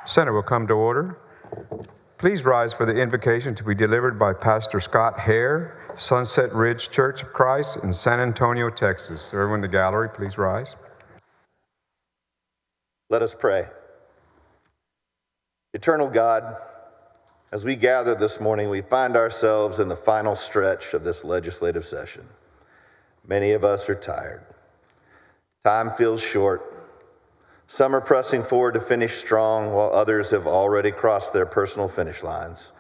Senate will come to order. Please rise for the invocation to be delivered by Pastor Scott Hare, Sunset Ridge Church of Christ in San Antonio, Texas. Everyone in the gallery, please rise. Let us pray. Eternal God, as we gather this morning, we find ourselves in the final stretch of this legislative session. Many of us are tired. Time feels short. Some are pressing forward to finish strong, while others have already crossed their personal finish lines.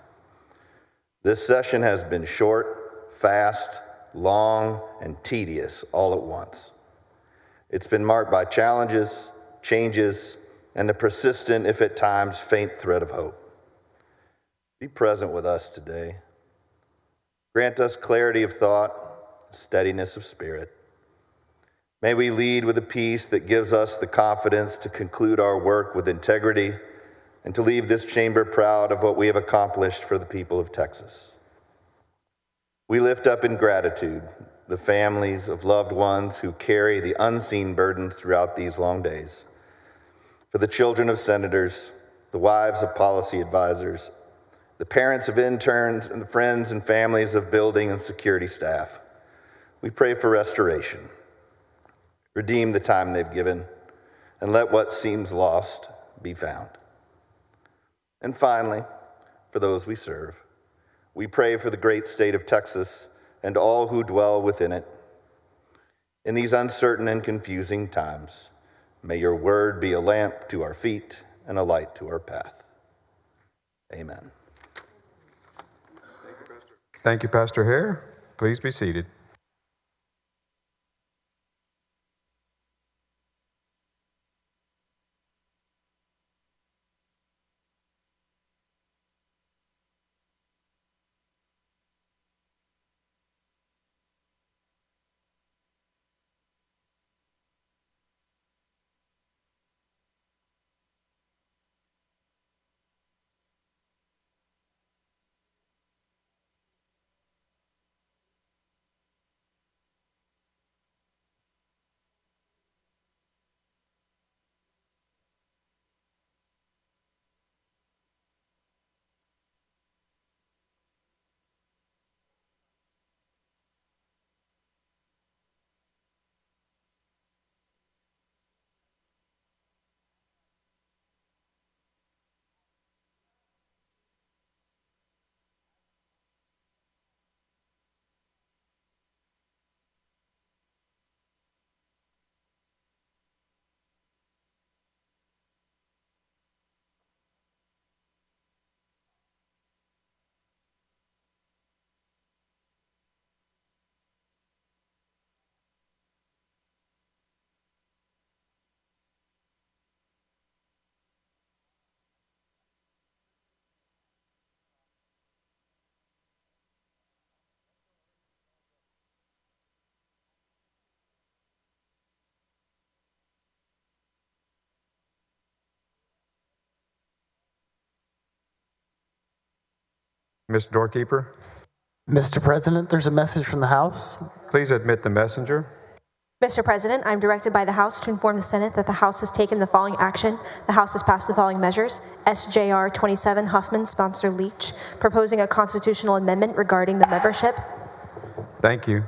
This session has been short, fast, long, and tedious all at once. It's been marked by challenges, changes, and the persistent, if at times faint, thread of hope. Be present with us today. Grant us clarity of thought, steadiness of spirit. May we lead with a peace that gives us the confidence to conclude our work with integrity and to leave this chamber proud of what we have accomplished for the people of Texas. We lift up in gratitude the families of loved ones who carry the unseen burdens throughout these long days, for the children of senators, the wives of policy advisors, the parents of interns, and the friends and families of building and security staff. We pray for restoration. Redeem the time they've given, and let what seems lost be found. And finally, for those we serve, we pray for the great state of Texas and all who dwell within it. In these uncertain and confusing times, may your word be a lamp to our feet and a light to our path. Amen. Thank you, Pastor Hare. Please be seated. Ms. Doorkeeper, Mr. President, there's a message from the House. please admit the messenger. Mr. President, I'm directed by the House to inform the Senate that the House has taken the following action. The House has passed the following measures. SJR 27, Huffman, sponsor Leach, proposing a constitutional amendment regarding the membership. Thank you.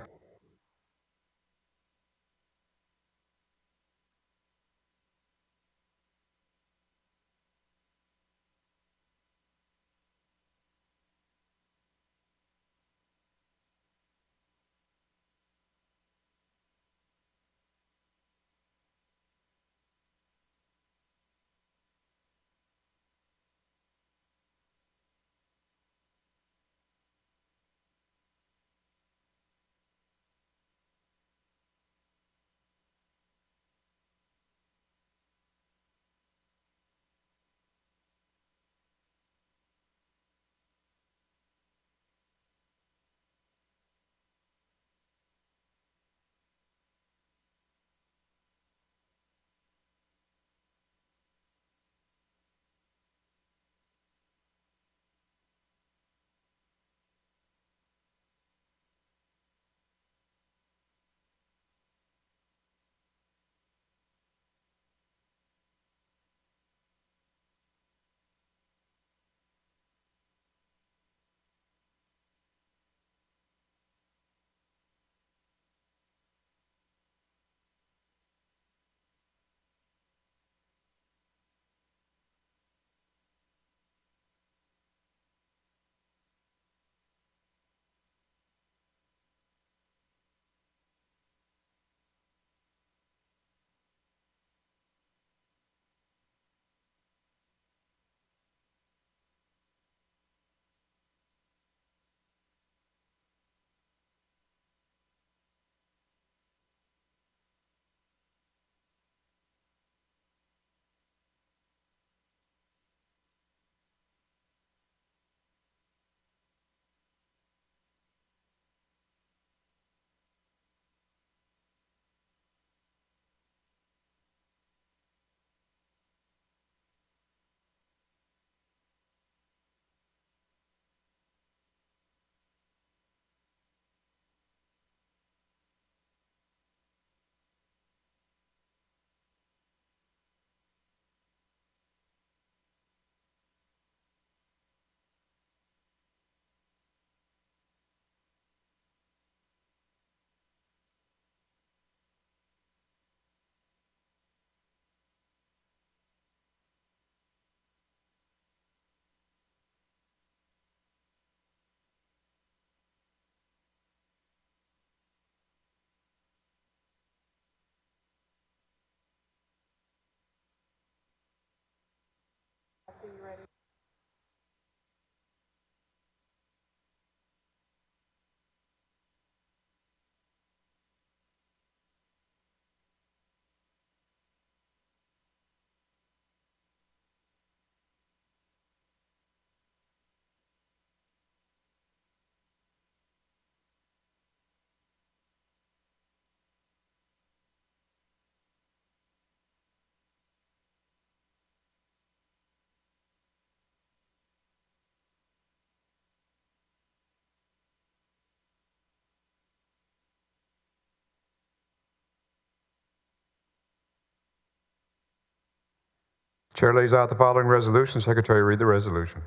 Chair lays out the following resolution. Secretary, read the resolution.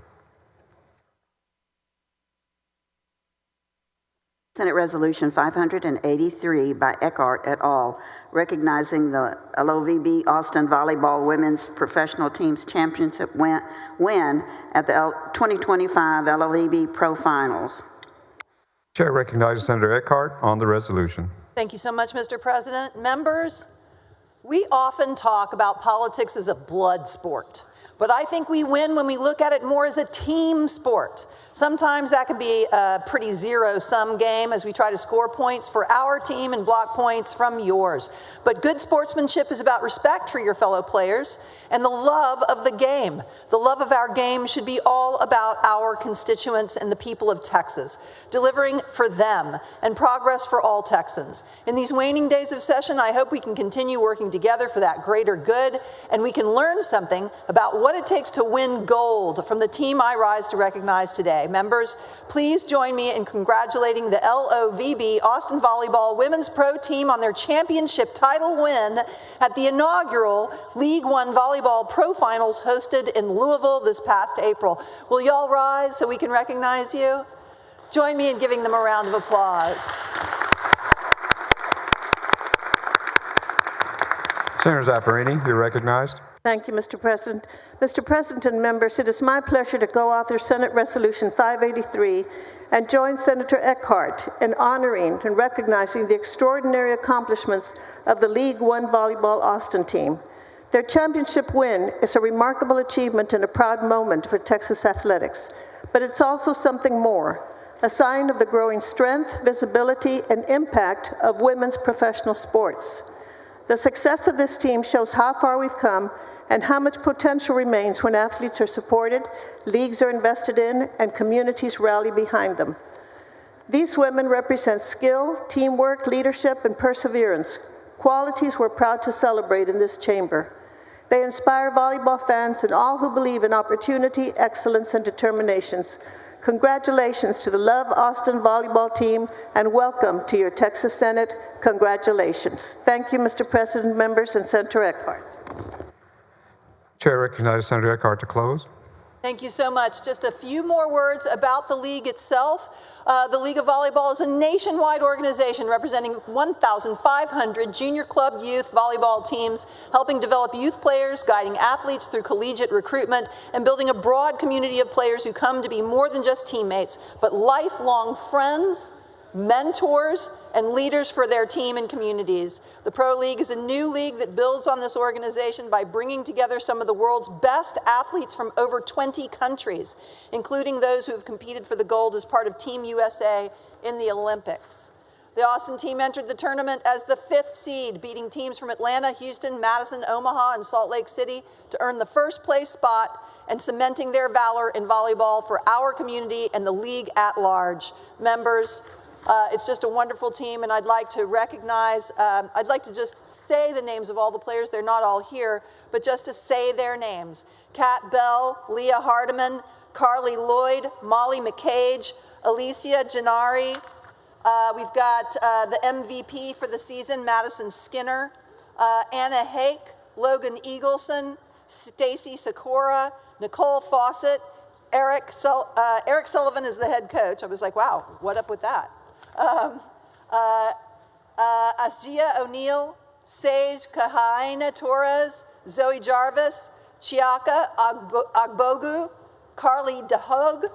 Senate Resolution 583 by Eckhart et al., recognizing the LOVB Austin Volleyball Women's Professional Teams Championship win at the 2025 LOVB Pro Finals. Chair recognizes Senator Eckhart on the resolution. Thank you so much, Mr. President. Members, we often talk about politics as a blood sport, but I think we win when we look at it more as a team sport. Sometimes that can be a pretty zero-sum game as we try to score points for our team and block points from yours. But good sportsmanship is about respect for your fellow players and the love of the game. The love of our game should be all about our constituents and the people of Texas, delivering for them and progress for all Texans. In these waning days of session, I hope we can continue working together for that greater good, and we can learn something about what it takes to win gold from the team I rise to recognize today. Members, please join me in congratulating the LOVB Austin Volleyball Women's Pro Team on their championship title win at the inaugural League One Volleyball Pro Finals hosted in Louisville this past April. Will y'all rise so we can recognize you? Join me in giving them a round of applause. Senator Zaffarini, you're recognized. Thank you, Mr. President. Mr. President and members, it is my pleasure to co-author Senate Resolution 583 and join Senator Eckhart in honoring and recognizing the extraordinary accomplishments of the League One Volleyball Austin team. Their championship win is a remarkable achievement and a proud moment for Texas athletics, but it's also something more, a sign of the growing strength, visibility, and impact of women's professional sports. The success of this team shows how far we've come and how much potential remains when athletes are supported, leagues are invested in, and communities rally behind them. These women represent skill, teamwork, leadership, and perseverance, qualities we're proud to celebrate in this chamber. They inspire volleyball fans and all who believe in opportunity, excellence, and determinations. Congratulations to the Love Austin volleyball team, and welcome to your Texas Senate. Congratulations. Thank you, Mr. President, members, and Senator Eckhart. Chair recognizes Senator Eckhart to close. Thank you so much. Just a few more words about the league itself. The League of Volleyball is a nationwide organization representing 1,500 junior club youth volleyball teams, helping develop youth players, guiding athletes through collegiate recruitment, and building a broad community of players who come to be more than just teammates, but lifelong friends, mentors, and leaders for their team and communities. The Pro League is a new league that builds on this organization by bringing together some of the world's best athletes from over 20 countries, including those who have competed for the gold as part of Team USA in the Olympics. The Austin team entered the tournament as the 5th seed, beating teams from Atlanta, Houston, Madison, Omaha, and Salt Lake City to earn the first place spot and cementing their valor in volleyball for our community and the league at large. Members, it's just a wonderful team, and I'd like to recognize, I'd like to just say the names of all the players. They're not all here, but just to say their names. Kat Bell, Leah Hardiman, Carly Lloyd, Molly McCage, Alicia Gennari. We've got the MVP for the season, Madison Skinner, Anna Hake, Logan Eagleson, Stacy Sikora, Nicole Fawcett, Eric Sullivan is the head coach. I was like, wow, what up with that? Asjia O'Neill, Sage Kahaina Torres, Zoe Jarvis, Chiaka Agbogu, Carly DeHogue,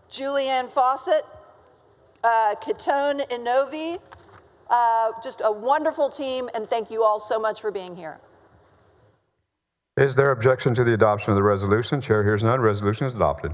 Julianne Fawcett, Kitone Inovi. Just a wonderful team, and thank you all so much for being here. Is there objection to the adoption of the resolution? Chair hears none. Resolution is adopted.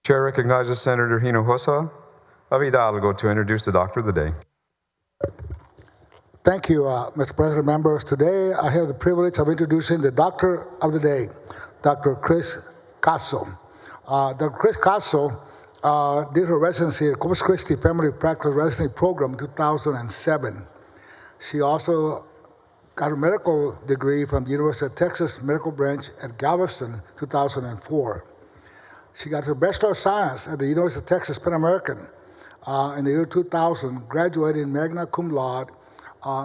Chair recognizes Senator Hinojosa of Hidalgo to introduce the Doctor of the Day. Thank you, Mr. President, members. Today, I have the privilege of introducing the Doctor of the Day, Dr. Chris Caso. Dr. Chris Casso did her residency at Corpus Christi Family Practice Residency Program in 2007. She also got a medical degree from the University of Texas Medical Branch at Galveston, 2004. She got her Bachelor of Science at the University of Texas Pan American in the year 2000, graduated magna cum laude,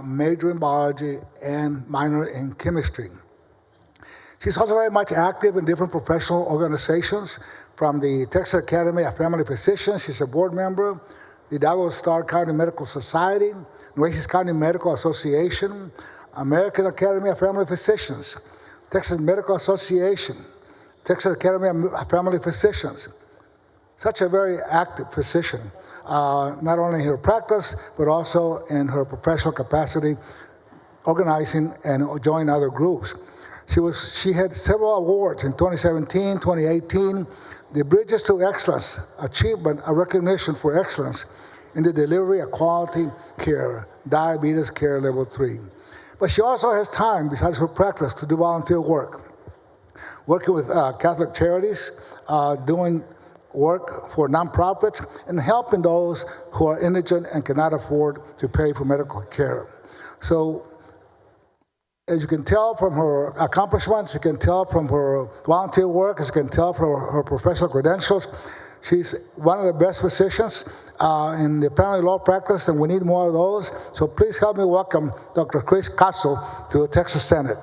major in biology and minor in chemistry. She's also very much active in different professional organizations, from the Texas Academy of Family Physicians. She's a board member, the Hidalgo-Starr County Medical Society, Nueces County Medical Association, American Academy of Family Physicians, Texas Medical Association, Texas Academy of Family Physicians. Such a very active physician, not only in her practice, but also in her professional capacity, organizing and joining other groups. She had several awards in 2017, 2018, the Bridges to Excellence Achievement, a recognition for excellence in the delivery of quality care, diabetes care level 3. But she also has time, besides her practice, to do volunteer work, working with Catholic Charities, doing work for nonprofits, and helping those who are indigent and cannot afford to pay for medical care. So, as you can tell from her accomplishments, you can tell from her volunteer work, as you can tell from her professional credentials, she's one of the best physicians in the family law practice, and we need more of those. So please help me welcome Dr. Chris Casso to the Texas Senate.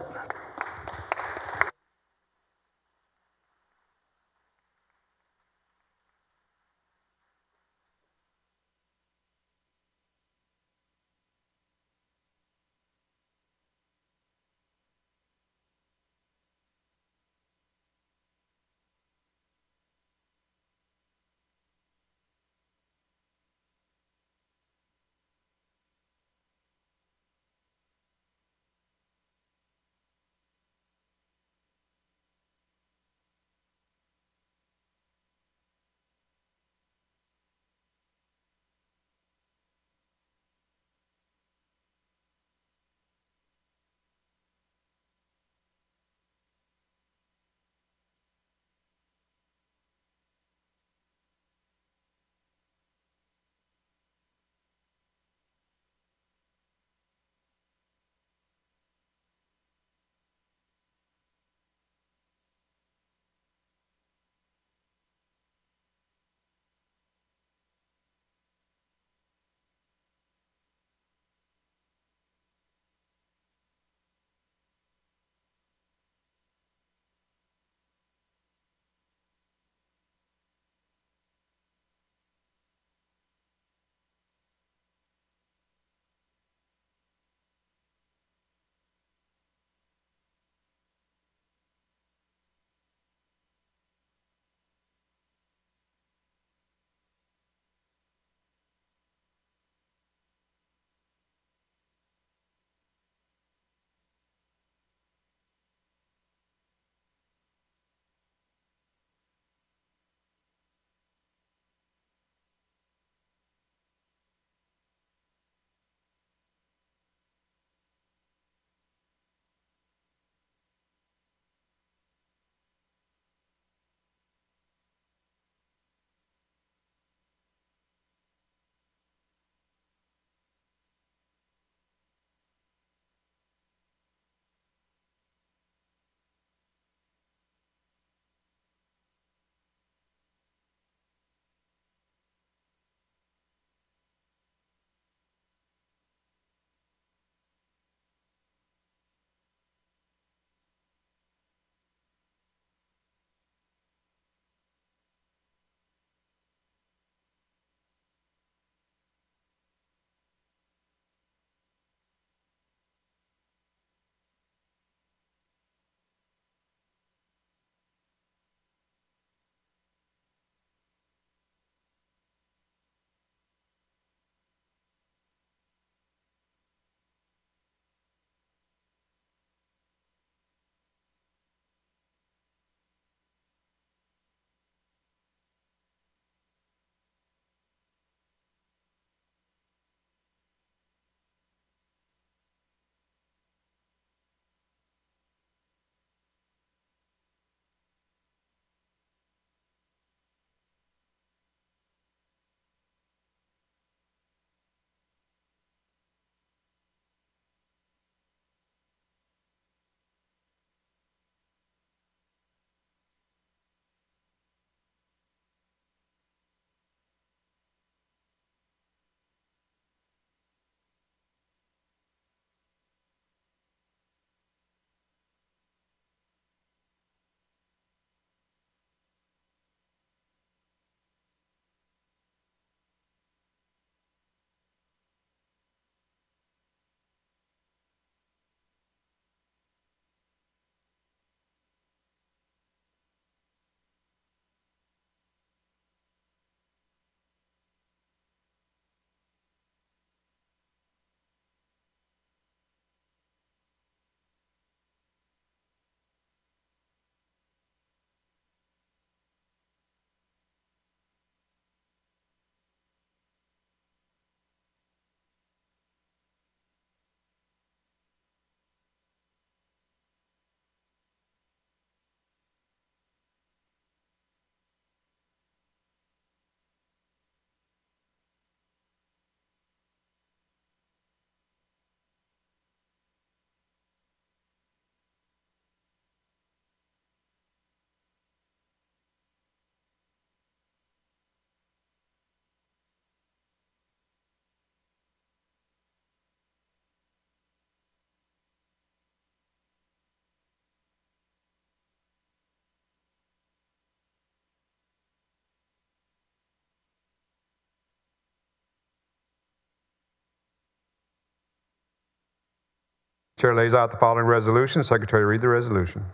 Chair lays out the following resolution. Secretary, read the resolution.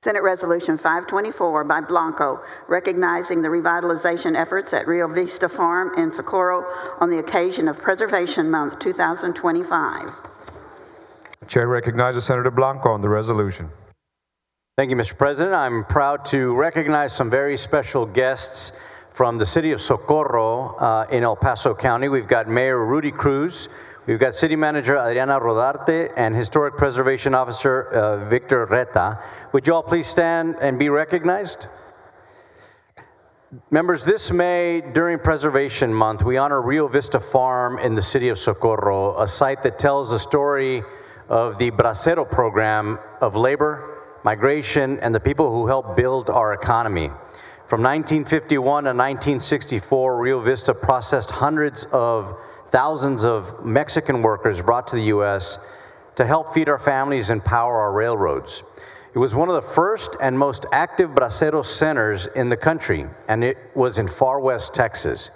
Senate Resolution 524 by Blanco, recognizing the revitalization efforts at Rio Vista Farm in Socorro on the occasion of Preservation Month 2025. Chair recognizes Senator Blanco on the resolution. Thank you, Mr. President. I'm proud to recognize some very special guests from the city of Socorro in El Paso County. We've got Mayor Rudy Cruz, we've got City Manager Adriana Rodarte, and Historic Preservation Officer Victor Reta. Would you all please stand and be recognized? Members, this May, during Preservation Month, we honor Rio Vista Farm in the city of Socorro, a site that tells the story of the Bracero program of labor, migration, and the people who helped build our economy. From 1951 to 1964, Rio Vista processed hundreds of thousands of Mexican workers brought to the U.S. to help feed our families and power our railroads. It was one of the first and most active Bracero centers in the country, and it was in far west Texas.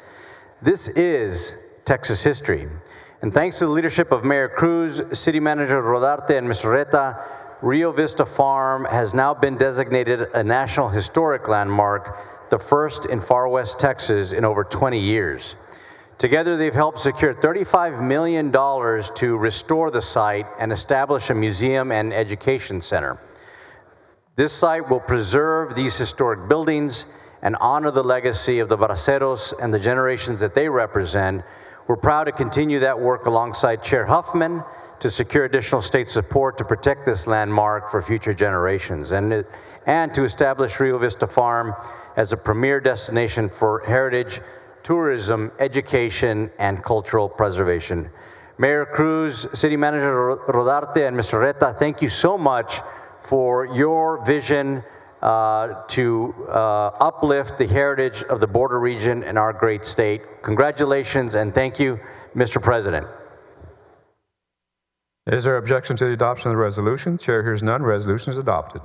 This is Texas history. And thanks to the leadership of Mayor Cruz, City Manager Rodarte, and Mr. Reta, Rio Vista Farm has now been designated a National Historic Landmark, the first in far west Texas in over 20 years. Together, they've helped secure $35 million to restore the site and establish a museum and education center. This site will preserve these historic buildings and honor the legacy of the Braceros and the generations that they represent. We're proud to continue that work alongside Chair Huffman to secure additional state support to protect this landmark for future generations and to establish Rio Vista Farm as a premier destination for heritage, tourism, education, and cultural preservation. Mayor Cruz, City Manager Rodarte, and Mr. Reta, thank you so much for your vision to uplift the heritage of the border region in our great state. Congratulations and thank you, Mr. President. Is there objection to the adoption of the resolution? Chair hears none. Resolution is adopted.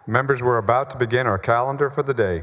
Members, we're about to begin our calendar for the day.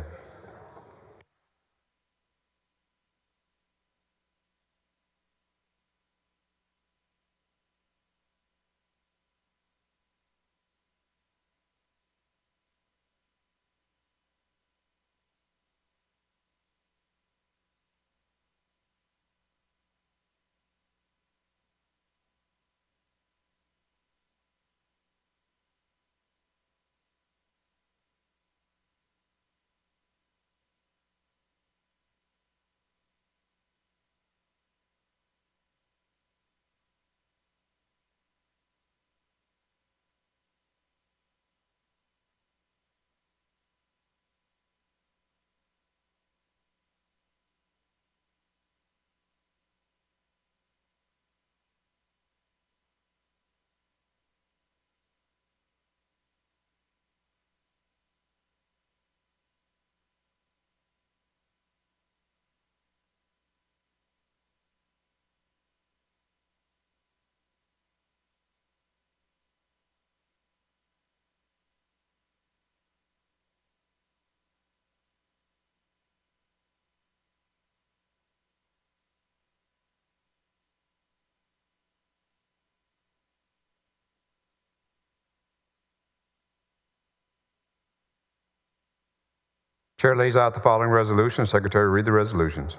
Chair lays out the following resolution. Secretary, read the resolutions.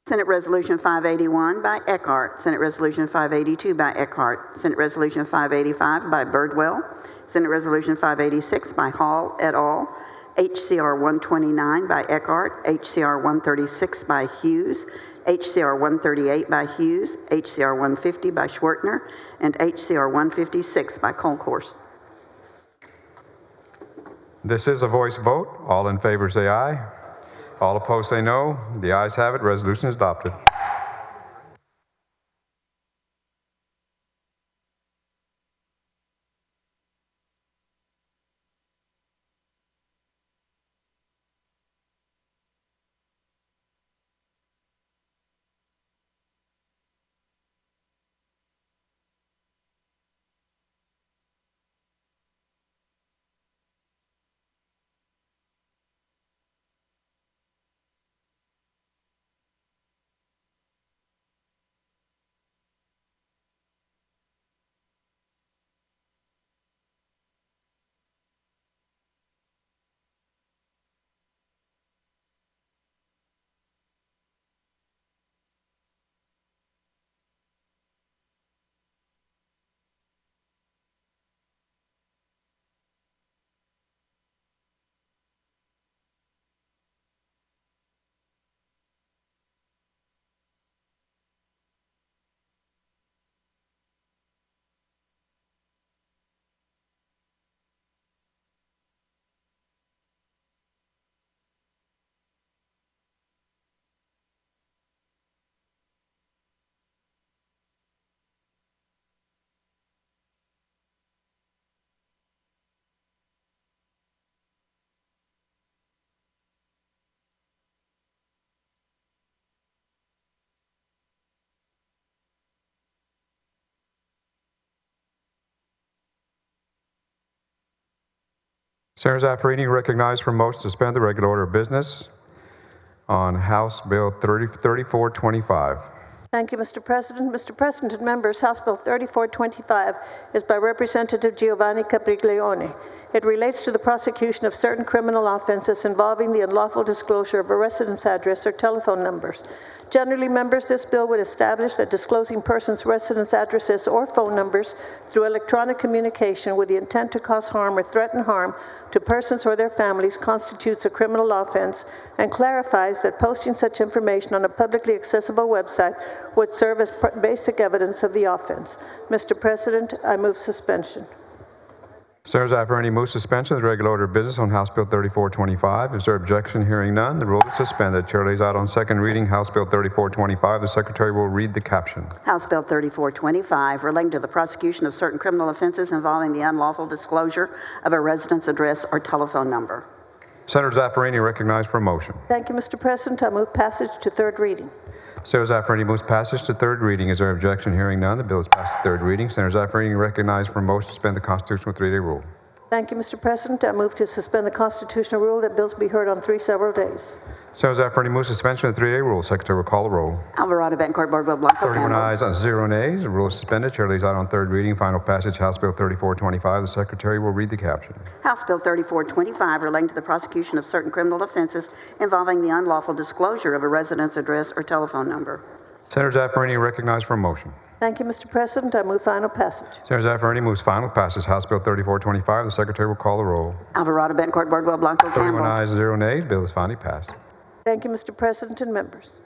Senate Resolution 581 by Eckhart. Senate Resolution 582 by Eckhart. Senate Resolution 585 by Birdwell. Senate Resolution 586 by Hall et al. HCR 129 by Eckhart. HCR 136 by Hughes. HCR 138 by Hughes. HCR 150 by Schwertner. And HCR 156 by Colhorst. This is a voice vote. All in favor say aye. All opposed say no. The ayes have it. Resolution is adopted. Senator Zaffarini recognized for motion to suspend the regular order of business on House Bill 3425. Thank you, Mr. President. Mr. President and members, House Bill 3425 is by Representative Giovanni Capriglione. It relates to the prosecution of certain criminal offenses involving the unlawful disclosure of a residence address or telephone numbers. Generally, members, this bill would establish that disclosing persons' residence addresses or phone numbers through electronic communication with the intent to cause harm or threaten harm to persons or their families constitutes a criminal offense, and clarifies that posting such information on a publicly accessible website would serve as basic evidence of the offense. Mr. President, I move suspension. Senator Zaffarini moves suspension of the regular order of business on House Bill 3425. Is there objection? Hearing none, the rule is suspended. Chair lays out on second reading House Bill 3425. The Secretary will read the caption. House Bill 3425, relating to the prosecution of certain criminal offenses involving the unlawful disclosure of a residence address or telephone number. Senator Zaffarini recognized for a motion. Thank you, Mr. President. I move passage to third reading. Senators Zaffarini moves passage to third reading. Is there objection? Hearing none, the bill is passed to third reading. Senator Zaffarini recognized for a motion to suspend the constitutional three-day rule. Thank you, Mr. President. I move to suspend the constitutional rule that bills be heard on 3 several days. Senator Zaffarini moves suspension of the three-day rule. Secretary will call the roll. Alvarado, Bettencourt, Boardwell, Blanco, 31 Campbell. ayes, 0 nays. The rule is suspended. Chair lays out on third reading. Final passage, House Bill 3425. The Secretary will read the caption. House Bill 3425 relating to the prosecution of certain criminal offenses involving the unlawful disclosure of a resident's address or telephone number. Senator Zaffarini recognized for a motion. Thank you, Mr. President. I move final passage. Senator Zaffarini moves final passage, House Bill 3425. The Secretary will call the roll. Alvarado, Bettencourt, Boardwell, Blanco, 31 Campbell. ayes, 0 nays. Bill is finally passed. Thank you, Mr. President and members.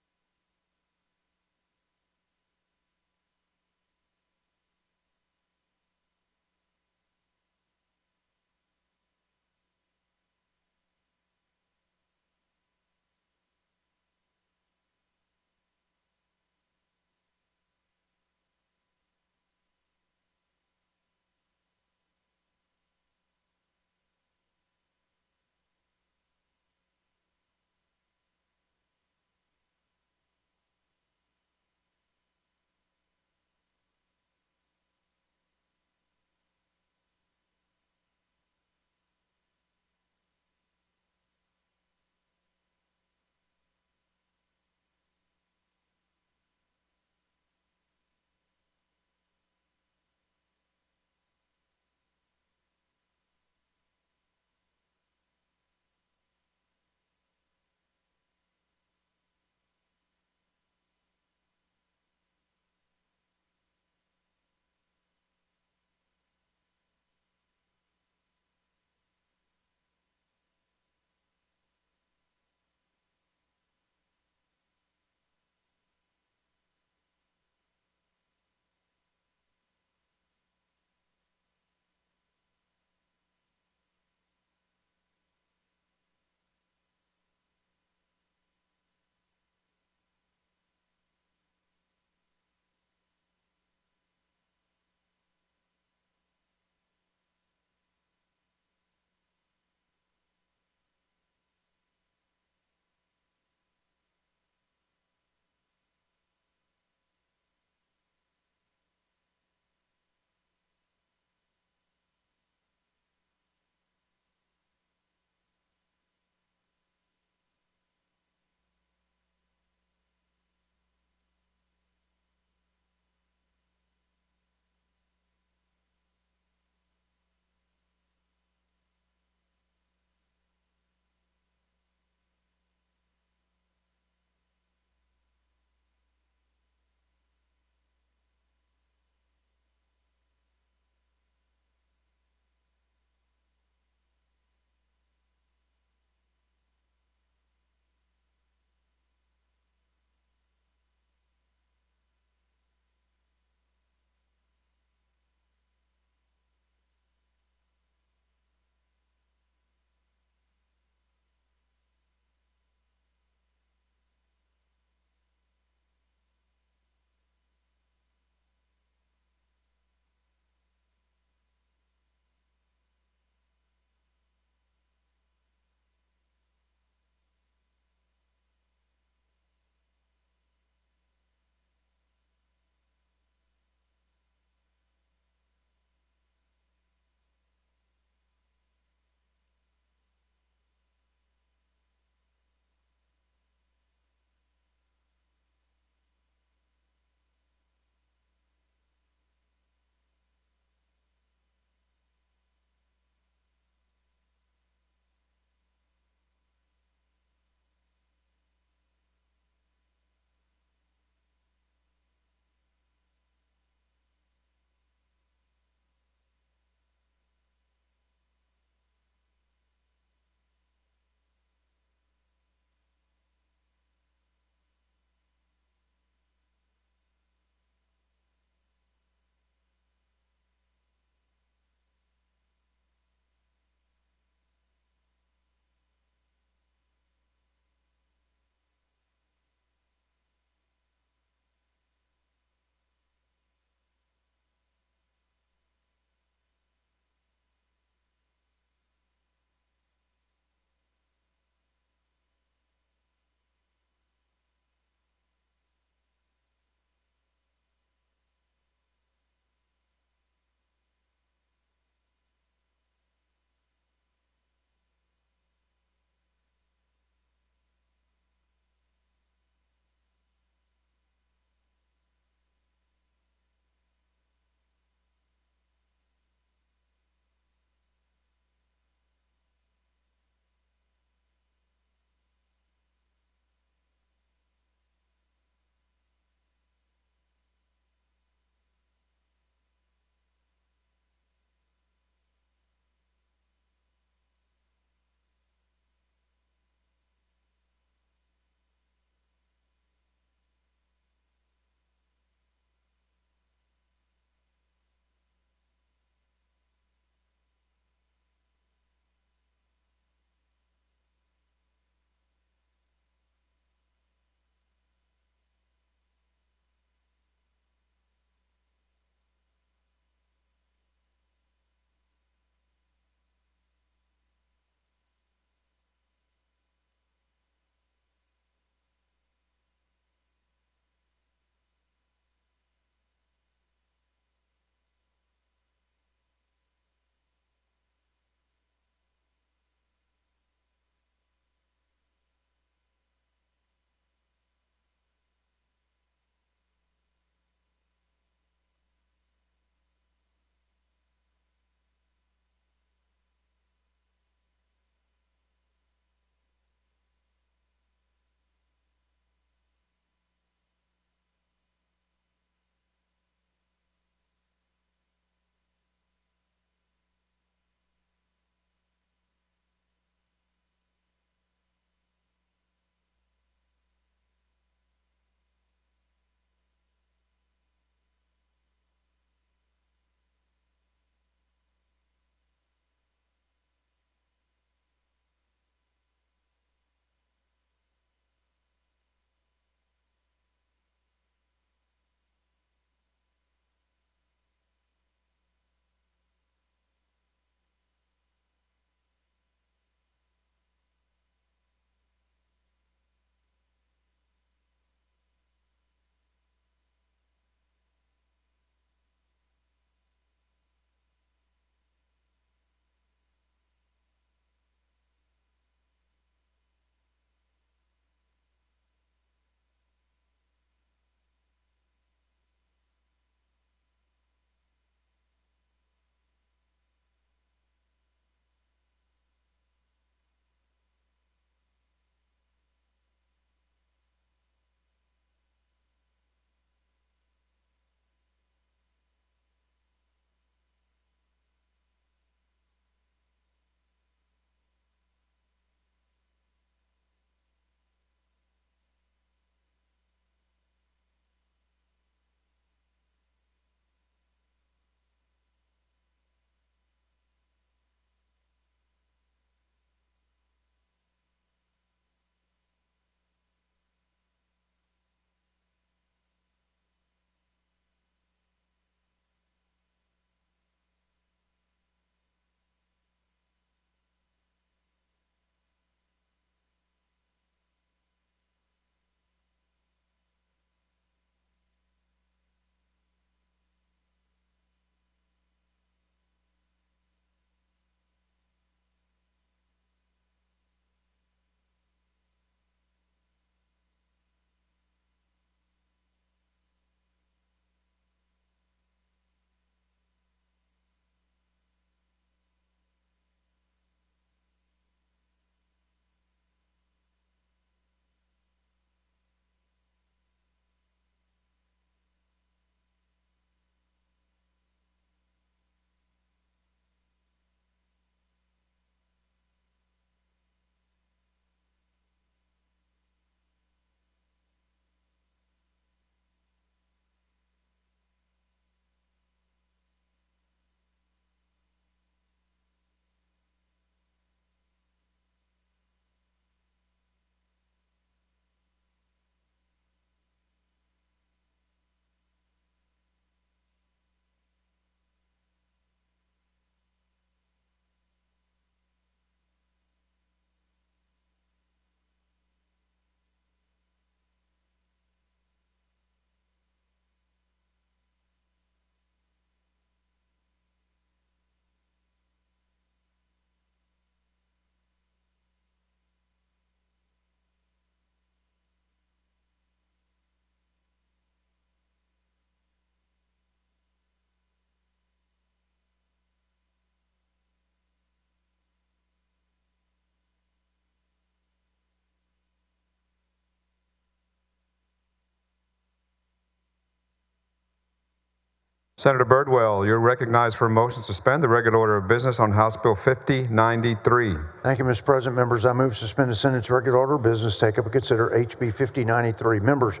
Senator Birdwell, you're recognized for a motion to suspend the regular order of business on House Bill 5093. Thank you, Mr. President. Members, I move to suspend the Senate's regular order of business, take up and consider HB 5093. Members,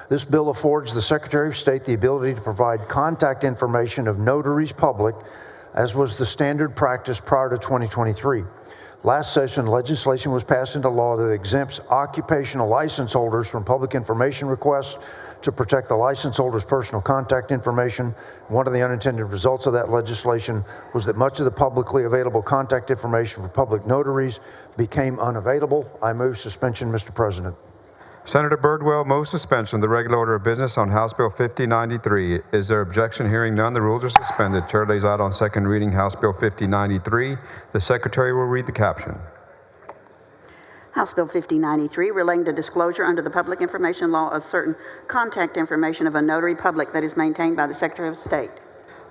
this bill affords the Secretary of State the ability to provide contact information of notaries public, as was the standard practice prior to 2023. Last session, legislation was passed into law that exempts occupational license holders from public information requests to protect the license holder's personal contact information. One of the unintended results of that legislation was that much of the publicly available contact information for public notaries became unavailable. I move suspension, Mr. President. Senator Birdwell moves suspension of the regular order of business on House Bill 5093. Is there objection? Hearing none, the rules are suspended. Chair lays out on second reading House Bill 5093. The Secretary will read the caption. House Bill 5093, relating to disclosure under the public information law of certain contact information of a notary public that is maintained by the Secretary of State.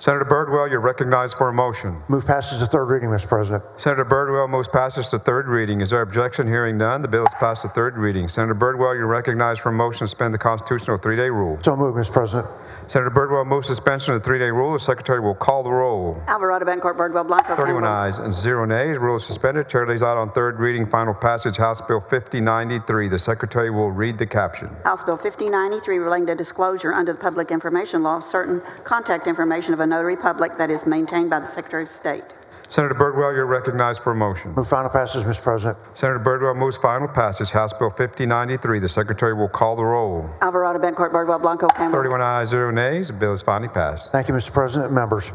Senator Birdwell, you're recognized for a motion. Move passage to third reading, Mr. President. Senator Birdwell moves passage to third reading. Is there objection? Hearing none, the bill is passed to third reading. Senator Birdwell, you're recognized for a motion to suspend the constitutional three-day rule. So moved, Mr. President. Senator Birdwell moves suspension of the three-day rule. The Secretary will call the roll. Alvarado, Bancourt, Birdwell, Blanco, 31 Campbell. ayes and 0 nays. Rule is suspended. Chair lays out on third reading final passage House Bill 5093. The Secretary will read the caption. House Bill 5093, relating to disclosure under the public information law of certain contact information of a notary public that is maintained by the Secretary of State. Senator Birdwell, you're recognized for a motion. Move final passage, Mr. President. Senator Birdwell moves final passage House Bill 5093. The Secretary will call the roll. Alvarado, Bancourt, Birdwell, Blanco, Campbell. 31 ayes, 0 nays. The bill is finally passed. Thank you, Mr. President. Members.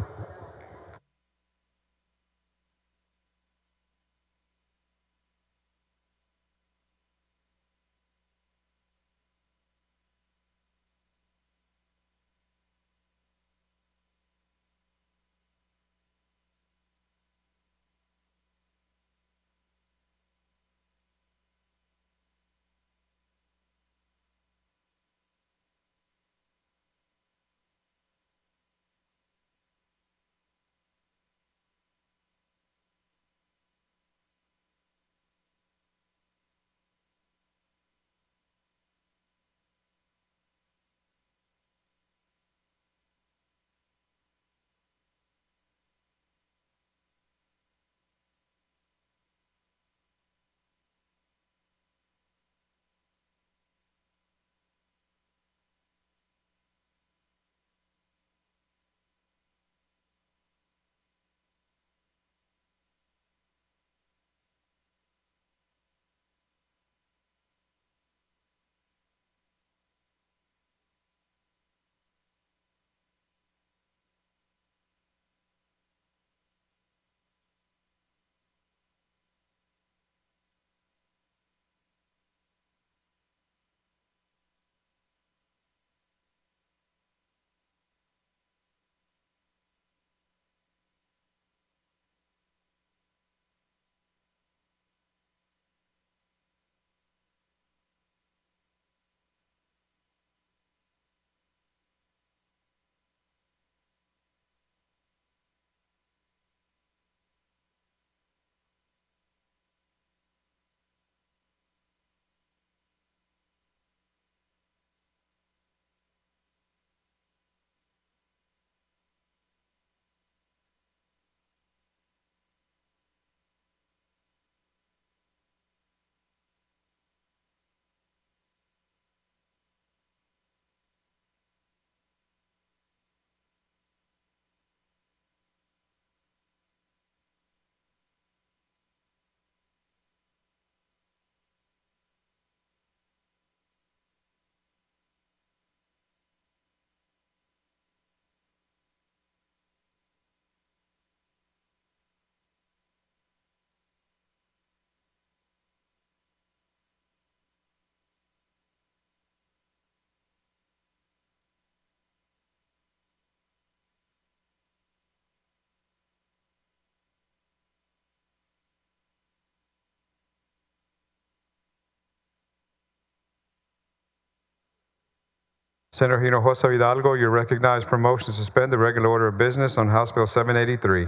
Senator Hinojosa Hidalgo, you're recognized for a motion to suspend the regular order of business on House Bill 783.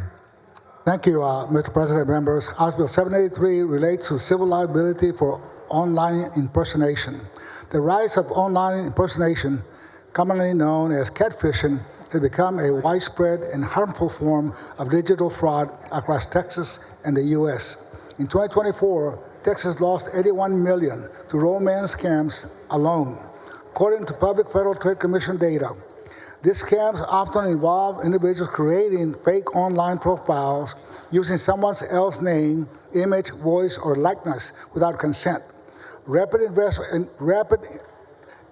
Thank you, Mr. President, members. House Bill 783 relates to civil liability for online impersonation. The rise of online impersonation, commonly known as catfishing, has become a widespread and harmful form of digital fraud across Texas and the U.S. In 2024, Texas lost $81 million to romance scams alone, according to Public Federal Trade Commission data. These scams often involve individuals creating fake online profiles using someone else's name, image, voice, or likeness without consent. Rapid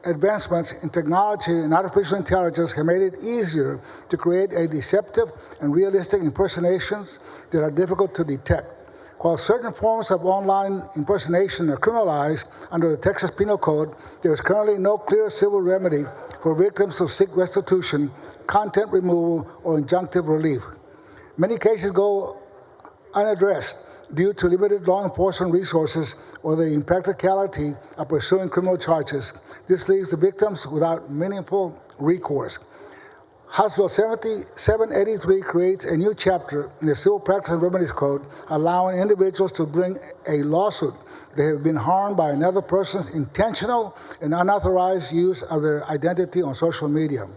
advancements in technology and artificial intelligence have made it easier to create a deceptive and realistic impersonations that are difficult to detect. While certain forms of online impersonation are criminalized under the Texas Penal Code, there is currently no clear civil remedy for victims who seek restitution, content removal, or injunctive relief. Many cases go unaddressed due to limited law enforcement resources or the impracticality of pursuing criminal charges. This leaves the victims without meaningful recourse. House Bill 783 creates a new chapter in the Civil Practice and Remedies Code, allowing individuals to bring a lawsuit if they have been harmed by another person's intentional and unauthorized use of their identity on social media.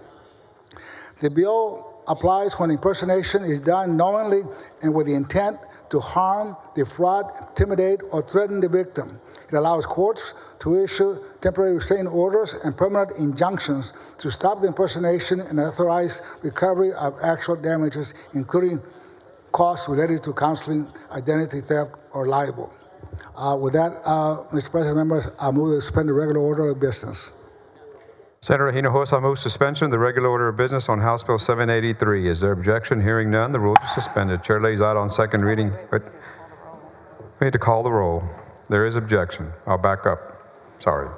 The bill applies when impersonation is done knowingly and with the intent to harm, defraud, intimidate, or threaten the victim. It allows courts to issue temporary restraining orders and permanent injunctions to stop the impersonation and authorize recovery of actual damages, including costs related to counseling, identity theft, or libel. With that, Mr. President, members, I move to suspend the regular order of business. Senator Hinojosa moves suspension of the regular order of business on House Bill 783. Is there objection? Hearing none, the rules are suspended. Chair lays out on second reading. But we need to call the roll. There is objection. I'll back up. Sorry.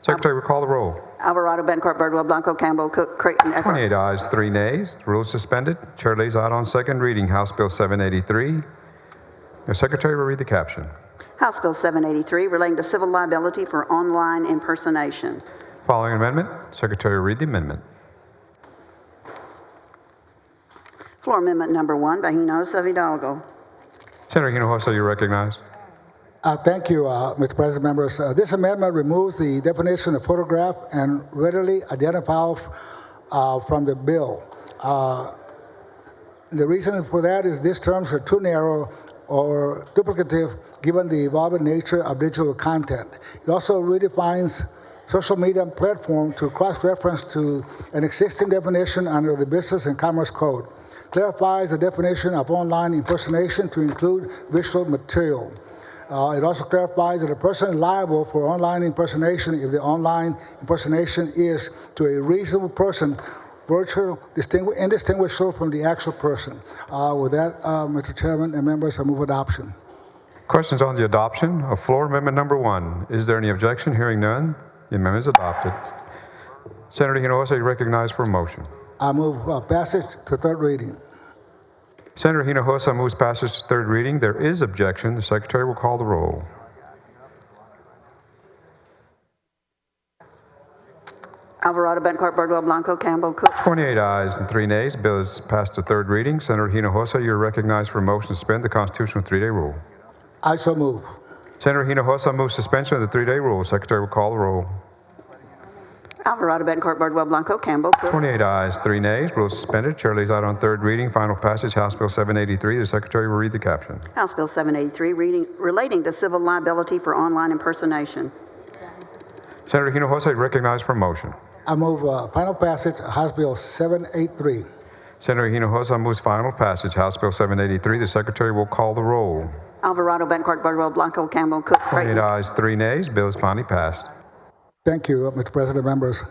Secretary, will call the roll. Alvarado, Bencourt, Birdwell, Blanco, Campbell, Cook, Creighton, Eckhart. 28 ayes, 3 nays. Rules suspended. Chair lays out on second reading House Bill 783. The Secretary will read the caption. House Bill 783 relating to civil liability for online impersonation. Following amendment, Secretary will read the amendment. Floor Amendment Number 1 by Hinojosa Hidalgo. Senator Hinojosa, you recognize. Thank you, Mr. President, members. This amendment removes the definition of photograph and readily identifiable from the bill. The reason for that is these terms are too narrow or duplicative given the evolving nature of digital content. It also redefines social media platform to cross-reference to an existing definition under the Business and Commerce Code. Clarifies the definition of online impersonation to include visual material. It also clarifies that a person is liable for online impersonation if the online impersonation is, to a reasonable person, virtual, indistinguishable from the actual person. With that, Mr. Chairman and members, I move adoption. Questions on the adoption of floor amendment number 1. Is there any objection? Hearing none, the amendment is adopted. Senator Hinojosa, you recognized for a motion. I move passage to third reading. Senator Hinojosa moves passage to third reading. There is objection. The Secretary will call the roll. Alvarado, Bencourt, Birdwell, Blanco, Campbell, Cook. 28 ayes and 3 nays. Bill is passed to third reading. Senator Hinojosa, you're recognized for a motion to suspend the constitutional 3-day rule. I so move. Senator Hinojosa moves suspension of the 3-day rule. Secretary will call the roll. Alvarado, Bencourt, Birdwell, Blanco, Campbell, Cook. 28 ayes, 3 nays. Rule suspended. Chair lays out on third reading. Final passage, House Bill 783. The Secretary will read the caption. House Bill 783 relating to civil liability for online impersonation. Senator Hinojosa, recognized for a motion. I move final passage, House Bill 783. Senator Hinojosa moves final passage, House Bill 783. The Secretary will call the roll. Alvarado, Bencourt, Birdwell, Blanco, Campbell, Cook, 28 Creighton. ayes, 3 nays. Bill is finally passed. Thank you, Mr. President, members.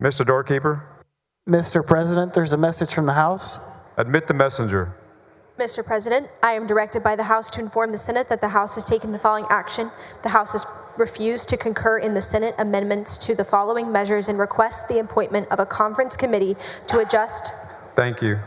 Mr. Doorkeeper, Mr. President, there's a message from the House. admit the messenger. Mr. President, I am directed by the House to inform the Senate that the House has taken the following action. The House has refused to concur in the Senate amendments to the following measures and requests the appointment of a conference committee to adjust. Thank you.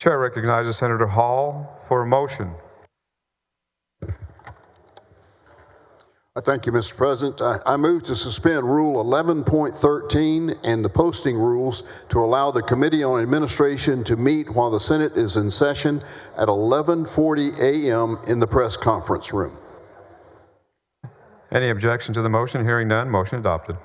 Chair recognizes Senator Hall for a motion. I thank you, Mr. President. I move to suspend Rule 11.13 and the posting rules to allow the Committee on Administration to meet while the Senate is in session at 11:40 a.m. in the press conference room. Any objection to the motion? Hearing none, motion adopted.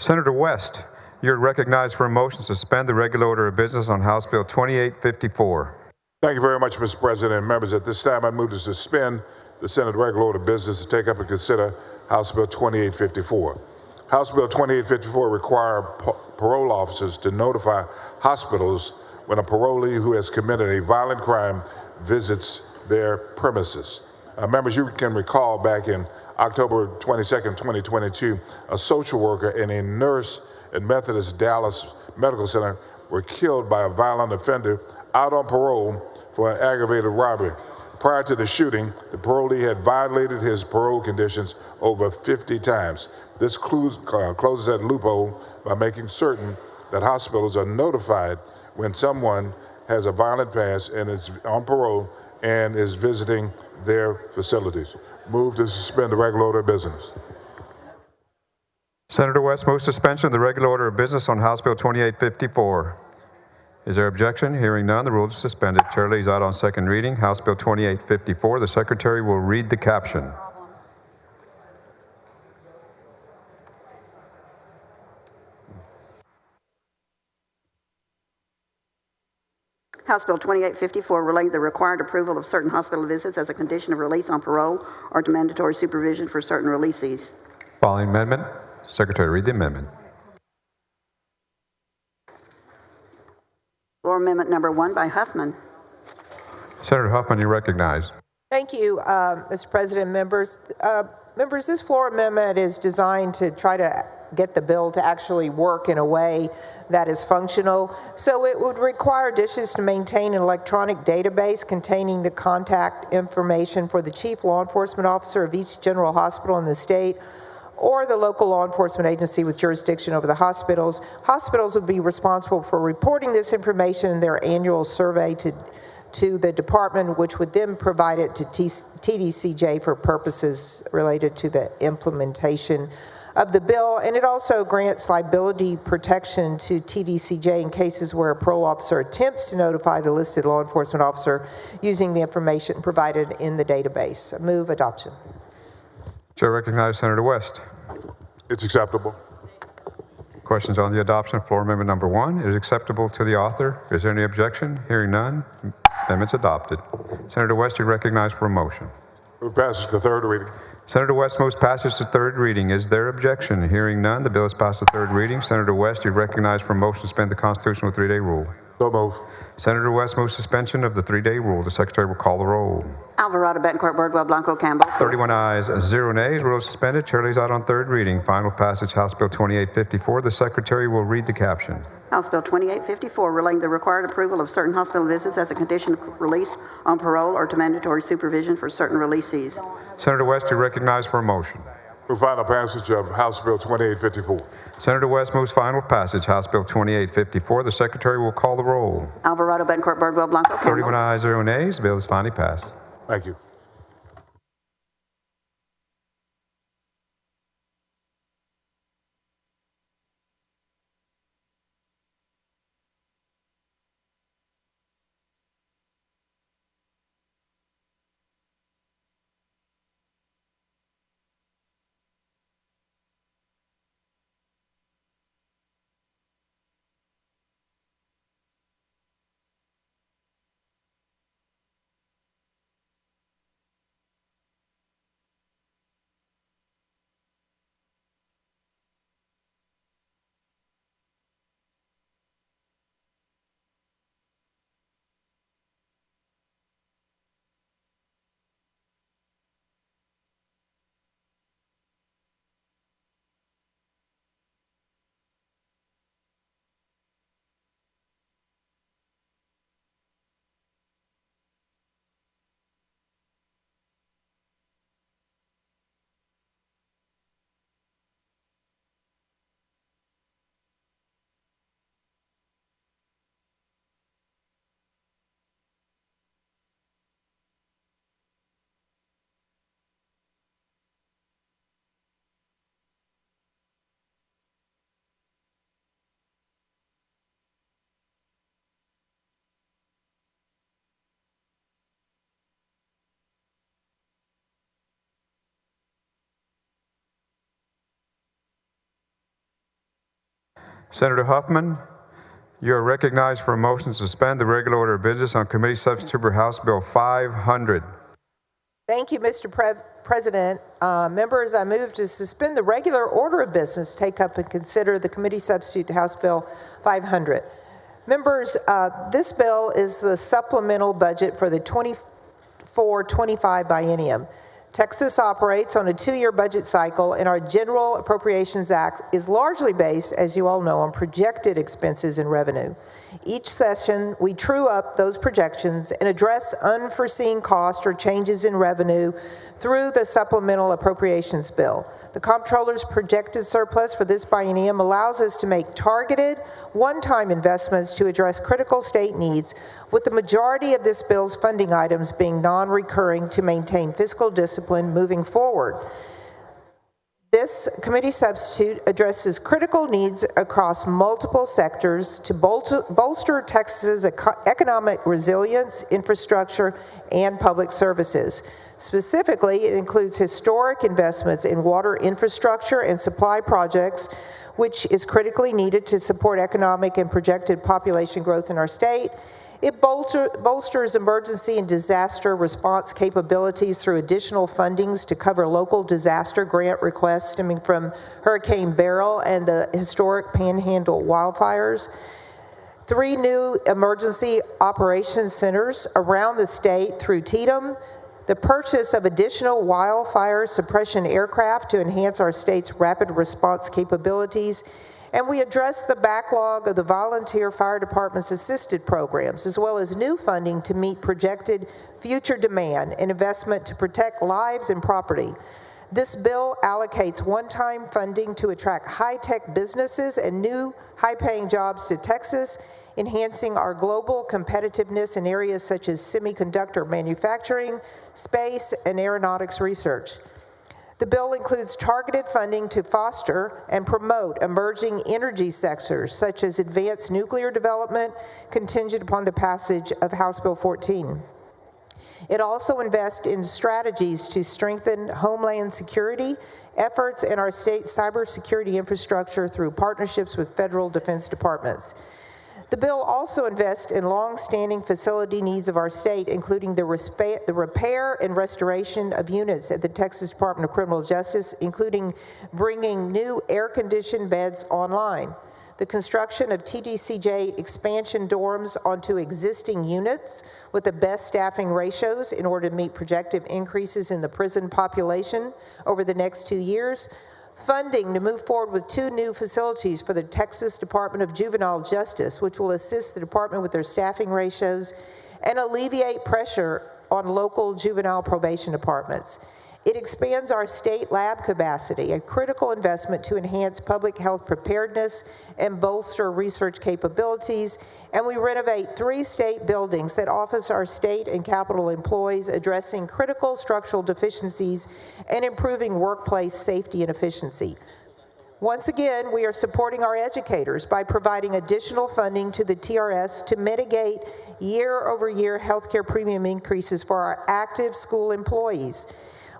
Senator West, you're recognized for a motion to suspend the regular order of business on House Bill 2854. Thank you very much, Mr. President. Members, at this time, I move to suspend the Senate regular order of business to take up and consider House Bill 2854. House Bill 2854 requires parole officers to notify hospitals when a parolee who has committed a violent crime visits their premises. Members, you can recall back in October 22nd, 2022, a social worker and a nurse at Methodist Dallas Medical Center were killed by a violent offender out on parole for an aggravated robbery. Prior to the shooting, the parolee had violated his parole conditions over 50 times. This closes that loophole by making certain that hospitals are notified when someone has a violent past and is on parole and is visiting their facilities. Move to suspend the regular order of business. Senator West moves suspension of the regular order of business on House Bill 2854. Is there objection? Hearing none, the rules are suspended. Chair lays out on second reading House Bill 2854. The Secretary will read the caption. House Bill 2854 relating to the required approval of certain hospital visits as a condition of release on parole or to mandatory supervision for certain releasees. Following amendment. Secretary, read the amendment. Floor Amendment number 1 by Huffman. Senator Huffman, you're recognized. Thank you, Mr. President. Members, this floor amendment is designed to try to get the bill to actually work in a way that is functional. So it would require DSHS to maintain an electronic database containing the contact information for the chief law enforcement officer of each general hospital in the state or the local law enforcement agency with jurisdiction over the hospitals. Hospitals would be responsible for reporting this information in their annual survey to the department, which would then provide it to TDCJ for purposes related to the implementation of the bill. And it also grants liability protection to TDCJ in cases where a parole officer attempts to notify the listed law enforcement officer using the information provided in the database. Move adoption. Chair recognizes Senator West. It's acceptable. Questions on the adoption of floor amendment number 1. It is acceptable to the author. Is there any objection? Hearing none, amendment's adopted. Senator West, you're recognized for a motion. Move passage to third reading. Senator West moves passage to third reading. Is there objection? Hearing none, the bill is passed to third reading. Senator West, you're recognized for a motion to suspend the constitutional 3-day rule. So move. Senator West moves suspension of the 3-day rule. The Secretary will call the roll. Alvarado, Betancourt, Birdwell, Blanco, Campbell. 31 ayes, 0 nays. Rule is suspended. Chair lays out on third reading. Final passage, House Bill 2854. The Secretary will read the caption. House Bill 2854, relating the required approval of certain hospital visits as a condition of release on parole or to mandatory supervision for certain releasees. Senator West, you're recognized for a motion. Move final passage of House Bill 2854. Senator West moves final passage, House Bill 2854. The Secretary will call the roll. Alvarado, Betancourt, Birdwell, Blanco, Campbell. 31 ayes, 0 nays. The bill is finally passed. Thank you. Senator Huffman, you are recognized for a motion to suspend the regular order of business on committee substitute for House Bill 500. Thank you, Mr. President. Members, I move to suspend the regular order of business, take up and consider the committee substitute to House Bill 500. Members, this bill is the supplemental budget for the 24-25 biennium. Texas operates on a 2-year budget cycle, and our General Appropriations Act is largely based, as you all know, on projected expenses and revenue. Each session, we true up those projections and address unforeseen costs or changes in revenue through the supplemental appropriations bill. The Comptroller's projected surplus for this biennium allows us to make targeted, one-time investments to address critical state needs, with the majority of this bill's funding items being non-recurring to maintain fiscal discipline moving forward. This committee substitute addresses critical needs across multiple sectors to bolster Texas's economic resilience, infrastructure, and public services. Specifically, it includes historic investments in water infrastructure and supply projects, which is critically needed to support economic and projected population growth in our state. It bolsters emergency and disaster response capabilities through additional fundings to cover local disaster grant requests stemming from Hurricane Beryl and the historic Panhandle wildfires. 3 new emergency operations centers around the state through TETM, the purchase of additional wildfire suppression aircraft to enhance our state's rapid response capabilities, and we address the backlog of the volunteer fire department's assisted programs, as well as new funding to meet projected future demand and investment to protect lives and property. This bill allocates one-time funding to attract high-tech businesses and new high-paying jobs to Texas, enhancing our global competitiveness in areas such as semiconductor manufacturing, space, and aeronautics research. The bill includes targeted funding to foster and promote emerging energy sectors such as advanced nuclear development, contingent upon the passage of House Bill 14. It also invests in strategies to strengthen homeland security efforts in our state's cybersecurity infrastructure through partnerships with federal defense departments. The bill also invests in long-standing facility needs of our state, including the repair and restoration of units at the Texas Department of Criminal Justice, including bringing new air-conditioned beds online. the construction of TDCJ expansion dorms onto existing units with the best staffing ratios in order to meet projected increases in the prison population over the next 2 years, funding to move forward with 2 new facilities for the Texas Department of Juvenile Justice, which will assist the department with their staffing ratios and alleviate pressure on local juvenile probation departments. It expands our state lab capacity, a critical investment to enhance public health preparedness and bolster research capabilities, and we renovate 3 state buildings that office our state and capital employees, addressing critical structural deficiencies and improving workplace safety and efficiency. Once again, we are supporting our educators by providing additional funding to the TRS to mitigate year-over-year healthcare premium increases for our active school employees.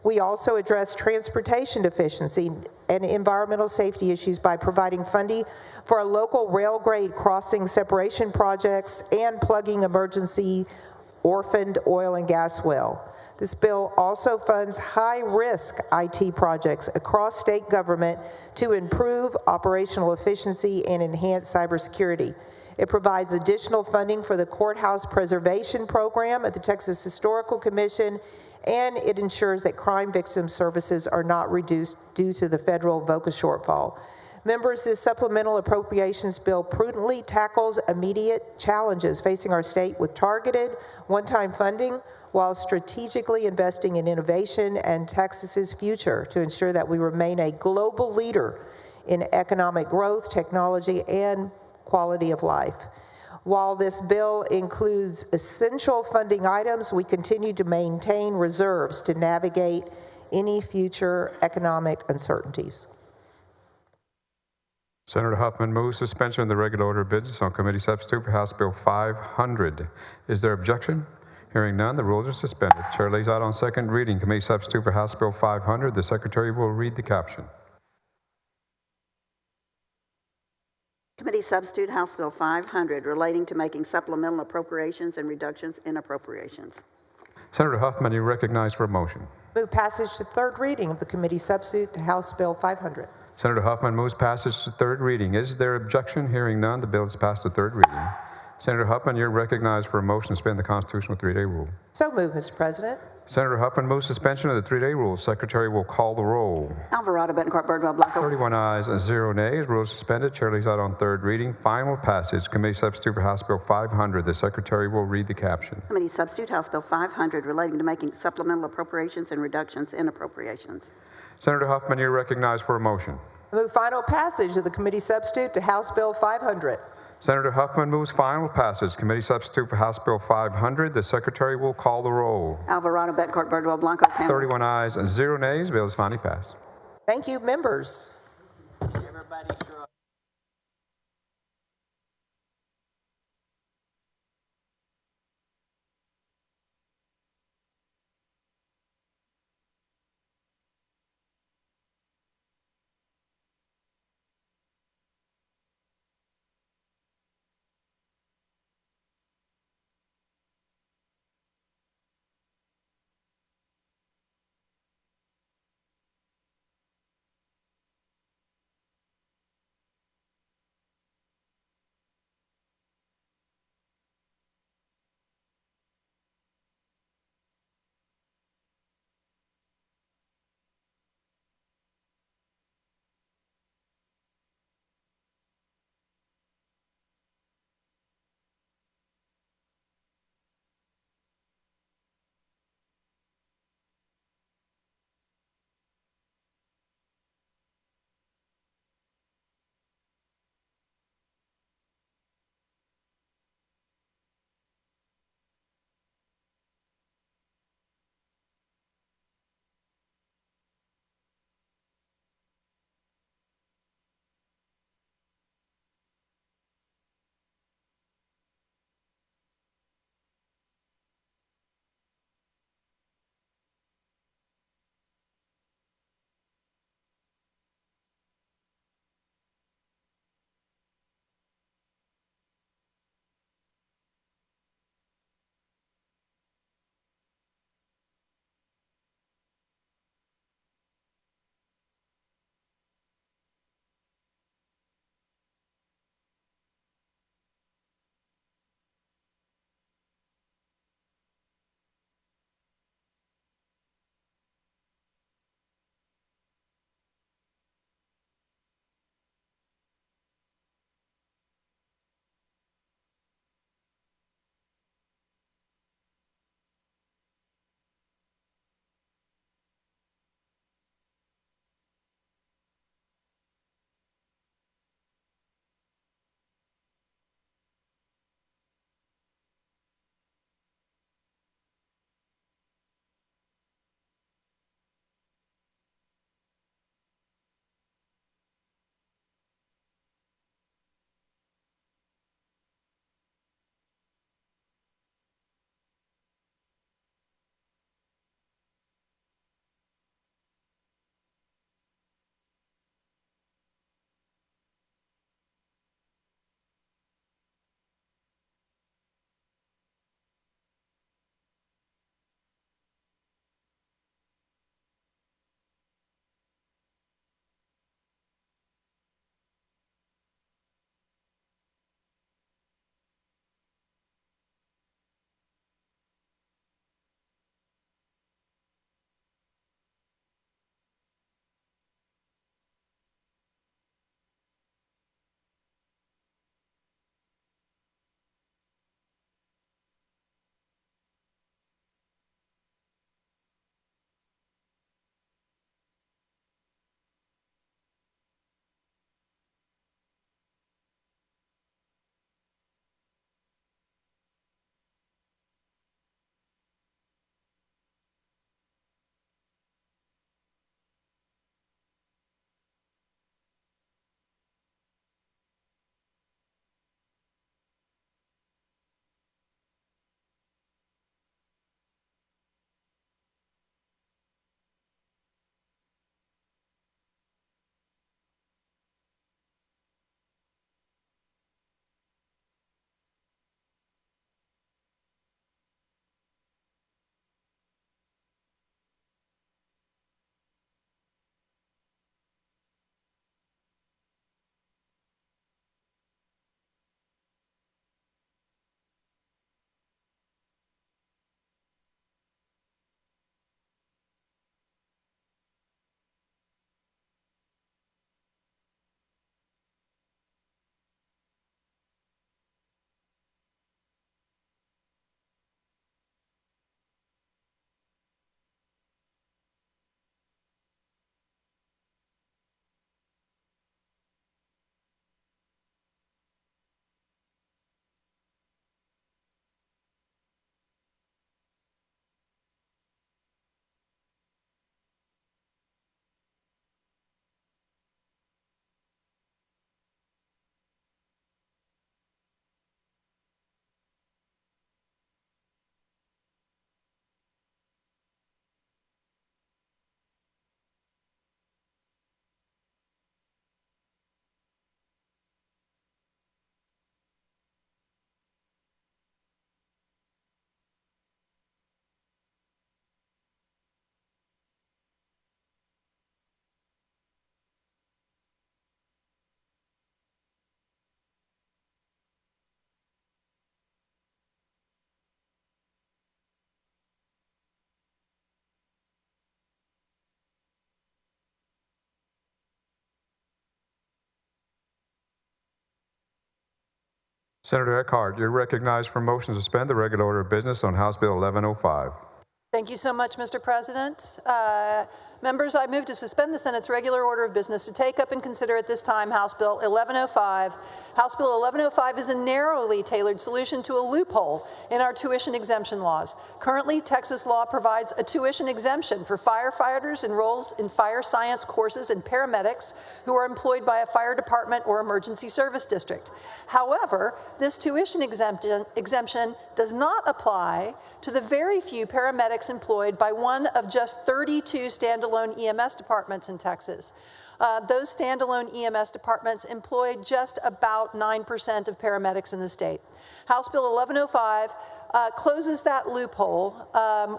We also address transportation deficiency and environmental safety issues by providing funding for our local rail grade crossing separation projects and plugging emergency orphaned oil and gas well. This bill also funds high-risk IT projects across state government to improve operational efficiency and enhance cybersecurity. It provides additional funding for the Courthouse Preservation Program at the Texas Historical Commission, and it ensures that crime victim services are not reduced due to the federal VOCA shortfall. Members, this supplemental appropriations bill prudently tackles immediate challenges facing our state with targeted, one-time funding, while strategically investing in innovation and Texas's future to ensure that we remain a global leader in economic growth, technology, and quality of life. While this bill includes essential funding items, we continue to maintain reserves to navigate any future economic uncertainties. Senator Huffman moves suspension of the regular order of business on committee substitute for House Bill 500. Is there objection? Hearing none, the rules are suspended. Chair lays out on second reading committee substitute for House Bill 500. The secretary will read the caption. Committee substitute House Bill 500 relating to making supplemental appropriations and reductions in appropriations. Senator Huffman, you recognize for a motion. Move passage to third reading of the committee substitute to House Bill 500. Senator Huffman moves passage to third reading. Is there objection? Hearing none, the bill is passed to third reading. Senator Huffman, you're recognized for a motion to suspend the constitutional 3-day rule. So moved, Mr. President. Senator Huffman moves suspension of the 3-day rule. Secretary will call the roll. Alvarado, Bettencourt, Birdwell, Blanco. 31 ayes and 0 nays. Rules suspended. Chair lays out on third reading. Final passage. Committee substitute for House Bill 500. The secretary will read the caption. Committee substitute House Bill 500 relating to making supplemental appropriations and reductions in appropriations. Senator Huffman, you're recognized for a motion. Move final passage of the committee substitute to House Bill 500. Senator Huffman moves final passage. Committee substitute for House Bill 500. The secretary will call the roll. Alvarado, Bettencourt, Birdwell, Blanco. 31 ayes and 0 nays. Bill is finally passed. Thank you, members. Senator Eckhart, you're recognized for a motion to suspend the regular order of business on House Bill 1105. Thank you so much, Mr. President. Members, I move to suspend the Senate's regular order of business to take up and consider at this time House Bill 1105. House Bill 1105 is a narrowly tailored solution to a loophole in our tuition exemption laws. Currently, Texas law provides a tuition exemption for firefighters enrolled in fire science courses and paramedics who are employed by a fire department or emergency service district. However, this tuition exemption does not apply to the very few paramedics employed by one of just 32 standalone EMS departments in Texas. Those standalone EMS departments employ just about 9% of paramedics in the state. House Bill 1105 closes that loophole,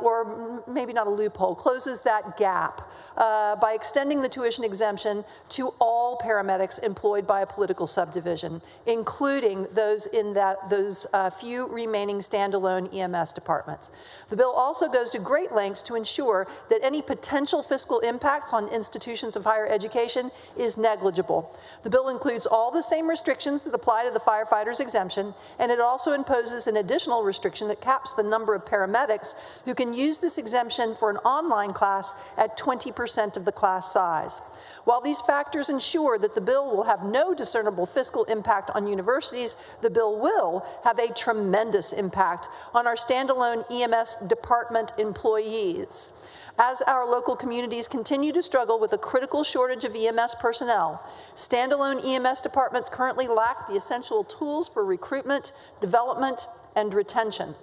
or maybe not a loophole, closes that gap by extending the tuition exemption to all paramedics employed by a political subdivision, including those in those few remaining standalone EMS departments. The bill also goes to great lengths to ensure that any potential fiscal impacts on institutions of higher education is negligible. The bill includes all the same restrictions that apply to the firefighters exemption, and it also imposes an additional restriction that caps the number of paramedics who can use this exemption for an online class at 20% of the class size. While these factors ensure that the bill will have no discernible fiscal impact on universities, the bill will have a tremendous impact on our standalone EMS department employees. As our local communities continue to struggle with a critical shortage of EMS personnel, standalone EMS departments currently lack the essential tools for recruitment, development, and retention.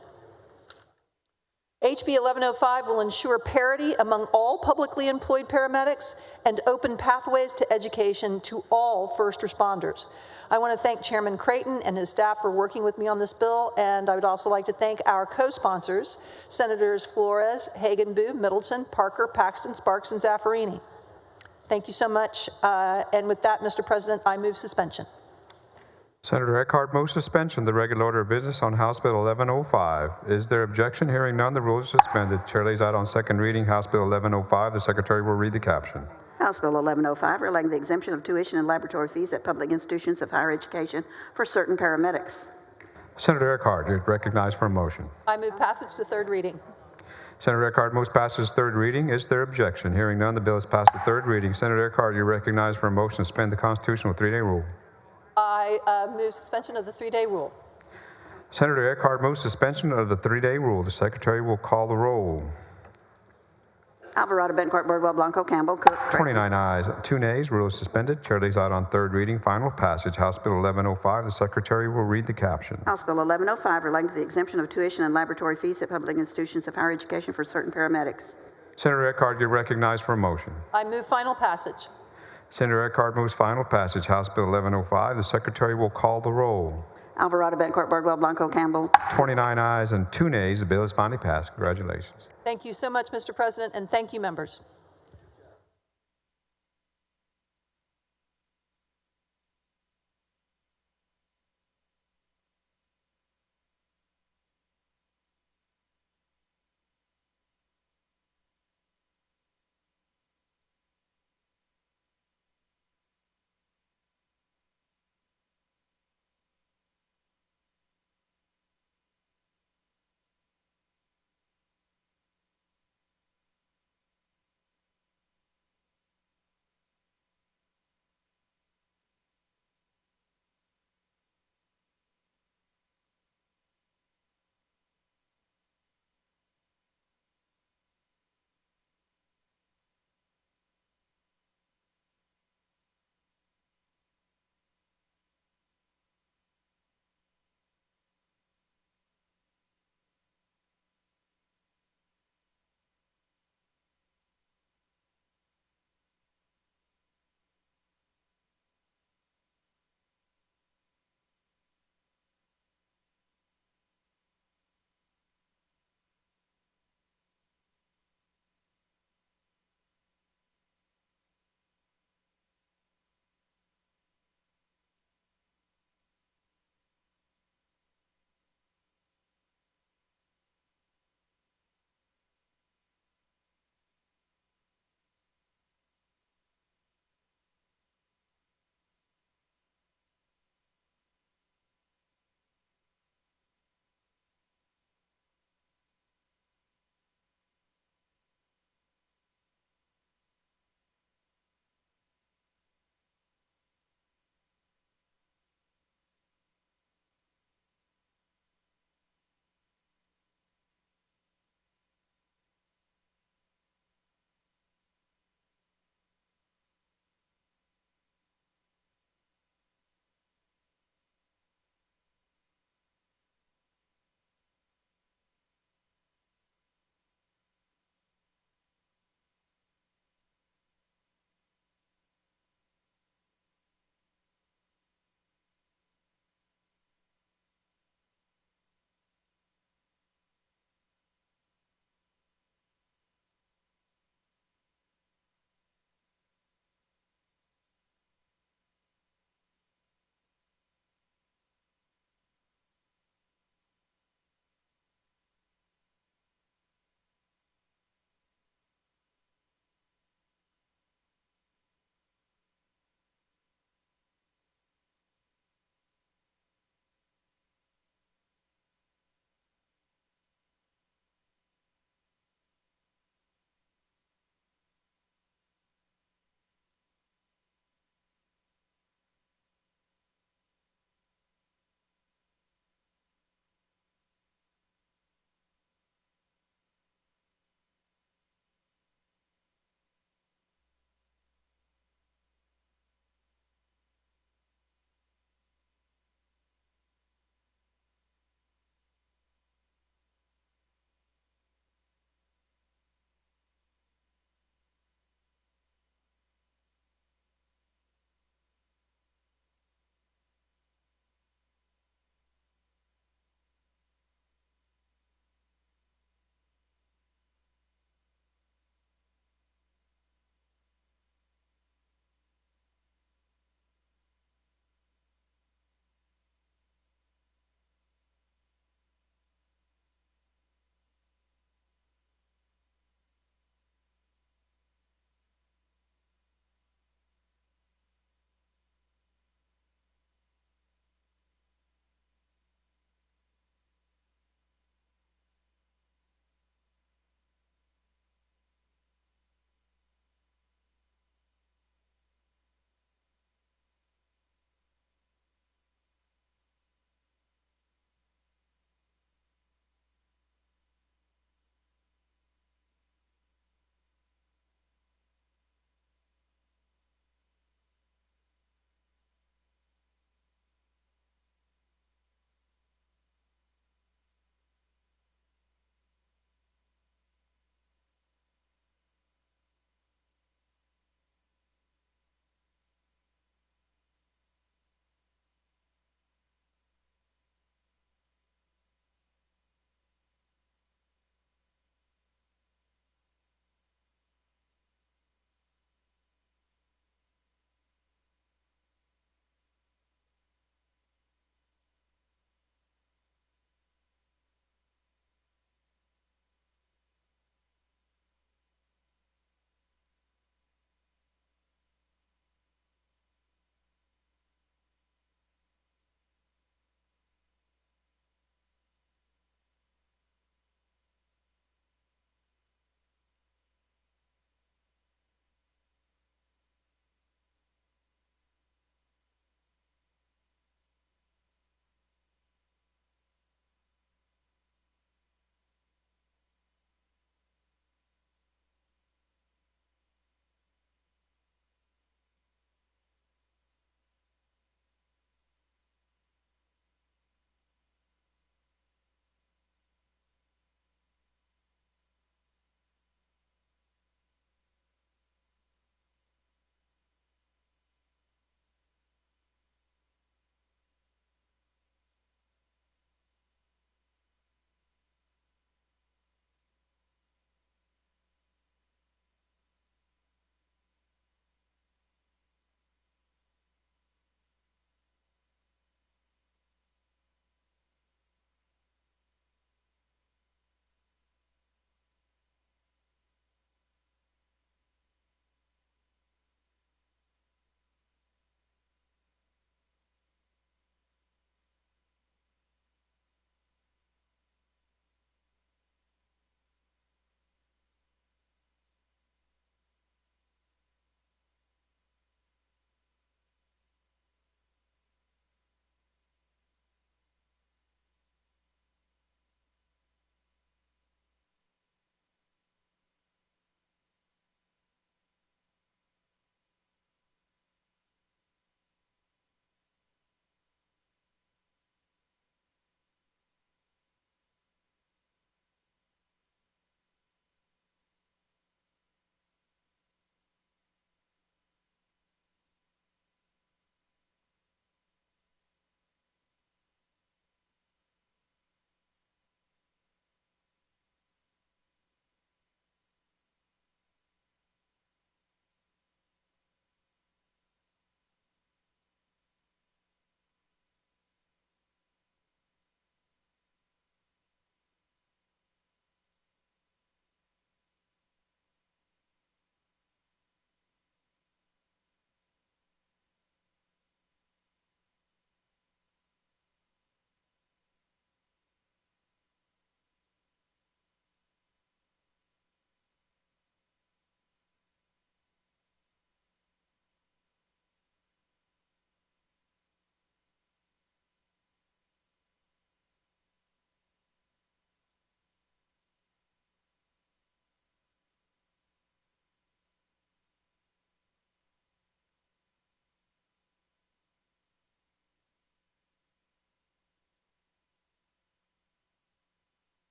HB 1105 will ensure parity among all publicly employed paramedics and open pathways to education to all first responders. I want to thank Chairman Creighton and his staff for working with me on this bill, and I would also like to thank our co-sponsors, Senators Flores, Hagenbu, Middleton, Parker, Paxton, Sparks, and Zaffarini. Thank you so much. And with that, Mr. President, I move suspension. Senator Eckhart moves suspension of the regular order of business on House Bill 1105. Is there objection? Hearing none, the rules are suspended. Chair lays out on second reading House Bill 1105. The Secretary will read the caption. House Bill 1105, relating the exemption of tuition and laboratory fees at public institutions of higher education for certain paramedics. Senator Eckhart, you're recognized for a motion. I move passage to third reading. Senator Eckhart moves passage third reading. Is there objection? Hearing none, the bill is passed to third reading. Senator Eckhart, you're recognized for a motion to suspend the constitutional three-day rule. I move suspension of the three-day rule. Senator Eckhart moves suspension of the three-day rule. The Secretary will call the roll. Alvarado, Bencourt, Birdwell, Blanco, Campbell, Cook. 29 ayes, 2 nays. Rule is suspended. Chair lays out on third reading final passage House Bill 1105. The Secretary will read the caption. House Bill 1105, relating to the exemption of tuition and laboratory fees at public institutions of higher education for certain paramedics. Senator Eckhart, you're recognized for a motion. I move final passage. Senator Eckhart moves final passage House Bill 1105. The Secretary will call the roll. Alvarado, Bencourt, Birdwell, Blanco, Campbell. 29 ayes and 2 nays. The bill is finally passed. Congratulations. Thank you so much, Mr. President, and thank you, members.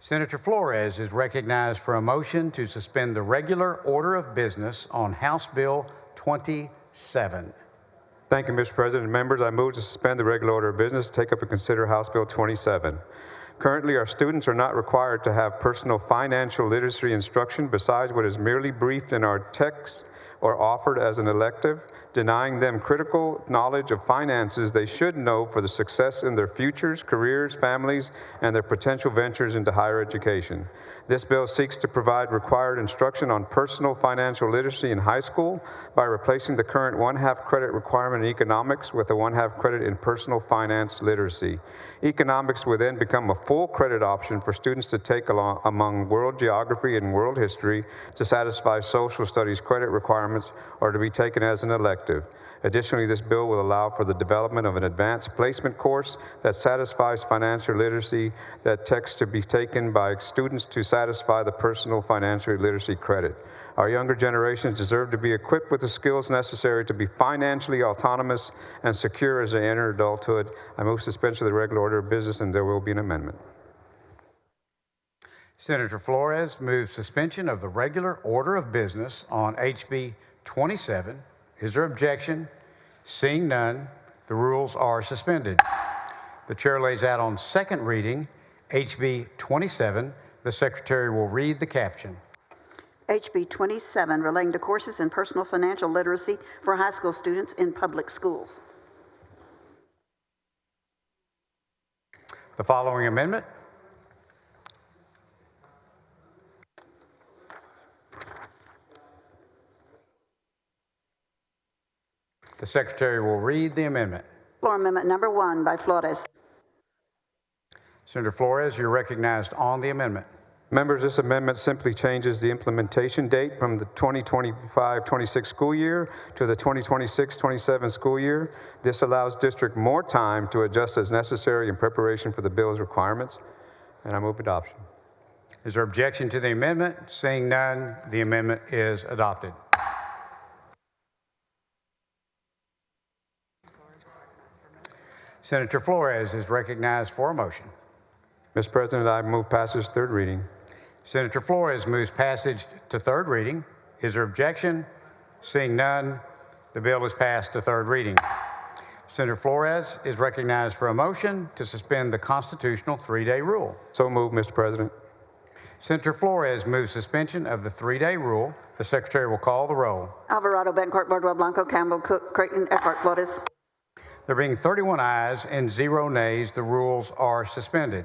Senator Flores is recognized for a motion to suspend the regular order of business on House Bill 27. Thank you, Mr. President. Members, I move to suspend the regular order of business, take up and consider House Bill 27. Currently, our students are not required to have personal financial literacy instruction besides what is merely briefed in our text or offered as an elective, denying them critical knowledge of finances they should know for the success in their futures, careers, families, and their potential ventures into higher education. This bill seeks to provide required instruction on personal financial literacy in high school by replacing the current 1/2 credit requirement in economics with a 1/2 credit in personal finance literacy. Economics will then become a full credit option for students to take along among world geography and world history to satisfy social studies credit requirements or to be taken as an elective. Additionally, this bill will allow for the development of an advanced placement course that satisfies financial literacy that text to be taken by students to satisfy the personal financial literacy credit. Our younger generations deserve to be equipped with the skills necessary to be financially autonomous and secure as they enter adulthood. I move suspension of the regular order of business, and there will be an amendment. Senator Flores moves suspension of the regular order of business on HB 27. Is there objection? Seeing none, the rules are suspended. The chair lays out on second reading HB 27. The secretary will read the caption. HB 27, relating to courses in personal financial literacy for high school students in public schools. The following amendment. The secretary will read the amendment. Floor Amendment number 1 by Flores. Senator Flores, you're recognized on the amendment. Members, this amendment simply changes the implementation date from the 2025-26 school year to the 2026-27 school year. This allows district more time to adjust as necessary in preparation for the bill's requirements, and I move adoption. Is there objection to the amendment? Seeing none, the amendment is adopted. Senator Flores is recognized for a motion. Mr. President, I move passage third reading. Senator Flores moves passage to third reading. Is there objection? Seeing none, the bill is passed to third reading. Senator Flores is recognized for a motion to suspend the constitutional 3-day rule. So moved, Mr. President. Senator Flores moves suspension of the 3-day rule. The secretary will call the roll. Alvarado, Bencourt, Bardwell, Blanco, Campbell, Cook, Creighton, Eckhart, Flores. There being 31 ayes and 0 nays, the rules are suspended.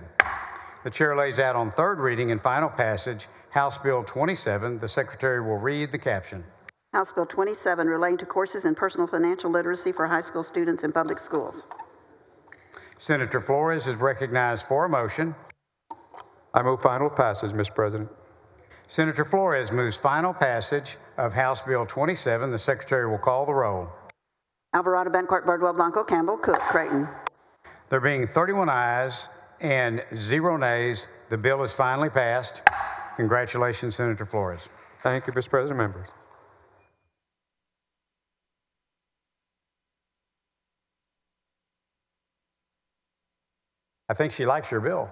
The chair lays out on third reading and final passage House Bill 27. The secretary will read the caption. House Bill 27, relating to courses in personal financial literacy for high school students in public schools. Senator Flores is recognized for a motion. I move final passage, Mr. President. Senator Flores moves final passage of House Bill 27. The secretary will call the roll. Alvarado, Bencourt, Bardwell, Blanco, Campbell, Cook, Creighton. There being 31 ayes and 0 nays, the bill is finally passed. Congratulations, Senator Flores. Thank you, Mr. President, members. I think she likes your bill.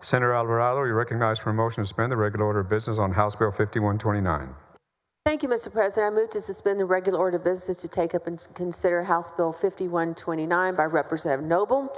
Senator Alvarado, you recognized for a motion to suspend the regular order of business on House Bill 5129. Thank you, Mr. President. I move to suspend the regular order of business to take up and consider House Bill 5129 by Representative Noble.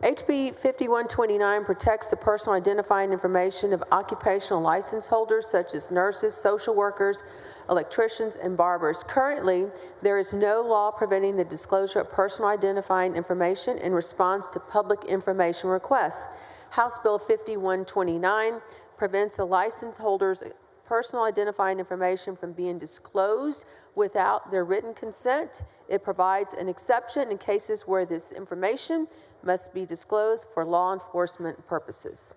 HB 5129 protects the personal identifying information of occupational license holders such as nurses, social workers, electricians, and barbers. Currently, there is no law preventing the disclosure of personal identifying information in response to public information requests. House Bill 5129 prevents a license holder's personal identifying information from being disclosed without their written consent. It provides an exception in cases where this information must be disclosed for law enforcement purposes.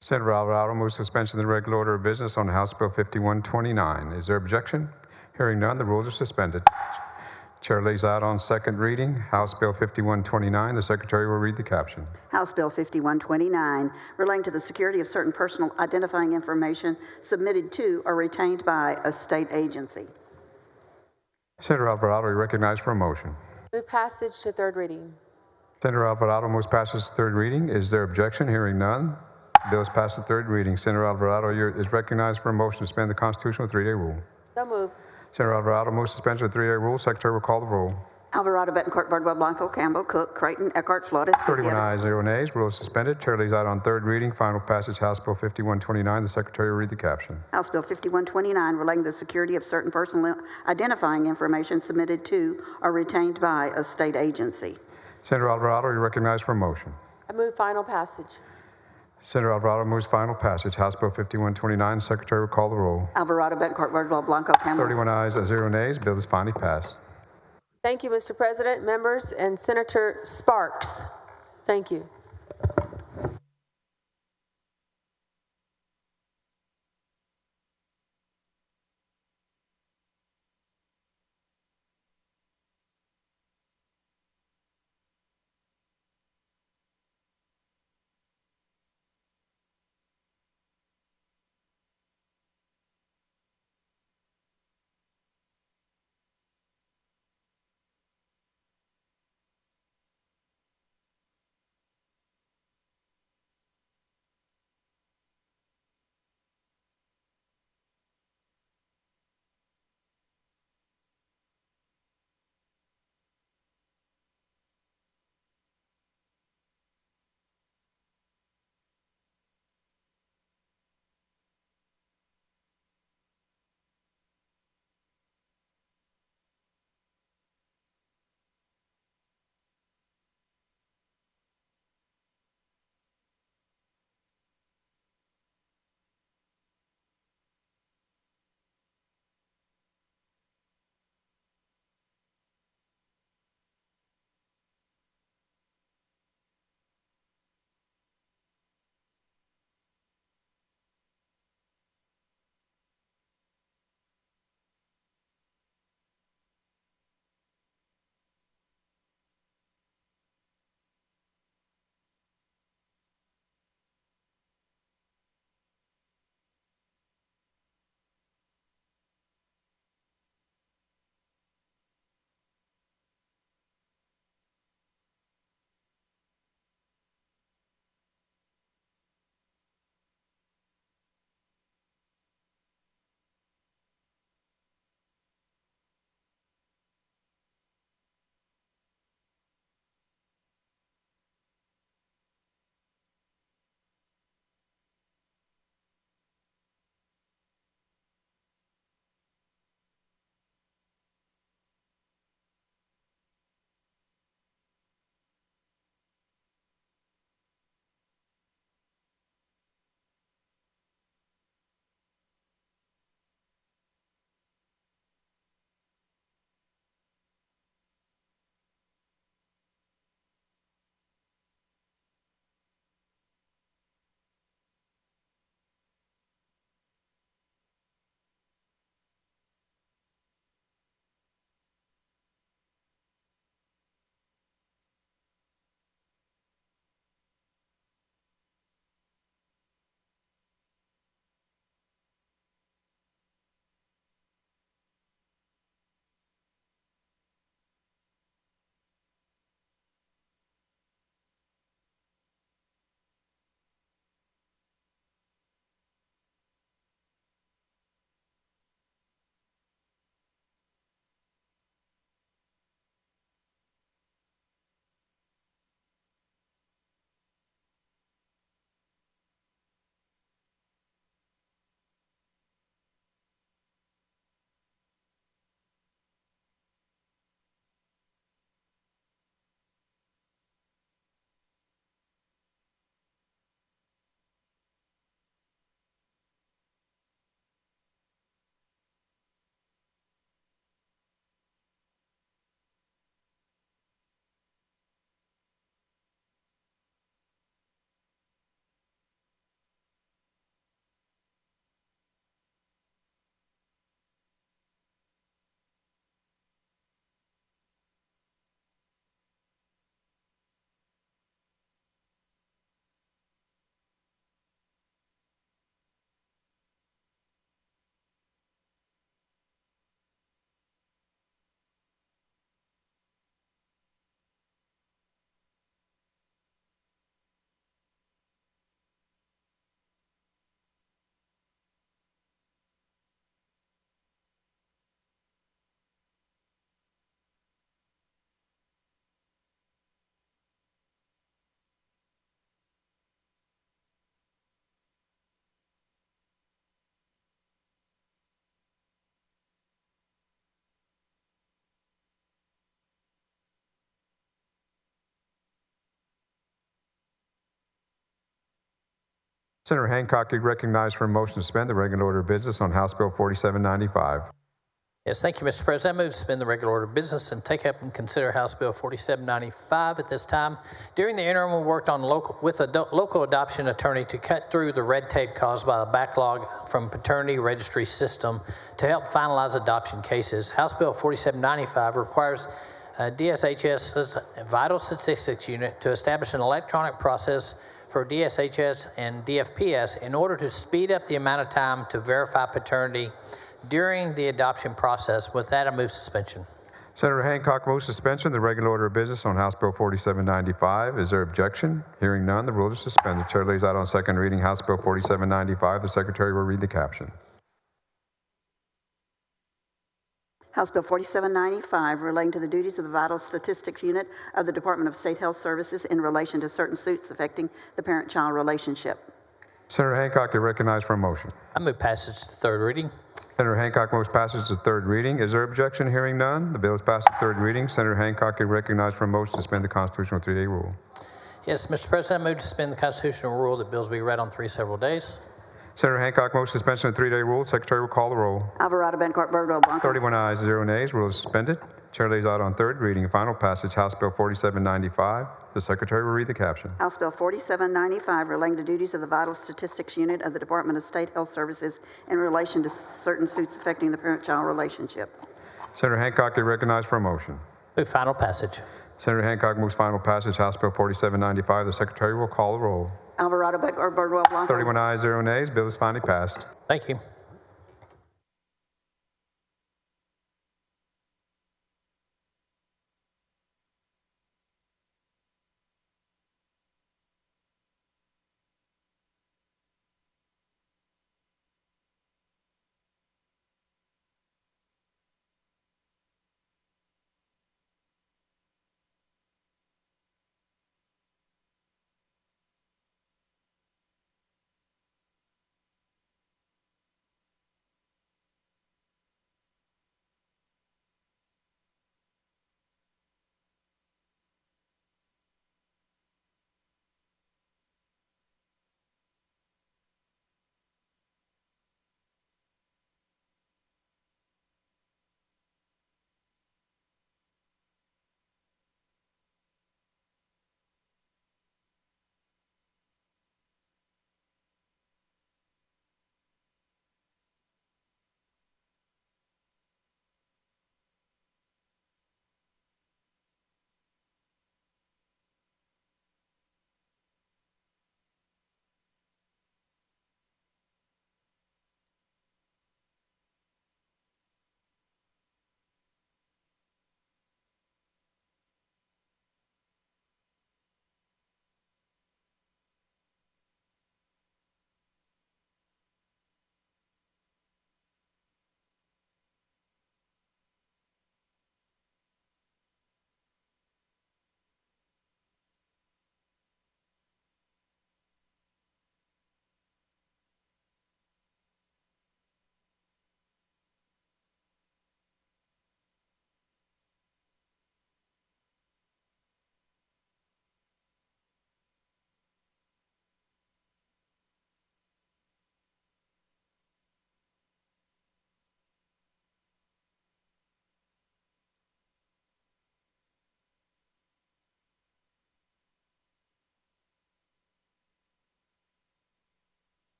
Senator Alvarado moves suspension of the regular order of business on House Bill 5129. Is there objection? Hearing none, the rules are suspended. Chair lays out on second reading House Bill 5129. The Secretary will read the caption. House Bill 5129, relating to the security of certain personal identifying information submitted to or retained by a state agency. Senator Alvarado, you recognized for a motion. Move passage to third reading. Senator Alvarado moves passage to third reading. Is there objection? Hearing none, the bill is passed to third reading. Senator Alvarado is recognized for a motion to suspend the constitutional three-day rule. So moved. Senator Alvarado moves suspension of the three-day rule. Secretary will call the roll. Alvarado, Betancourt, Bardwell, Blanco, Campbell, Cook, Creighton, Eckhart, Flores, 31 Gutierrez. ayes, 0 nays. Rule is suspended. Chair lays out on third reading final passage House Bill 5129. The Secretary will read the caption. House Bill 5129, relating to the security of certain personal identifying information submitted to or retained by a state agency. Senator Alvarado, you recognized for a motion. I move final passage. Senator Alvarado moves final passage House Bill 5129. The Secretary will call the roll. Alvarado, Betancourt, Bardwell, Blanco, Campbell. 31 ayes, 0 nays. Bill is finally passed. Thank you, Mr. President, members, and Senator Sparks. Thank you. Senator Hancock, you recognized for a motion to suspend the regular order of business on House Bill 4795. Yes, thank you, Mr. President. I move to suspend the regular order of business and take up and consider House Bill 4795 at this time. During the interim, we worked on with a local adoption attorney to cut through the red tape caused by the backlog from paternity registry system to help finalize adoption cases. House Bill 4795 requires DSHS's Vital Statistics Unit to establish an electronic process for DSHS and DFPS in order to speed up the amount of time to verify paternity during the adoption process. With that, I move suspension. Senator Hancock moves suspension of the regular order of business on House Bill 4795. Is there objection? Hearing none, the rules are suspended. Chair lays out on second reading House Bill 4795. The Secretary will read the caption. House Bill 4795 relating to the duties of the Vital Statistics Unit of the Department of State Health Services in relation to certain suits affecting the parent-child relationship. Senator Hancock, you're recognized for a motion. I move passage to third reading. Senator Hancock moves passage to third reading. Is there objection? Hearing none, the bill is passed to third reading. Senator Hancock, you're recognized for a motion to suspend the constitutional 3-day rule. Yes, Mr. President, I move to suspend the constitutional rule that bills be read on 3 several days. Senator Hancock moves suspension of the 3-day rule. Secretary will call the roll. Alvarado, Bencourt, Birdwell, Blanco. 31 ayes, 0 nays. Rule is suspended. Chair lays out on third reading and final passage House Bill 4795. The Secretary will read the caption. House Bill 4795 relating to duties of the Vital Statistics Unit of the Department of State Health Services in relation to certain suits affecting the parent-child relationship. Senator Hancock, you're recognized for a motion. Move final passage. Senator Hancock moves final passage House Bill 4795. The Secretary will call the roll. Alvarado, Bencourt, Birdwell, Blanco. 31 ayes, 0 nays. Bill is finally passed. Thank you.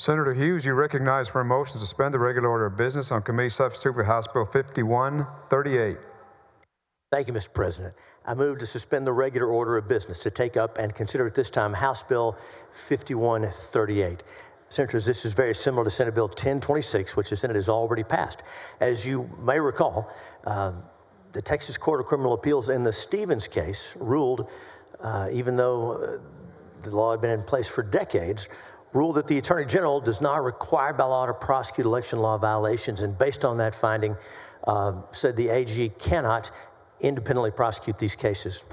Senator Hughes, you recognized for a motion to suspend the regular order of business on committee substitute for House Bill 5138. Thank you, Mr. President. I move to suspend the regular order of business to take up and consider at this time House Bill 5138. Senators, this is very similar to Senate Bill 1026, which the Senate has already passed. As you may recall, the Texas Court of Criminal Appeals in the Stevens case ruled, even though the law had been in place for decades, ruled that the Attorney General does not require by law to prosecute election law violations, and based on that finding, said the AG cannot independently prosecute these cases.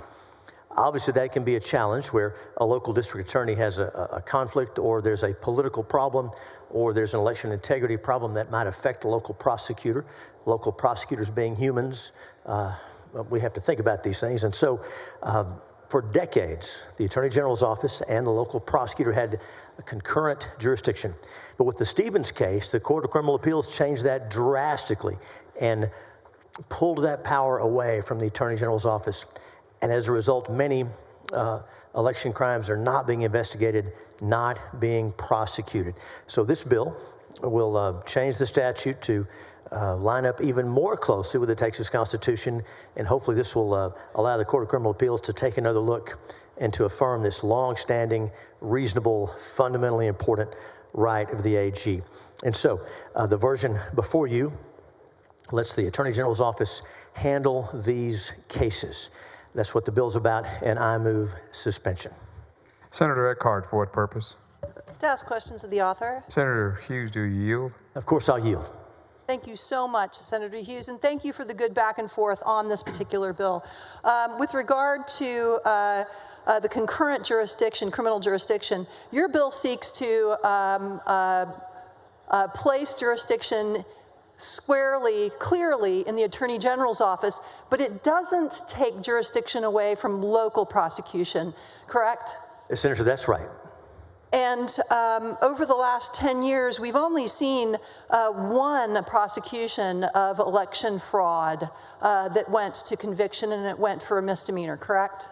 Obviously, that can be a challenge where a local district attorney has a conflict, or there's a political problem, or there's an election integrity problem that might affect a local prosecutor. Local prosecutors being humans, we have to think about these things. And so for decades, the Attorney General's office and the local prosecutor had a concurrent jurisdiction. But with the Stevens case, the Court of Criminal Appeals changed that drastically and pulled that power away from the Attorney General's office. And as a result, many election crimes are not being investigated, not being prosecuted. So this bill will change the statute to line up even more closely with the Texas Constitution, and hopefully this will allow the Court of Criminal Appeals to take another look and to affirm this long-standing, reasonable, fundamentally important right of the AG. And so the version before you lets the Attorney General's office handle these cases. That's what the bill's about, and I move suspension. Senator Eckhart, for what purpose? To ask questions of the author. Senator Hughes, do you yield? Of course I'll yield. Thank you so much, Senator Hughes, and thank you for the good back and forth on this particular bill. With regard to the concurrent jurisdiction, criminal jurisdiction, your bill seeks to place jurisdiction squarely, clearly in the Attorney General's office, but it doesn't take jurisdiction away from local prosecution, correct? Senator, that's right. And over the last 10 years, we've only seen one prosecution of election fraud that went to conviction, and it went for a misdemeanor, correct?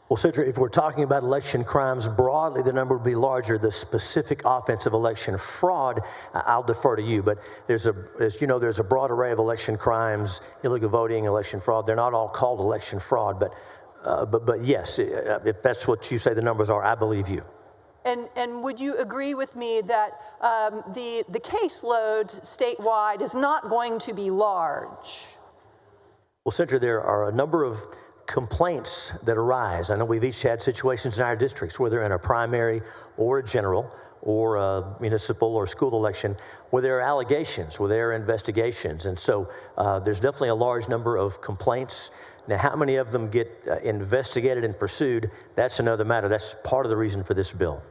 Well, Senator, if we're talking about election crimes broadly, the number would be larger. The specific offense of election fraud, I'll defer to you. But as you know, there's a broad array of election crimes, illegal voting, election fraud. They're not all called election fraud, but yes, if that's what you say the numbers are, I believe you. And would you agree with me that the caseload statewide is not going to be large? Well, Senator, there are a number of complaints that arise. I know we've each had situations in our districts, whether in a primary or a general or a municipal or school election, where there are allegations, where there are investigations. And so there's definitely a large number of complaints. Now, how many of them get investigated and pursued, that's another matter. That's part of the reason for this bill.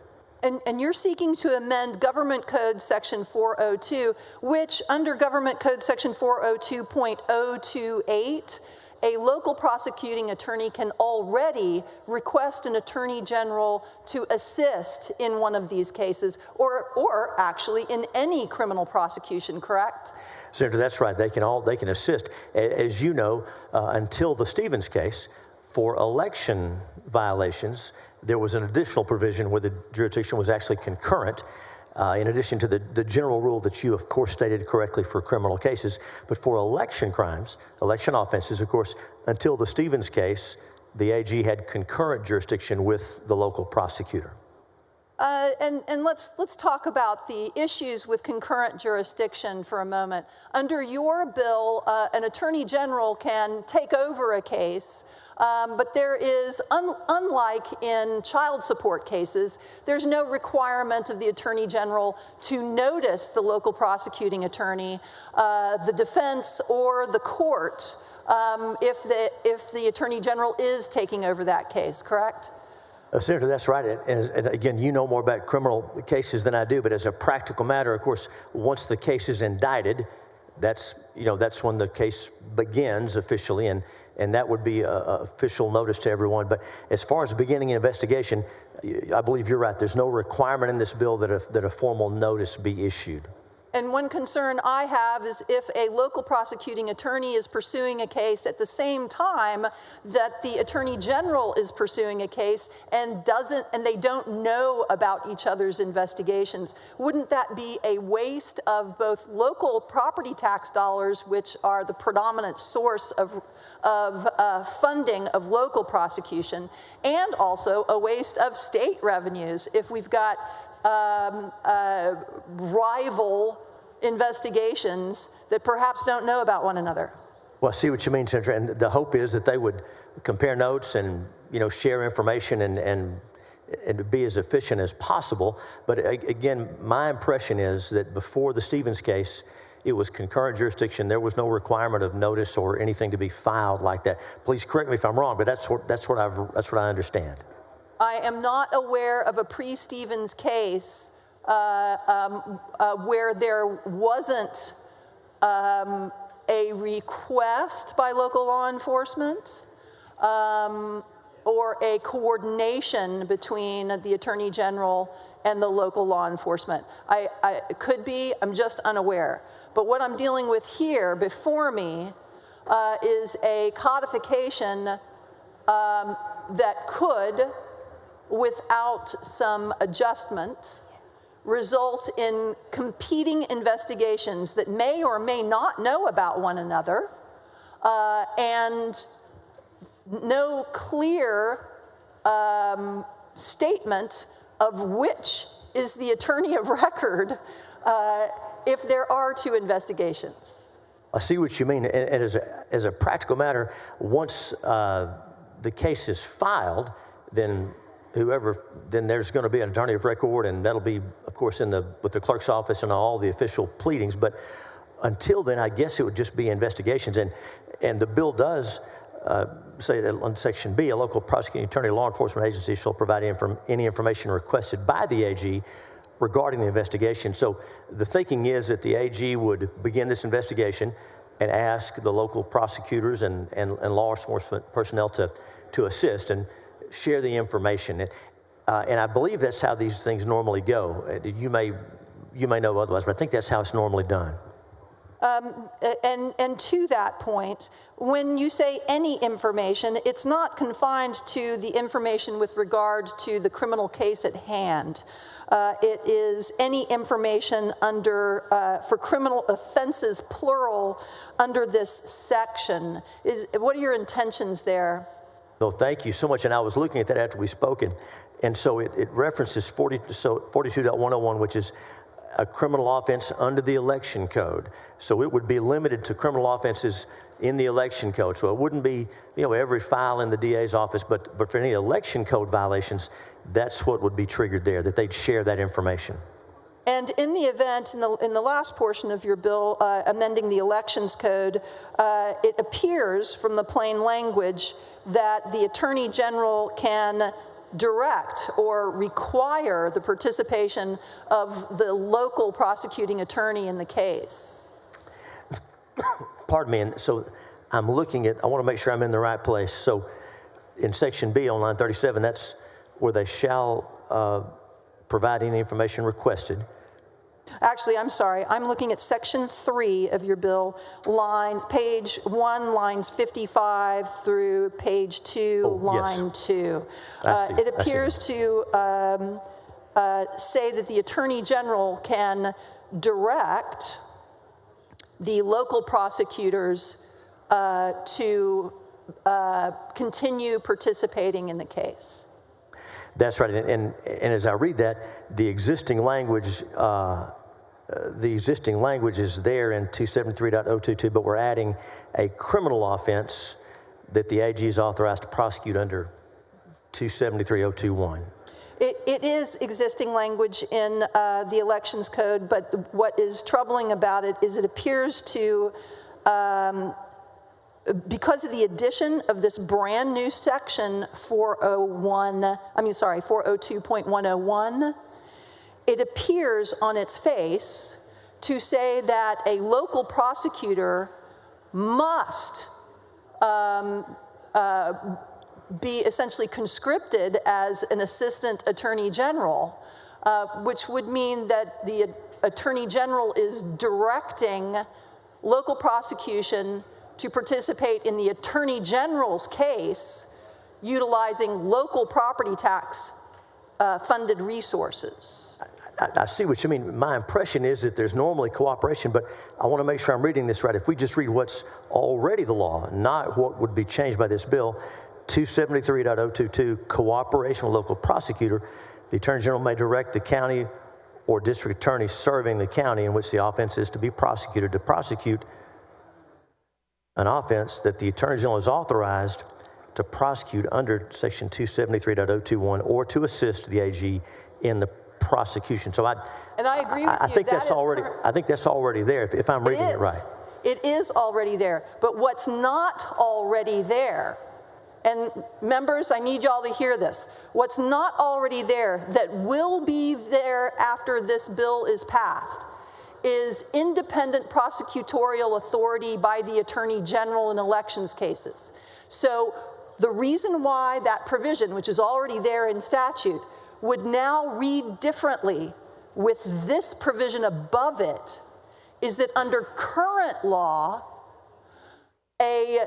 And you're seeking to amend Government Code Section 402, which under Government Code Section 402.028, a local prosecuting attorney can already request an attorney general to assist in one of these cases, or actually in any criminal prosecution, correct? Senator, that's right. They can assist. As you know, until the Stevens case, for election violations, there was an additional provision where the jurisdiction was actually concurrent, in addition to the general rule that you, of course, stated correctly for criminal cases. But for election crimes, election offenses, of course, until the Stevens case, the AG had concurrent jurisdiction with the local prosecutor. And let's talk about the issues with concurrent jurisdiction for a moment. Under your bill, an attorney general can take over a case, but there is, unlike in child support cases, there's no requirement of the attorney general to notice the local prosecuting attorney, the defense, or the court if the attorney general is taking over that case, correct? Senator, that's right. And again, you know more about criminal cases than I do, but as a practical matter, of course, once the case is indicted, that's when the case begins officially, and that would be official notice to everyone. But as far as beginning an investigation, I believe you're right. There's no requirement in this bill that a formal notice be issued. And one concern I have is if a local prosecuting attorney is pursuing a case at the same time that the attorney general is pursuing a case and they don't know about each other's investigations, wouldn't that be a waste of both local property tax dollars, which are the predominant source of funding of local prosecution, and also a waste of state revenues if we've got rival investigations that perhaps don't know about one another? Well, I see what you mean, Senator, and the hope is that they would compare notes and share information and be as efficient as possible. But again, my impression is that before the Stevens case, it was concurrent jurisdiction. There was no requirement of notice or anything to be filed like that. Please correct me if I'm wrong, but that's what I understand. I am not aware of a pre-Stevens case where there wasn't a request by local law enforcement or a coordination between the Attorney General and the local law enforcement. It could be, I'm just unaware. But what I'm dealing with here before me is a codification that could, without some adjustment, result in competing investigations that may or may not know about one another, and no clear statement of which is the attorney of record if there are two investigations. I see what you mean. And as a practical matter, once the case is filed, then there's going to be an attorney of record, and that'll be, of course, with the clerk's office and all the official pleadings. But until then, I guess it would just be investigations. And the bill does say that on Section B, a local prosecuting attorney, law enforcement agency shall provide any information requested by the AG regarding the investigation. So the thinking is that the AG would begin this investigation and ask the local prosecutors and law enforcement personnel to assist and share the information. And I believe that's how these things normally go. You may know otherwise, but I think that's how it's normally done. And to that point, when you say any information, it's not confined to the information with regard to the criminal case at hand. It is any information for criminal offenses, plural, under this section. What are your intentions there? No, thank you so much. And I was looking at that after we spoke, and so it references 42.101, which is a criminal offense under the election code. So it would be limited to criminal offenses in the election code. So it wouldn't be, every file in the DA's office, but for any election code violations, that's what would be triggered there, that they'd share that information. And in the event, in the last portion of your bill, amending the elections code, it appears from the plain language that the Attorney General can direct or require the participation of the local prosecuting attorney in the case. Pardon me, and so I want to make sure I'm in the right place. So in Section B on line 37, that's where they shall provide any information requested. Actually, I'm sorry. I'm looking at Section 3 of your bill, page 1, lines 55 through page 2, line 2. It appears to say that the Attorney General can direct the local prosecutors to continue participating in the case. That's right, and as I read that, the existing language is there in 273.022, but we're adding a criminal offense that the AG is authorized to prosecute under 273.021. It is existing language in the elections code, but what is troubling about it is it appears to, because of the addition of this brand new section 402.101, it appears on its face to say that a local prosecutor must be essentially conscripted as an assistant attorney general, which would mean that the attorney general is directing local prosecution to participate in the attorney general's case utilizing local property tax funded resources. I see what you mean. My impression is that there's normally cooperation, but I want to make sure I'm reading this right. If we just read what's already the law, not what would be changed by this bill, 273.022, cooperation with local prosecutor, the Attorney General may direct the county or district attorney serving the county in which the offense is to be prosecuted to prosecute an offense that the Attorney General is authorized to prosecute under Section 273.021 or to assist the AG in the prosecution. So I agree with you. I think that's already there if I'm reading it right. It is already there. But what's not already there, and members, I need y'all to hear this. What's not already there that will be there after this bill is passed is independent prosecutorial authority by the Attorney General in elections cases. So the reason why that provision, which is already there in statute, would now read differently with this provision above it is that under current law, a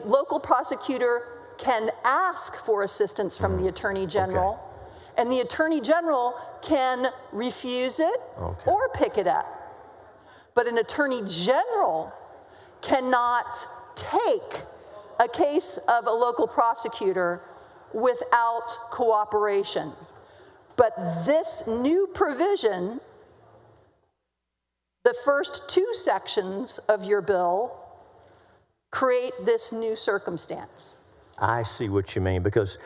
local prosecutor can ask for assistance from the Attorney General, and the Attorney General can refuse it or pick it up. But an Attorney General cannot take a case of a local prosecutor without cooperation. But this new provision, the first two sections of your bill, create this new circumstance. I see what you mean, because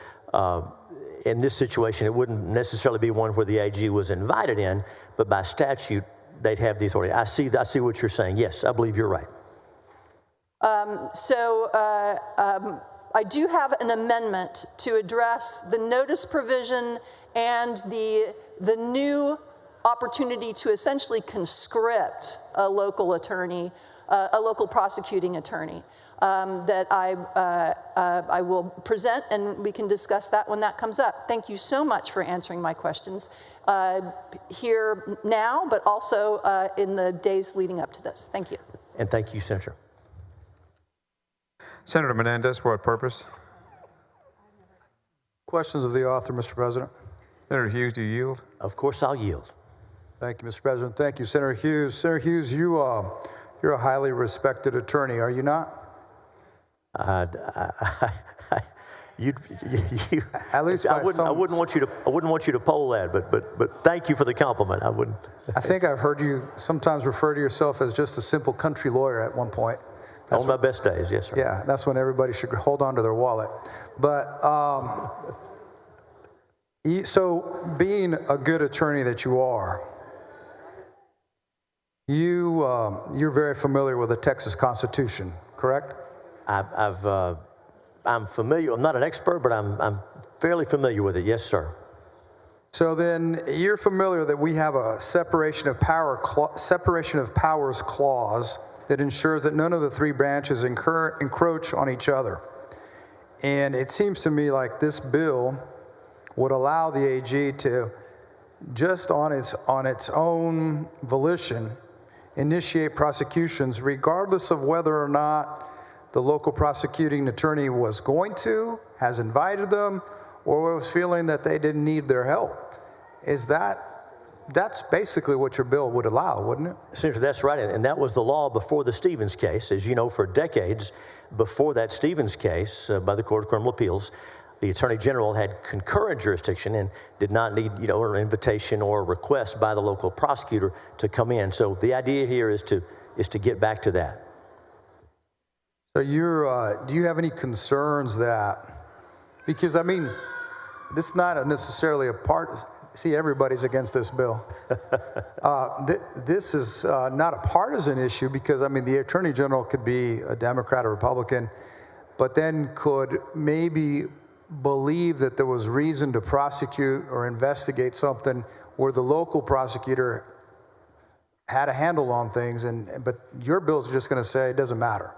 in this situation, it wouldn't necessarily be one where the AG was invited in, but by statute, they'd have the authority. I see what you're saying. Yes, I believe you're right. I do have an amendment to address the notice provision and the new opportunity to essentially conscript a local attorney, a local prosecuting attorney, that I will present, and we can discuss that when that comes up. Thank you so much for answering my questions here now, but also in the days leading up to this. Thank you. And thank you, Senator. Senator Menendez, for what purpose? Questions of the author, Mr. President? Senator Hughes, do you yield? Of course, I'll yield. Thank you, Mr. President. Thank you, Senator Hughes. Senator Hughes, you're a highly respected attorney, are you not? At least I wouldn't want you to poll that, but thank you for the compliment. I wouldn't. I think I've heard you sometimes refer to yourself as just a simple country lawyer at one point. On my best days, yes, sir. Yeah, that's when everybody should hold on to their wallet. But so being a good attorney that you are, you're very familiar with the Texas Constitution, correct? I'm familiar. I'm not an expert, but I'm fairly familiar with it. Yes, sir. So then you're familiar that we have a separation of powers clause that ensures that none of the three branches encroach on each other. And it seems to me like this bill would allow the AG to, just on its own volition, initiate prosecutions regardless of whether or not the local prosecuting attorney was going to, has invited them, or was feeling that they didn't need their help. That's basically what your bill would allow, wouldn't it? Senator, that's right, and that was the law before the Stevens case. As you know, for decades before that Stevens case by the Court of Criminal Appeals, the Attorney General had concurrent jurisdiction and did not need, an invitation or a request by the local prosecutor to come in. So the idea here is to get back to that. So do you have any concerns that, because this is not necessarily see, everybody's against this bill. This is not a partisan issue because, the Attorney General could be a Democrat or Republican, but then could maybe believe that there was reason to prosecute or investigate something where the local prosecutor had a handle on things, but your bill's just going to say it doesn't matter.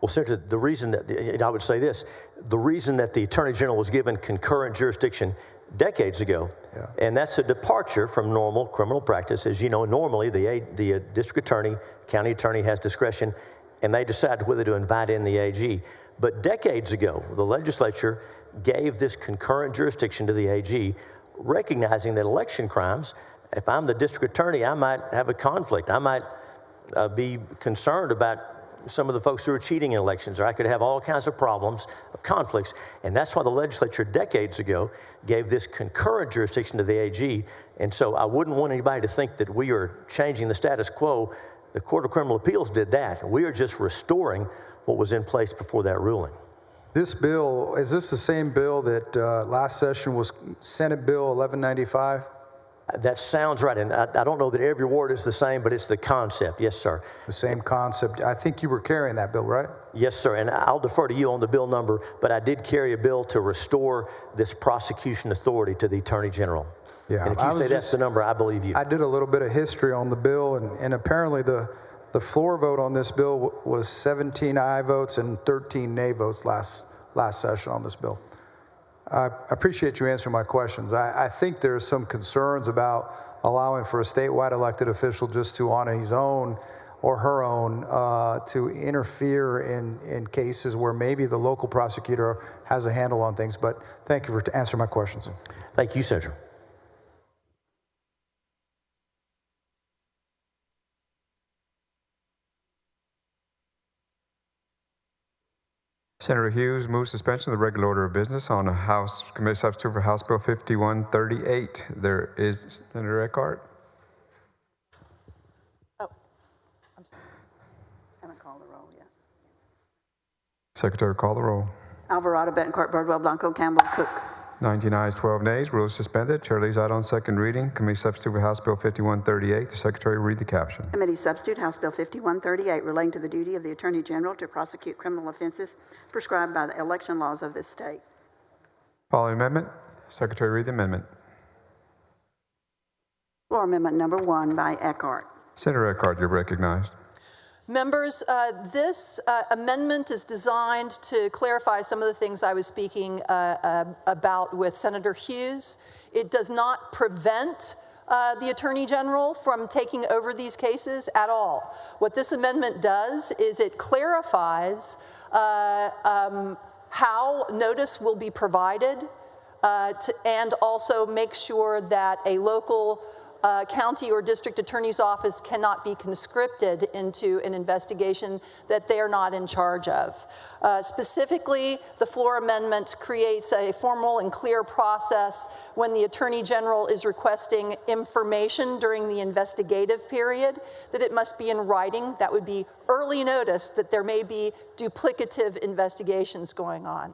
Well, Senator, the reason that, I would say this, the reason that the Attorney General was given concurrent jurisdiction decades ago, and that's a departure from normal criminal practice. As you know, normally the district attorney, county attorney has discretion, and they decide whether to invite in the AG. But decades ago, the legislature gave this concurrent jurisdiction to the AG, recognizing that election crimes, if I'm the district attorney, I might have a conflict. I might be concerned about some of the folks who are cheating in elections, or I could have all kinds of problems of conflicts. And that's why the legislature decades ago gave this concurrent jurisdiction to the AG. And so I wouldn't want anybody to think that we are changing the status quo. The Court of Criminal Appeals did that. We are just restoring what was in place before that ruling. This bill, is this the same bill that last session was Senate Bill 1195? That sounds right, and I don't know that every word is the same, but it's the concept. Yes, sir. The same concept. I think you were carrying that bill, right? Yes, sir, and I'll defer to you on the bill number, but I did carry a bill to restore this prosecution authority to the Attorney General. Yeah. And if you say that's the number, I believe you. I did a little bit of history on the bill, and apparently the floor vote on this bill was 17 aye votes and 13 nay votes last session on this bill. I appreciate you answering my questions. I think there's some concerns about allowing for a statewide elected official just to, on his own or her own, to interfere in cases where maybe the local prosecutor has a handle on things. But thank you for answering my questions. Thank you, Senator. Senator Hughes moves suspension of the regular order of business on House Committee Substitute for House Bill 5138. There is Senator Eckhart. Oh, I'm sorry. Haven't called the roll yet. Secretary, call the roll. Alvarado, Betancourt, Birdwell, Blanco, Campbell, Cook. 19 ayes, 12 nays. Rules suspended. Chair lays out on second reading. Committee Substitute for House Bill 5138. The Secretary will read the caption. Committee Substitute, House Bill 5138, relating to the duty of the Attorney General to prosecute criminal offenses prescribed by the election laws of this state. Following amendment. Secretary, read the amendment. Floor Amendment number 1 by Eckhart. Senator Eckhart, you're recognized. Members, this amendment is designed to clarify some of the things I was speaking about with Senator Hughes. It does not prevent the Attorney General from taking over these cases at all. What this amendment does is it clarifies how notice will be provided and also makes sure that a local county or district attorney's office cannot be conscripted into an investigation that they are not in charge of. Specifically, the floor amendment creates a formal and clear process when the Attorney General is requesting information during the investigative period, that it must be in writing. That would be early notice that there may be duplicative investigations going on.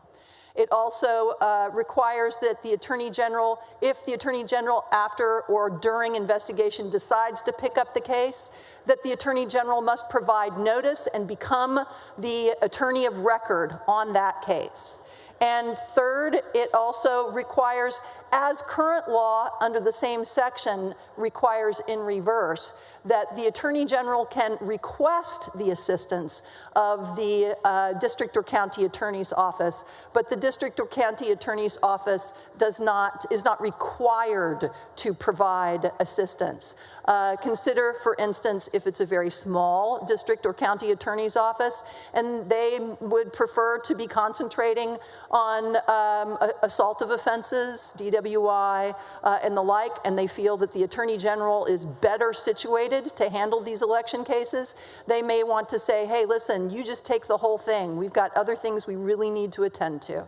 It also requires that the Attorney General, if the Attorney General after or during investigation decides to pick up the case, that the Attorney General must provide notice and become the attorney of record on that case. And third, it also requires, as current law under the same section requires in reverse, that the Attorney General can request the assistance of the district or county attorney's office, but the district or county attorney's office is not required to provide assistance. Consider, for instance, if it's a very small district or county attorney's office and they would prefer to be concentrating on assaultive offenses, DWI, and the like, and they feel that the Attorney General is better situated to handle these election cases, they may want to say, hey, listen, you just take the whole thing. We've got other things we really need to attend to.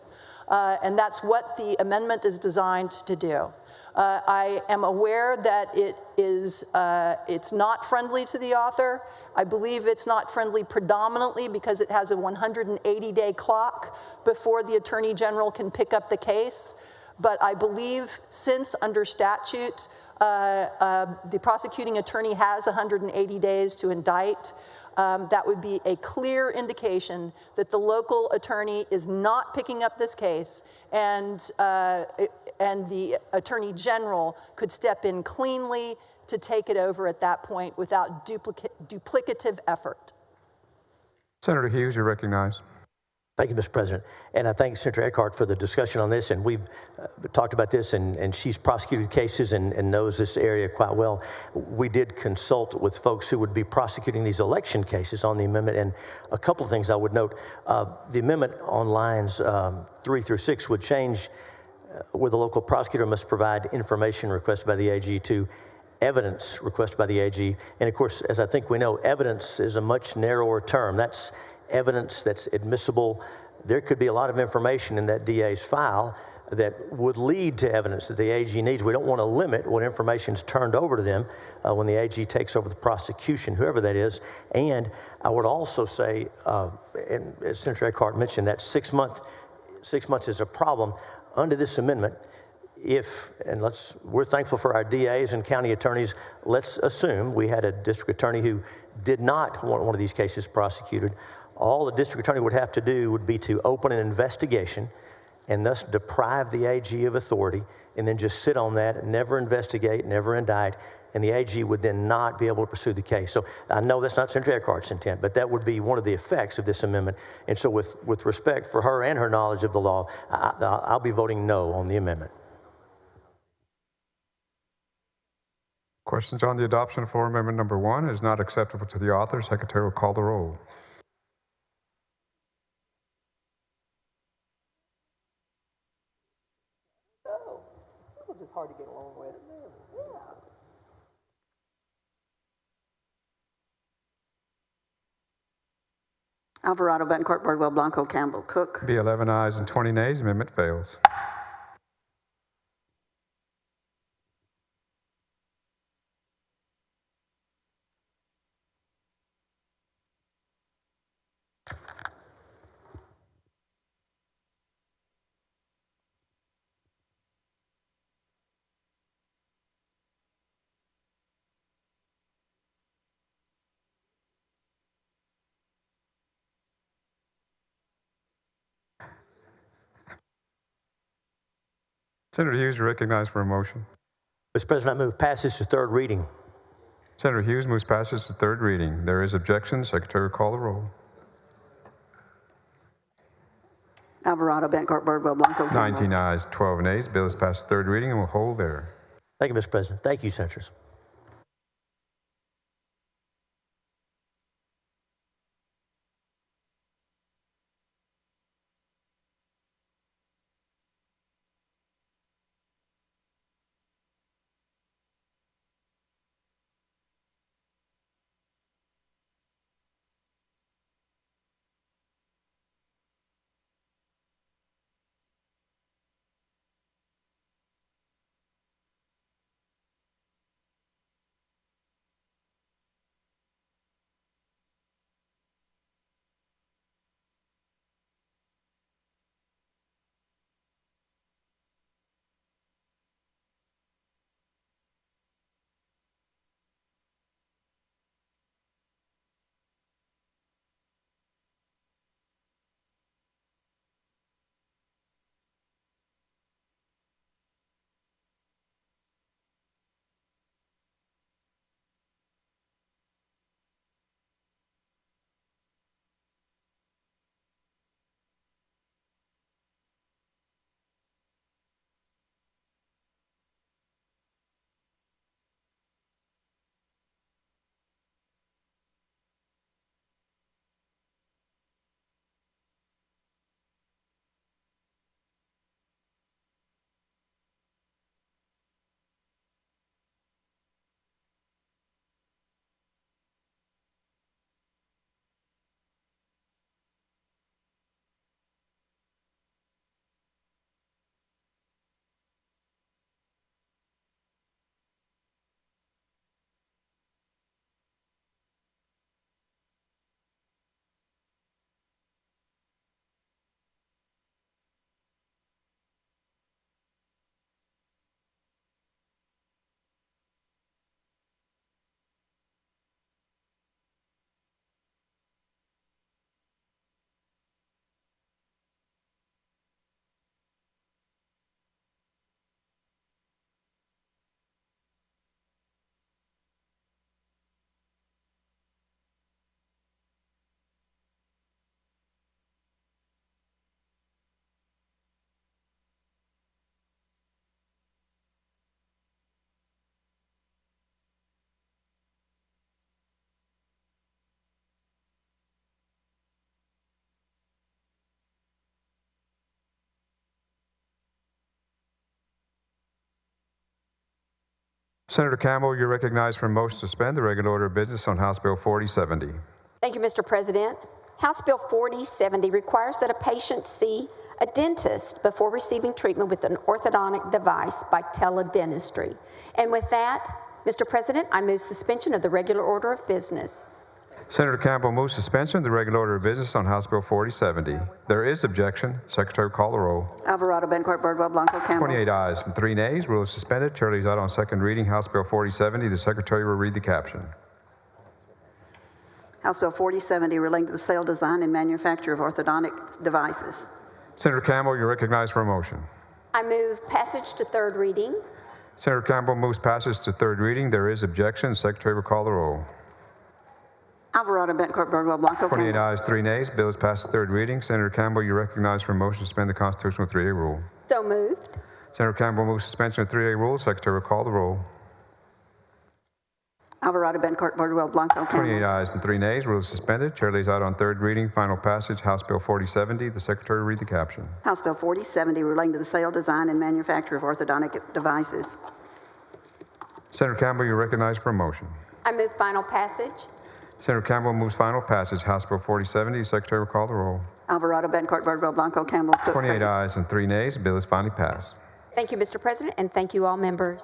And that's what the amendment is designed to do. I am aware that it's not friendly to the author. I believe it's not friendly predominantly because it has a 180-day clock before the Attorney General can pick up the case. But I believe since under statute, the prosecuting attorney has 180 days to indict, that would be a clear indication that the local attorney is not picking up this case, and the Attorney General could step in cleanly to take it over at that point without duplicative effort. Senator Hughes, you're recognized. Thank you, Mr. President. And I thank Senator Eckhart for the discussion on this. And we've talked about this, and she's prosecuted cases and knows this area quite well. We did consult with folks who would be prosecuting these election cases on the amendment. And a couple of things I would note. The amendment on lines 3 through 6 would change where the local prosecutor must provide information requested by the AG to evidence requested by the AG. And of course, as I think we know, evidence is a much narrower term. That's evidence that's admissible. There could be a lot of information in that DA's file that would lead to evidence that the AG needs. We don't want to limit what information is turned over to them when the AG takes over the prosecution, whoever that is. And I would also say, and as Senator Eckhart mentioned, that 6 months is a problem. Under this amendment, we're thankful for our DAs and county attorneys. Let's assume we had a district attorney who did not want one of these cases prosecuted. All the district attorney would have to do would be to open an investigation and thus deprive the AG of authority, and then just sit on that and never investigate, never indict, and the AG would then not be able to pursue the case. So I know that's not Senator Eckhart's intent, but that would be one of the effects of this amendment. And so with respect for her and her knowledge of the law, I'll be voting no on the amendment. Questions on the adoption of floor amendment number 1 is not acceptable to the author. Secretary will call the roll. It was just hard to get along with. Alvarado, Betancourt, Birdwell, Blanco, Campbell, Cook. Be 11 ayes and 20 nays. Amendment fails. Senator Hughes, you're recognized for a motion. Mr. President, I move passage to third reading. Senator Hughes moves passage to third reading. There is objection. Secretary will call the roll. Alvarado, Betancourt, Birdwell, Blanco, Campbell. 19 ayes, 12 nays. Bill is passed third reading and will hold there. Thank you, Mr. President. Thank you, Senators. Senator Campbell, you're recognized for a motion to suspend the regular order of business on House Bill 4070. Thank you, Mr. President. House Bill 4070 requires that a patient see a dentist before receiving treatment with an orthodontic device by teledentistry. And with that, Mr. President, I move suspension of the regular order of business. Senator Campbell moves suspension of the regular order of business on House Bill 4070. There is objection. Secretary will call the roll. Alvarado, Bencourt, Birdwell, Blanco, Campbell. 28 ayes and 3 nays. Rule is suspended. Chair leaves out on second reading. House Bill 4070. The Secretary will read the caption. House Bill 4070 relating to the sale, design, and manufacture of orthodontic devices. Senator Campbell, you're recognized for a motion. I move passage to third reading. Senator Campbell moves passage to third reading. There is objection. Secretary will call the roll. Alvarado, Bencourt, Birdwell, Blanco, 28 Campbell. ayes, 3 nays. Bill is passed to third reading. Senator Campbell, you're recognized for a motion to suspend the constitutional 3A rule. So moved. Senator Campbell moves suspension of 3A rule. Secretary will call the roll. Alvarado, Bencourt, Birdwell, Blanco, Campbell. 28 ayes and 3 nays. Rule is suspended. Chair lays out on third reading. Final passage. House Bill 4070. The Secretary will read the caption. House Bill 4070 relating to the sale, design, and manufacture of orthodontic devices. Senator Campbell, you're recognized for a motion. I move final passage. Senator Campbell moves final passage. House Bill 4070. The Secretary will call the roll. Alvarado, Bencourt, Birdwell, Blanco, Campbell, Cook. 28 ayes and 3 nays. The bill is finally passed. Thank you, Mr. President, and thank you all members.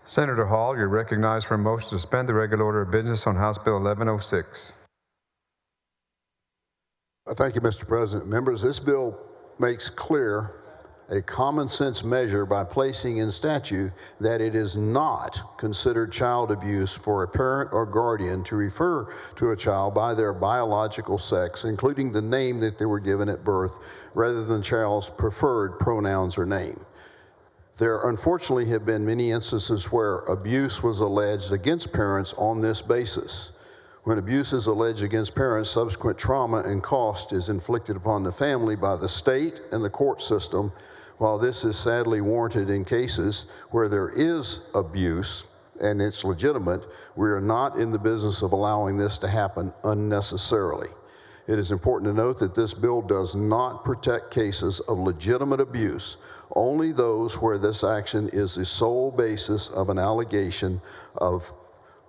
Senator Hall, you're recognized for a motion to suspend the regular order of business on House Bill 1106. Thank you, Mr. President. Members, this bill makes clear a common sense measure by placing in statute that it is not considered child abuse for a parent or guardian to refer to a child by their biological sex, including the name that they were given at birth, rather than the child's preferred pronouns or name. There unfortunately have been many instances where abuse was alleged against parents on this basis. When abuse is alleged against parents, subsequent trauma and cost is inflicted upon the family by the state and the court system. While this is sadly warranted in cases where there is abuse and it's legitimate, we are not in the business of allowing this to happen unnecessarily. It is important to note that this bill does not protect cases of legitimate abuse, only those where this action is the sole basis of an allegation of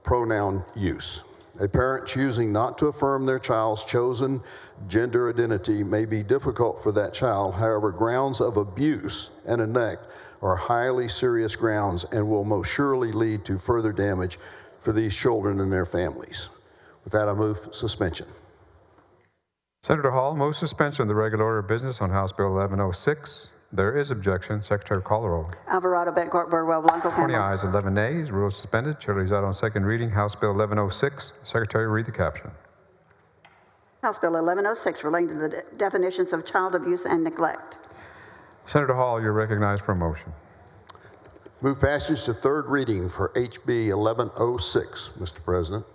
pronoun use. A parent choosing not to affirm their child's chosen gender identity may be difficult for that child. However, grounds of abuse and neglect are highly serious grounds and will most surely lead to further damage for these children and their families. With that, I move suspension. Senator Hall moves suspension of the regular order of business on House Bill 1106. There is objection. Secretary will call the roll. Alvarado, Bencourt, Birdwell, Blanco, 20 Campbell. ayes, 11 nays. Rules suspended. Chair leaves out on second reading. House Bill 1106. Secretary will read the caption. House Bill 1106 relating to the definitions of child abuse and neglect. Senator Hall, you're recognized for a motion. Move passage to third reading for HB 1106, Mr. President.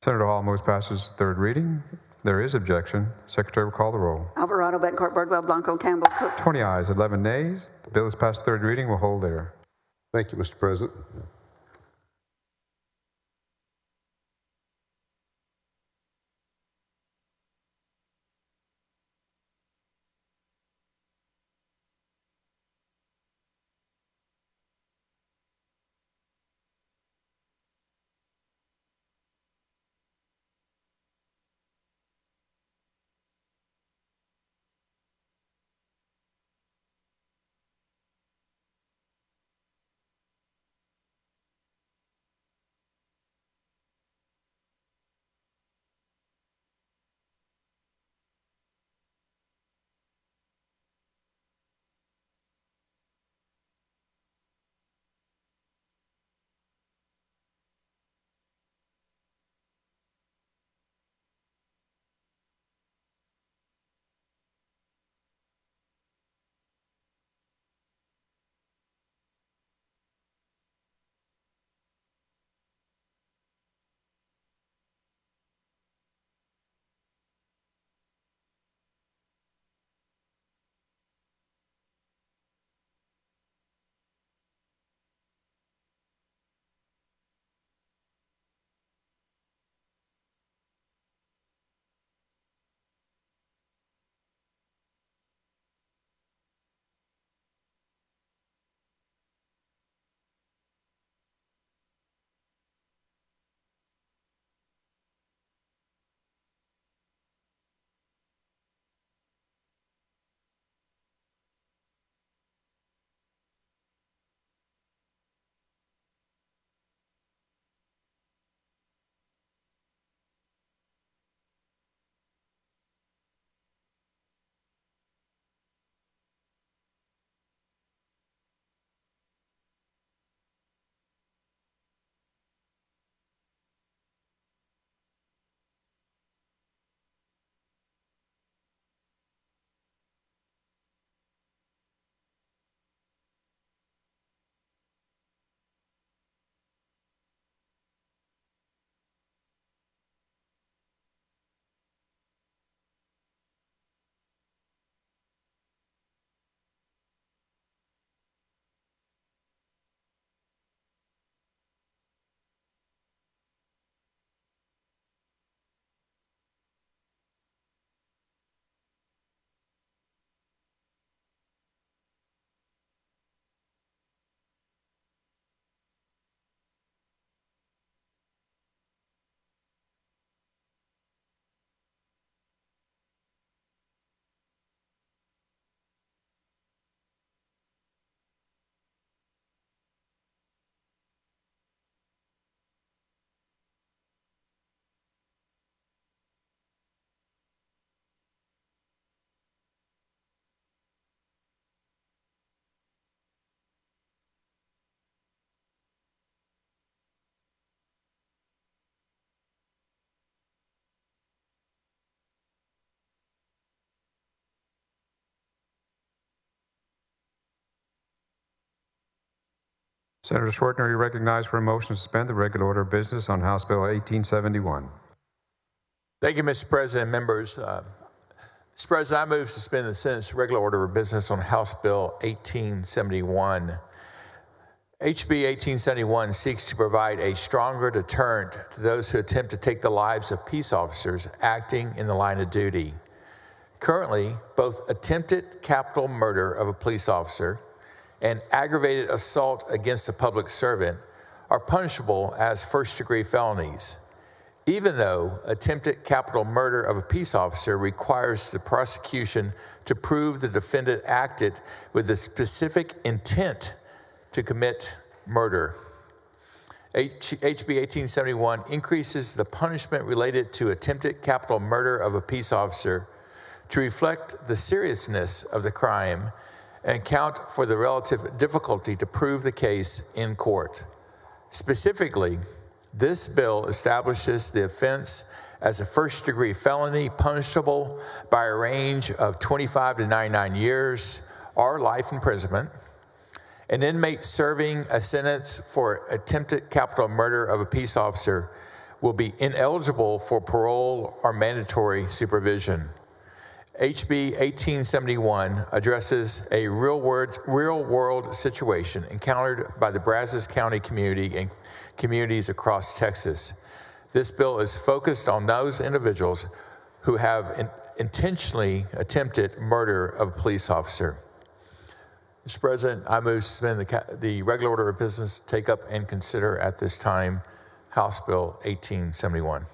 Senator Hall moves passage to third reading. There is objection. Secretary will call the roll. Alvarado, Bencourt, Birdwell, Blanco, Campbell, Cook. 20 ayes, 11 nays. The bill is passed third reading. Will hold there. Thank you, Mr. President. Senator Schwartner, you recognized for a motion to suspend the regular order of business on House Bill 1871. Thank you, Mr. President. Members, Mr. President, I move to suspend the Senate's regular order of business on House Bill 1871. HB 1871 seeks to provide a stronger deterrent to those who attempt to take the lives of peace officers acting in the line of duty. Currently, both attempted capital murder of a police officer and aggravated assault against a public servant are punishable as first-degree felonies, even though attempted capital murder of a peace officer requires the prosecution to prove the defendant acted with the specific intent to commit murder. HB 1871 increases the punishment related to attempted capital murder of a peace officer to reflect the seriousness of the crime and account for the relative difficulty to prove the case in court. Specifically, this bill establishes the offense as a first-degree felony punishable by a range of 25 to 99 years or life imprisonment. An inmate serving a sentence for attempted capital murder of a peace officer will be ineligible for parole or mandatory supervision. HB 1871 addresses a real-world situation encountered by the Brazos County community and communities across Texas. This bill is focused on those individuals who have intentionally attempted murder of a police officer. Mr. President, I move to suspend the regular order of business, take up and consider at this time House Bill 1871.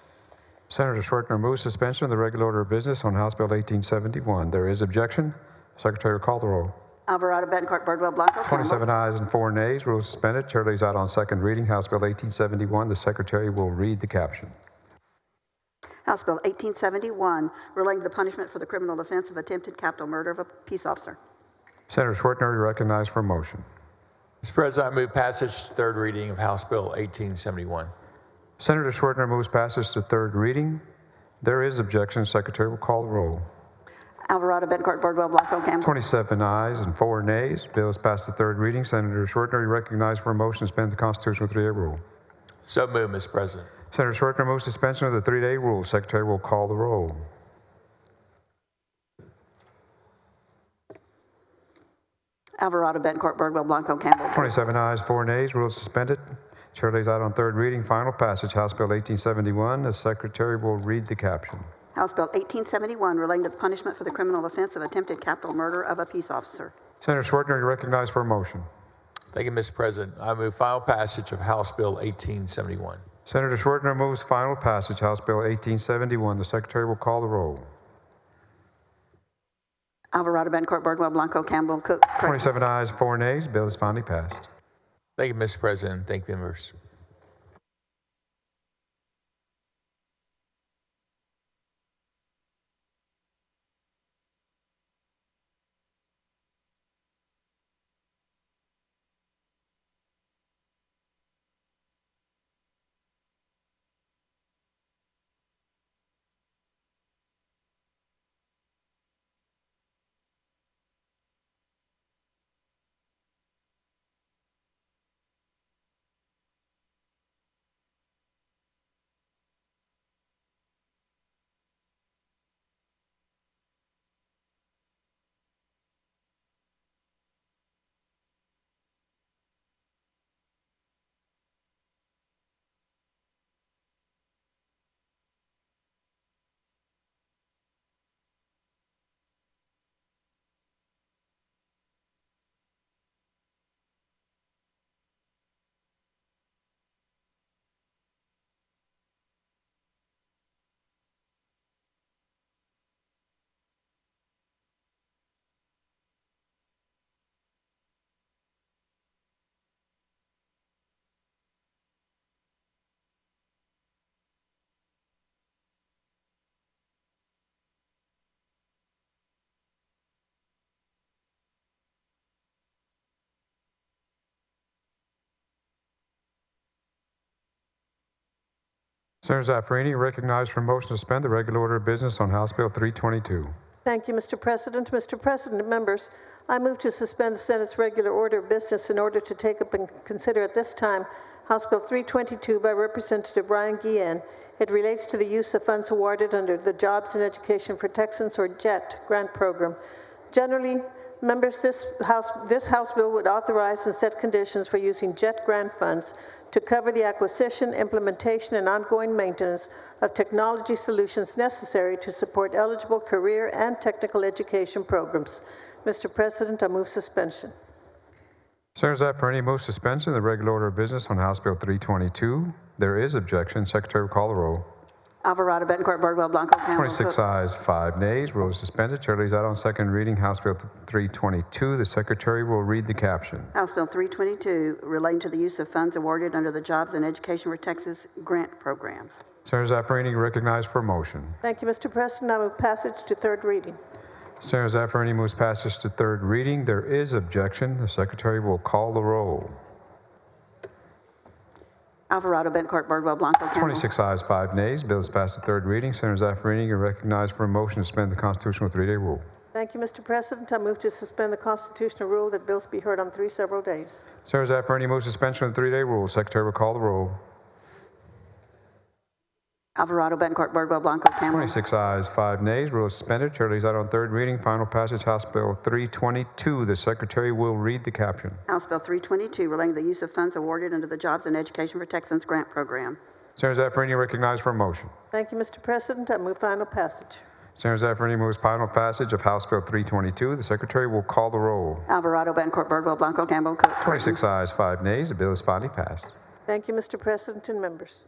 Senator Schwartner moves suspension of the regular order of business on House Bill 1871. There is objection. Secretary will call the roll. Alvarado, Bettencourt, Birdwell, Blanco, 27 ayes and 4 nays. Rules suspended. Chair lays out on second reading House Bill 1871. The Secretary will read the caption. House Bill 1871, relating to the punishment for the criminal offense of attempted capital murder of a peace officer. Senator Schwartner, you recognized for a motion. Mr. President, I move passage to third reading of House Bill 1871. Senator Schwartner moves passage to third reading. There is objection. Secretary will call the roll. Alvarado, Bettencourt, Birdwell, Blanco, Campbell. 27 ayes and 4 nays. Bill is passed to third reading. Senator Schwartner, you recognized for a motion to suspend the constitutional 3-day rule. So moved, Mr. President. Senator Schwartner moves suspension of the 3-day rule. Secretary will call the roll. Alvarado, Bettencourt, Birdwell, Blanco, Campbell. 27 ayes, 4 nays. Rules suspended. Chair lays out on third reading. Final passage, House Bill 1871. The Secretary will read the caption. House Bill 1871, relating to the punishment for the criminal offense of attempted capital murder of a peace officer. Senator Schwartner, you recognized for a motion. Thank you, Mr. President. I move final passage of House Bill 1871. Senator Schwartner moves final passage, House Bill 1871. The Secretary will call the roll. Alvarado, Bettencourt, Birdwell, Blanco, Campbell, Cook. 27 ayes, 4 nays. Bill is finally passed. Thank you, Mr. President. Thank you, members. Senator Zaffarini, recognized for a motion to suspend the regular order of business on House Bill 322. Thank you, Mr. President. Mr. President, members, I move to suspend the Senate's regular order of business in order to take up and consider at this time House Bill 322 by Representative Ryan Guillen. It relates to the use of funds awarded under the Jobs and Education for Texans, or JET, grant program. Generally, members, this House bill would authorize and set conditions for using JET grant funds to cover the acquisition, implementation, and ongoing maintenance of technology solutions necessary to support eligible career and technical education programs. Mr. President, I move suspension. Senators, after any move suspension of the regular order of business on House Bill 322. There is objection. Secretary will call the roll. Alvarado, Betancourt, Birdwell, Blanco, Campbell, 26 Cook. ayes, 5 nays. Rules suspended. Chair lays out on second reading House Bill 322. The Secretary will read the caption. House Bill 322, relating to the use of funds awarded under the Jobs and Education for Texas grant program. Senators, after reading, recognized for a motion. Thank you, Mr. President. I move passage to third reading. Senators, after any moves passage to third reading. There is objection. The Secretary will call the roll. Alvarado, Betancourt, Birdwell, Blanco, Campbell. 26 ayes, 5 nays. Bill is passed to third reading. Senators, after reading, are recognized for a motion to suspend the constitutional 3-day rule. Thank you, Mr. President. I move to suspend the constitutional rule that bills be heard on 3 several days. Senators, after any move suspension of the 3-day rule. Secretary will call the roll. Alvarado, Betancourt, Birdwell, Blanco, Campbell. 26 ayes, 5 nays. Rule is suspended. Chair lays out on third reading. Final passage, House Bill 322. The Secretary will read the caption. House Bill 322, relating to the use of funds awarded under the Jobs and Education for Texans grant program. Senators, after any, recognized for a motion. Thank you, Mr. President. I move final passage. Senators, after any moves final passage of House Bill 322. The Secretary will call the roll. Alvarado, Betancourt, Birdwell, Blanco, Campbell, Cook. 26 ayes, 5 nays. The bill is finally passed. Thank you, Mr. President and members.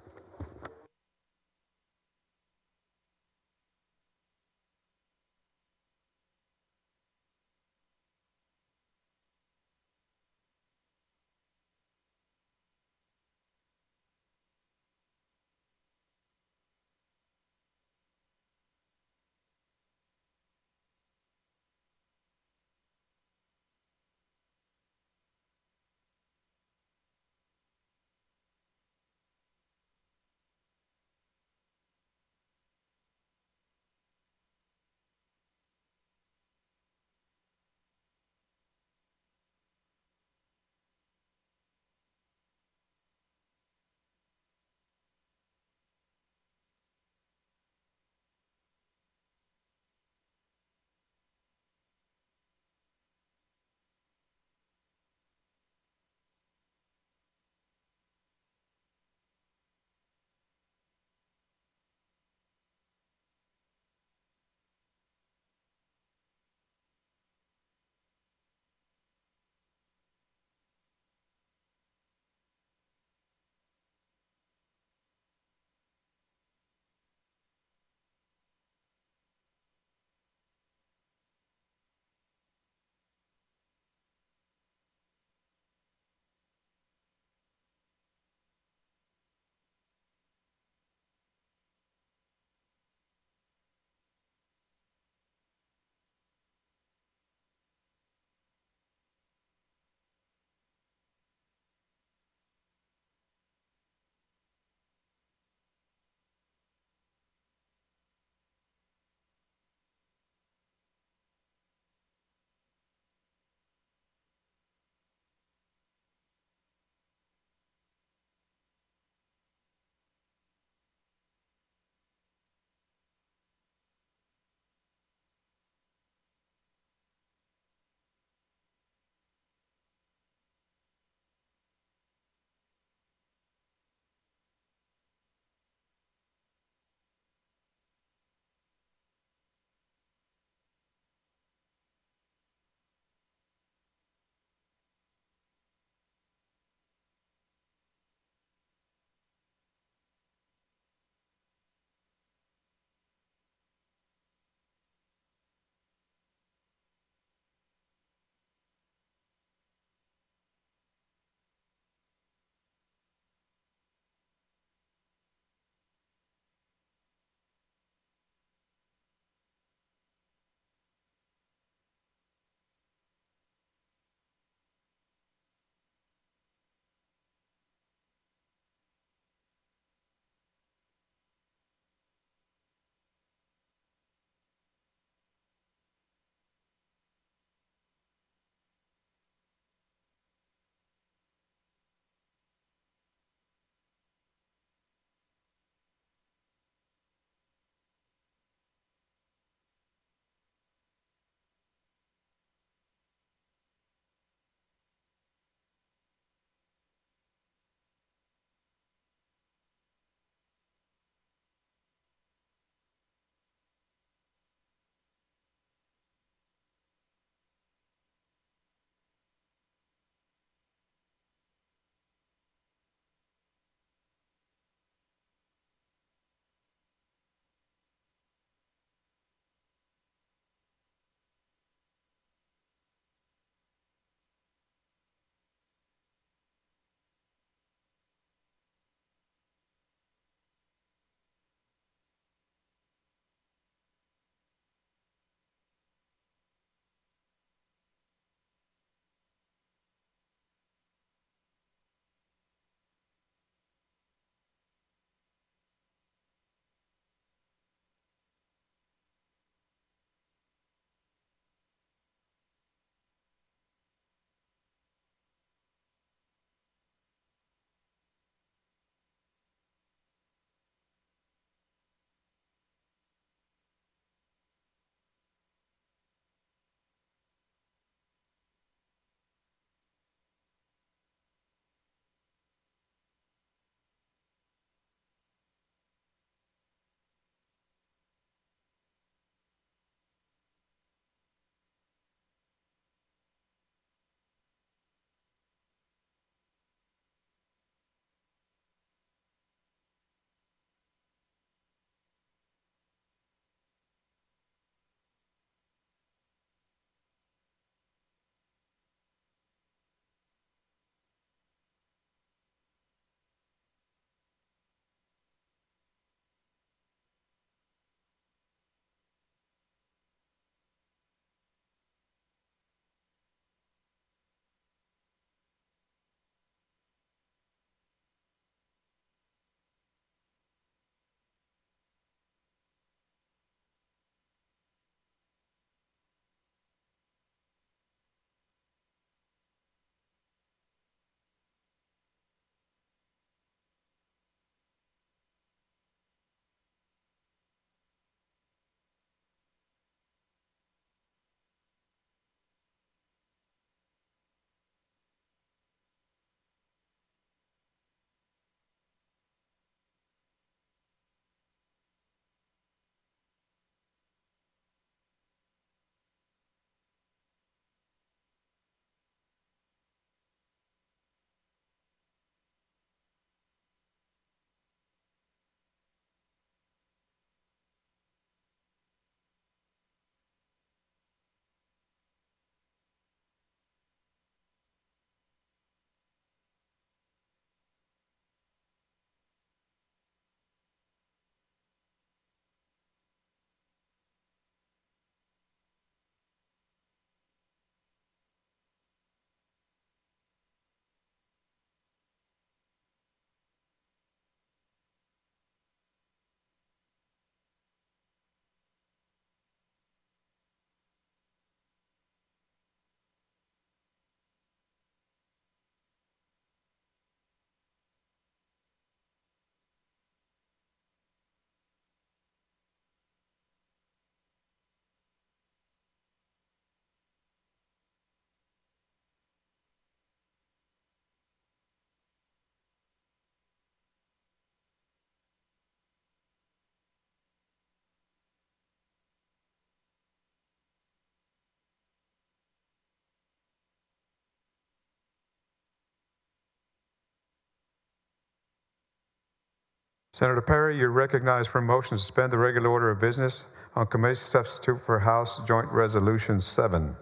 Senator Perry, you're recognized for a motion to suspend the regular order of business on committee substitute for House Joint Resolution 7.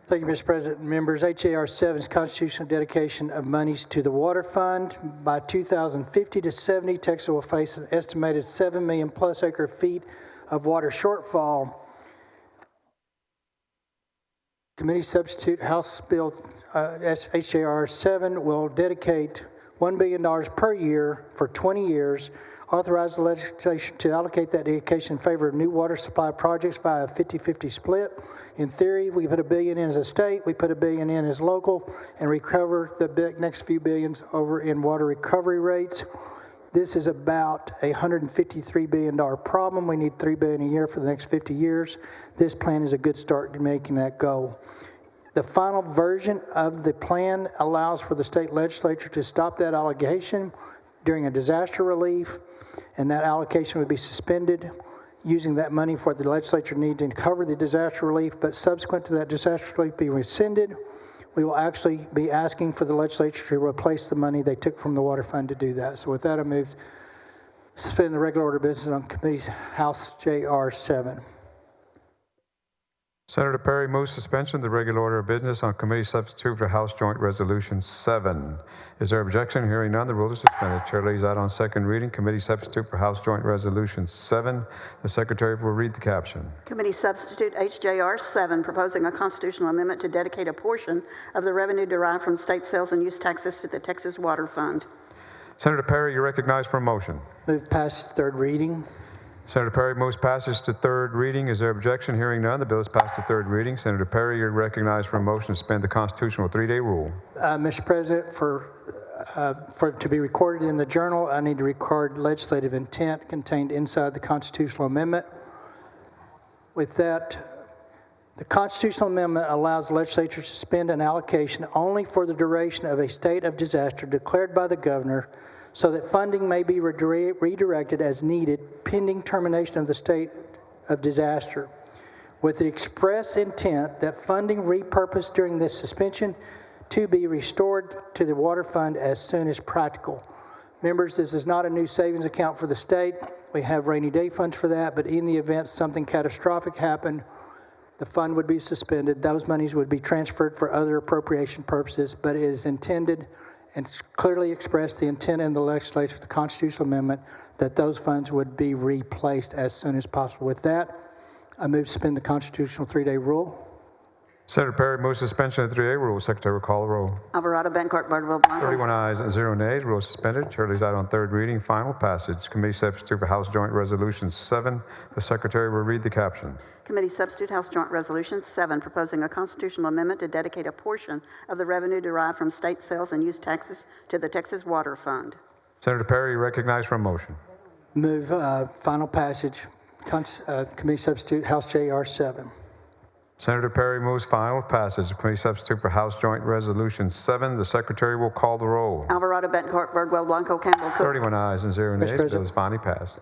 Thank you, Mr. President. Members, HAR 7 is constitutional dedication of monies to the water fund. By 2050 to 70, Texas will face an estimated 7 million plus acre feet of water shortfall. Committee substitute House Bill HAR 7 will dedicate $1 billion per year for 20 years, authorize the legislation to allocate that dedication in favor of new water supply projects via a 50-50 split. In theory, we put $1 billion in as a state, we put $1 billion in as local, and recover the next few billions over in water recovery rates. This is about a $153 billion problem. We need $3 billion a year for the next 50 years. This plan is a good start to making that goal. The final version of the plan allows for the state legislature to stop that allocation during a disaster relief, and that allocation would be suspended, using that money for the legislature need to cover the disaster relief, but subsequent to that disaster relief be rescinded, we will actually be asking for the legislature to replace the money they took from the water fund to do that. So with that, I move to suspend the regular order of business on committee's House JR 7. Senator Perry moves suspension of the regular order of business on committee substitute for House Joint Resolution 7. Is there objection? Hearing none, the rule is suspended. Chair lays out on second reading. Committee substitute for House Joint Resolution 7. The Secretary will read the caption. Committee substitute HJR 7, proposing a constitutional amendment to dedicate a portion of the revenue derived from state sales and use taxes to the Texas Water Fund. Senator Perry, you're recognized for a motion. Move past third reading. Senator Perry moves passage to third reading. Is there objection? Hearing none, the bill is passed to third reading. Senator Perry, you're recognized for a motion to suspend the constitutional 3-day rule. Mr. President, for it to be recorded in the journal, I need to record legislative intent contained inside the constitutional amendment. With that, the constitutional amendment allows the legislature to suspend an allocation only for the duration of a state of disaster declared by the governor, so that funding may be redirected as needed pending termination of the state of disaster, with the express intent that funding repurposed during this suspension to be restored to the water fund as soon as practical. Members, this is not a new savings account for the state. We have rainy day funds for that, but in the event something catastrophic happened, the fund would be suspended. Those monies would be transferred for other appropriation purposes, but it is intended and clearly expressed the intent in the legislature of the constitutional amendment that those funds would be replaced as soon as possible. With that, I move to suspend the constitutional 3-day rule. Senator Perry moves suspension of the 3-day rule. Secretary will call the roll. Alvarado, Bencourt, Birdwell, Blanco. 31 ayes and 0 nays. Rule is suspended. Chair lays out on third reading. Final passage. Committee substitute for House Joint Resolution 7. The Secretary will read the caption. Committee substitute House Joint Resolution 7, proposing a constitutional amendment to dedicate a portion of the revenue derived from state sales and use taxes to the Texas Water Fund. Senator Perry, recognized for a motion. Move final passage. Committee substitute House JR 7. Senator Perry moves final passage of committee substitute for House Joint Resolution 7. The Secretary will call the roll. Alvarado, Bencourt, Birdwell, Blanco, Campbell, Cook. 31 ayes and 0 nays. The bill is finally passed.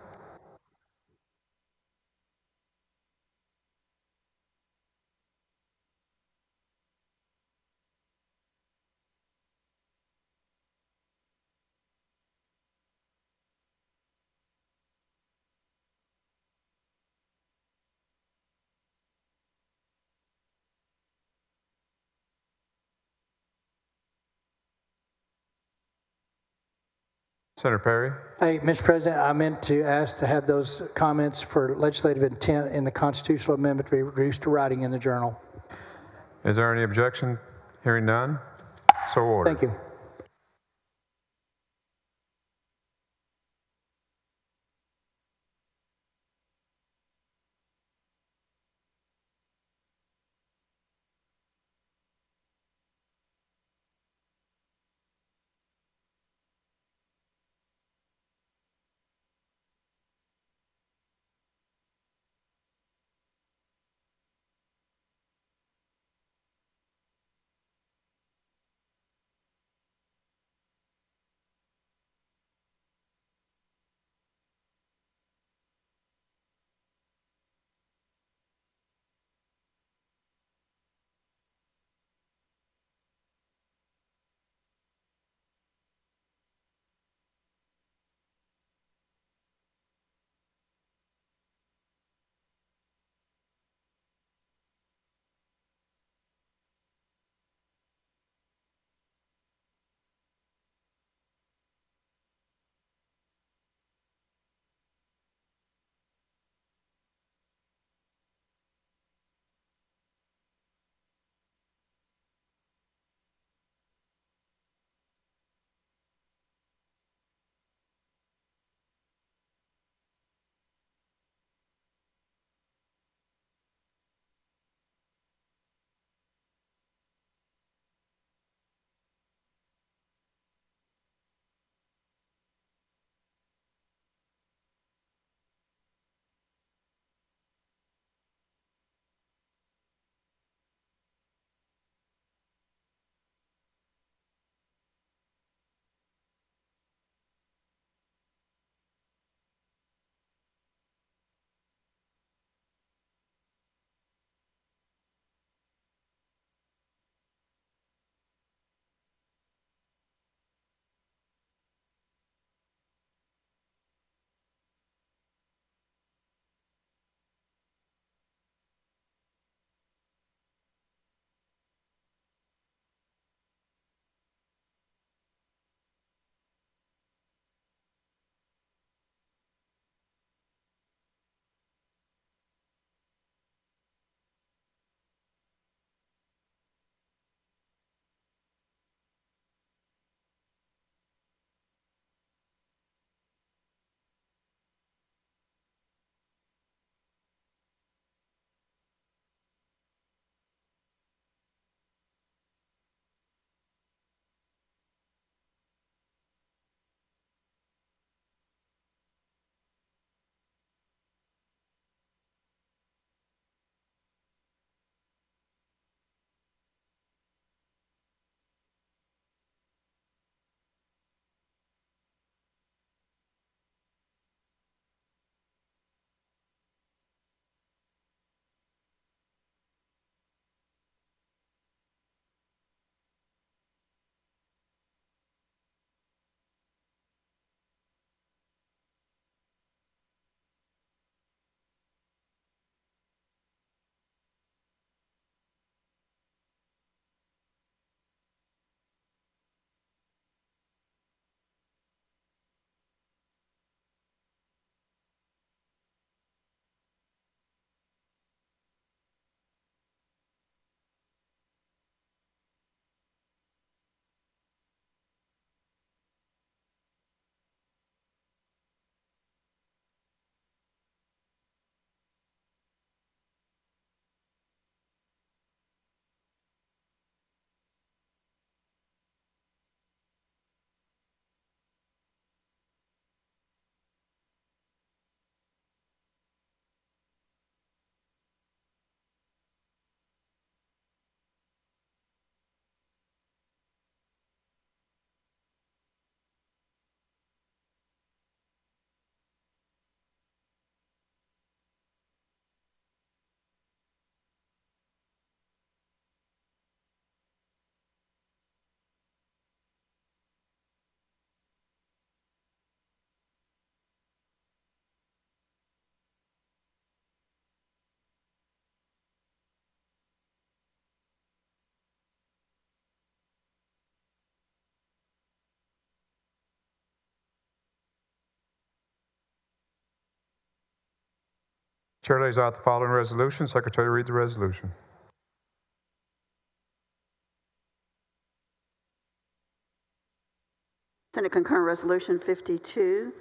Senator Perry. Hey, Mr. President, I meant to ask to have those comments for legislative intent in the constitutional amendment to be reduced to writing in the journal. Is there any objection? Hearing none, so ordered. Thank you. Chair lays out the following resolution. Secretary, read the resolution. Senate Concurrent Resolution 52,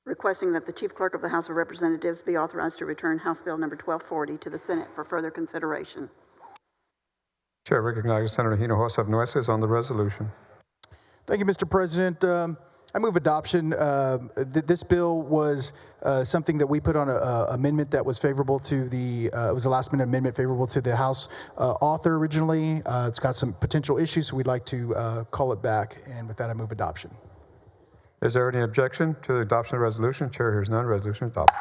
requesting that the Chief Clerk of the House of Representatives be authorized to return House Bill number 1240 to the Senate for further consideration. Chair recognizes Senator Hinojosa of Nueces on the resolution. Thank you, Mr. President. I move adoption. This bill was something that we put on an amendment that was favorable to the, it was a last minute amendment favorable to the House author originally. It's got some potential issues, so we'd like to call it back. And with that, I move adoption. Is there any objection to the adoption of the resolution? Chair hears none. Resolution adopted.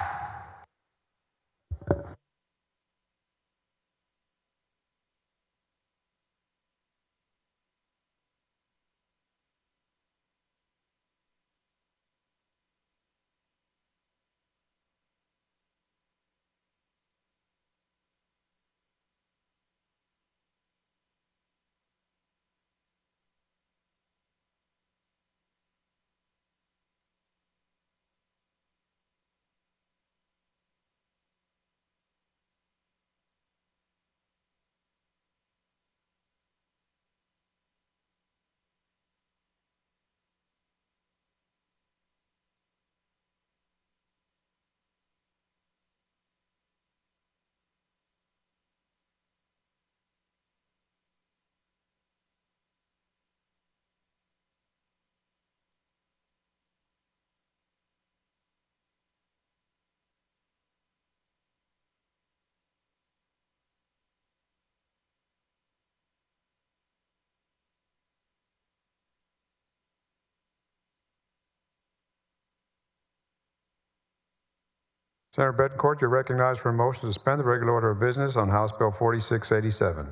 Senator Betancourt, you're recognized for a motion to suspend the regular order of business on House Bill 4687.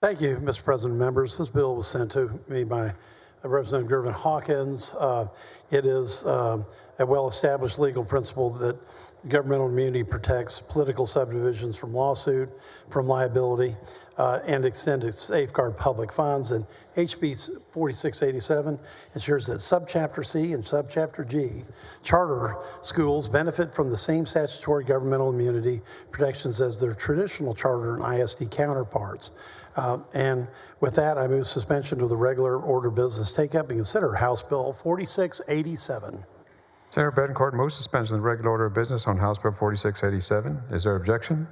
Thank you, Mr. President, members. This bill was sent to me by Representative Gervin Hawkins. It is a well-established legal principle that governmental immunity protects political subdivisions from lawsuit, from liability, and extend to safeguard public funds. And HB 4687 ensures that Subchapter C and Subchapter G charter schools benefit from the same statutory governmental immunity protections as their traditional charter and ISD counterparts. And with that, I move suspension of the regular order business take up and consider House Bill 4687. Senator Betancourt moves suspension of the regular order of business on House Bill 4687. Is there objection?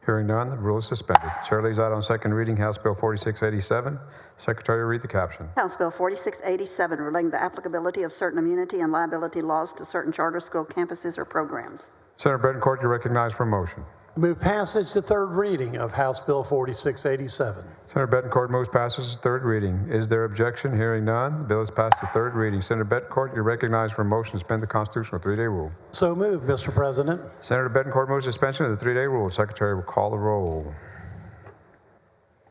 Hearing none, the rule is suspended. Chair lays out on second reading House Bill 4687. Secretary, read the caption. House Bill 4687, relating the applicability of certain immunity and liability laws to certain charter school campuses or programs. Senator Betancourt, you're recognized for a motion. Move passage to third reading of House Bill 4687. Senator Betancourt moves passage to third reading. Is there objection? Hearing none, the bill is passed to third reading. Senator Betancourt, you're recognized for a motion to suspend the constitutional three-day rule. So moved, Mr. President. Senator Betancourt moves suspension of the three-day rule. Secretary will call the roll.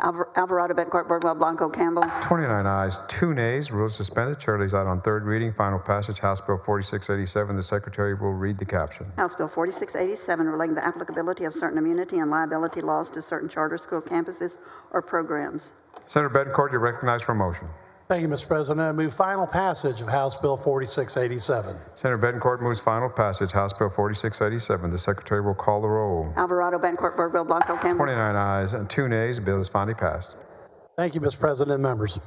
Alvarado, Betancourt, Birdwell, Blanco, Campbell. 29 ayes, 2 nays. Rule is suspended. Chair lays out on third reading. Final passage, House Bill 4687. The Secretary will read the caption. House Bill 4687, relating the applicability of certain immunity and liability laws to certain charter school campuses or programs. Senator Betancourt, you're recognized for a motion. Thank you, Mr. President. I move final passage of House Bill 4687. Senator Betancourt moves final passage, House Bill 4687. The Secretary will call the roll. Alvarado, Betancourt, Birdwell, Blanco, Campbell. 29 ayes and 2 nays. The bill is finally passed. Thank you, Mr. President and members.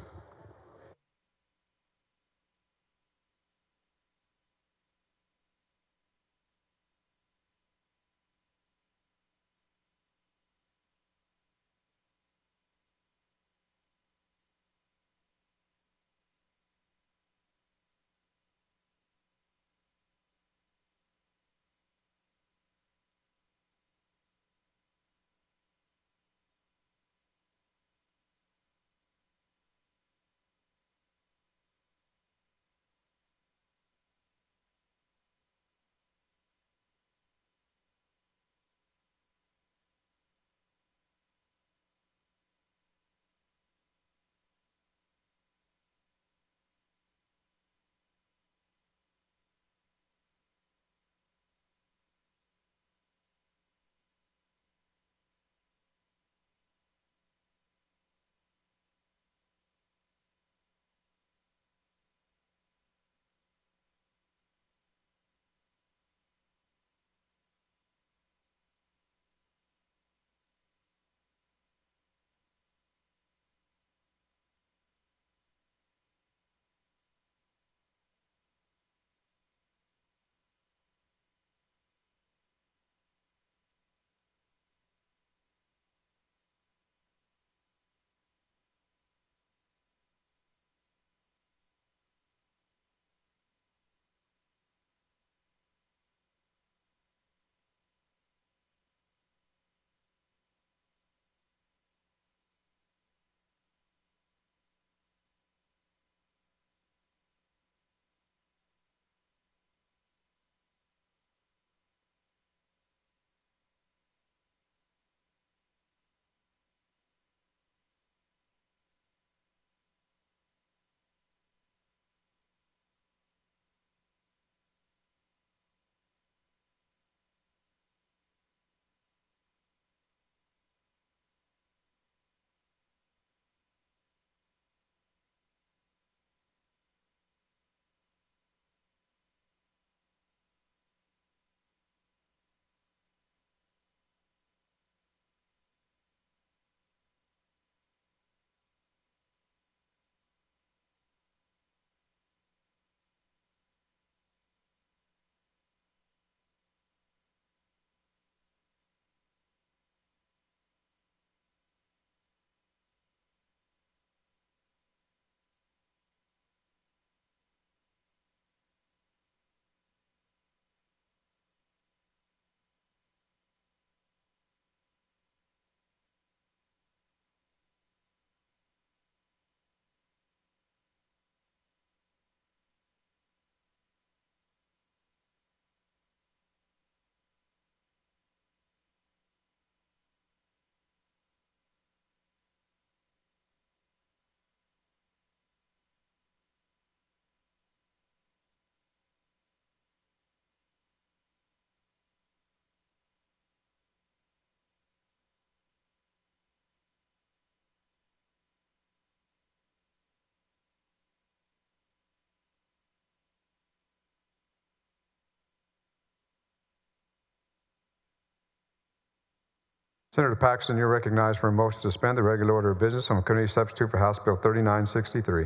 Senator Paxton, you're recognized for a motion to suspend the regular order of business on committee substitute for House Bill 3963.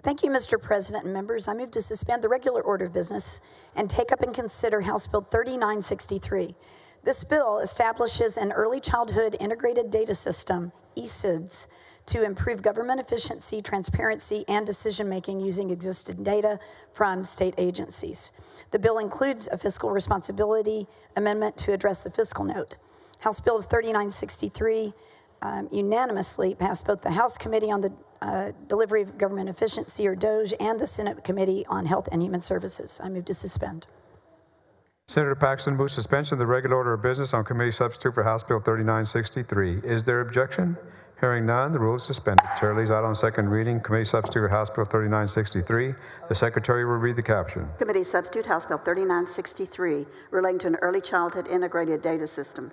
Thank you, Mr. President and members. I move to suspend the regular order of business and take up and consider House Bill 3963. This bill establishes an early childhood integrated data system, ESIDS, to improve government efficiency, transparency, and decision-making using existing data from state agencies. The bill includes a fiscal responsibility amendment to address the fiscal note. House Bill 3963 unanimously passed both the House Committee on the Delivery of Government Efficiency, or DOGE, and the Senate Committee on Health and Human Services. I move to suspend. Senator Paxton moves suspension of the regular order of business on committee substitute for House Bill 3963. Is there objection? Hearing none, the rule is suspended. Chair leaves out on second reading. Committee substitute for House Bill 3963. The Secretary will read the caption. Committee substitute House Bill 3963 relating to an early childhood integrated data system.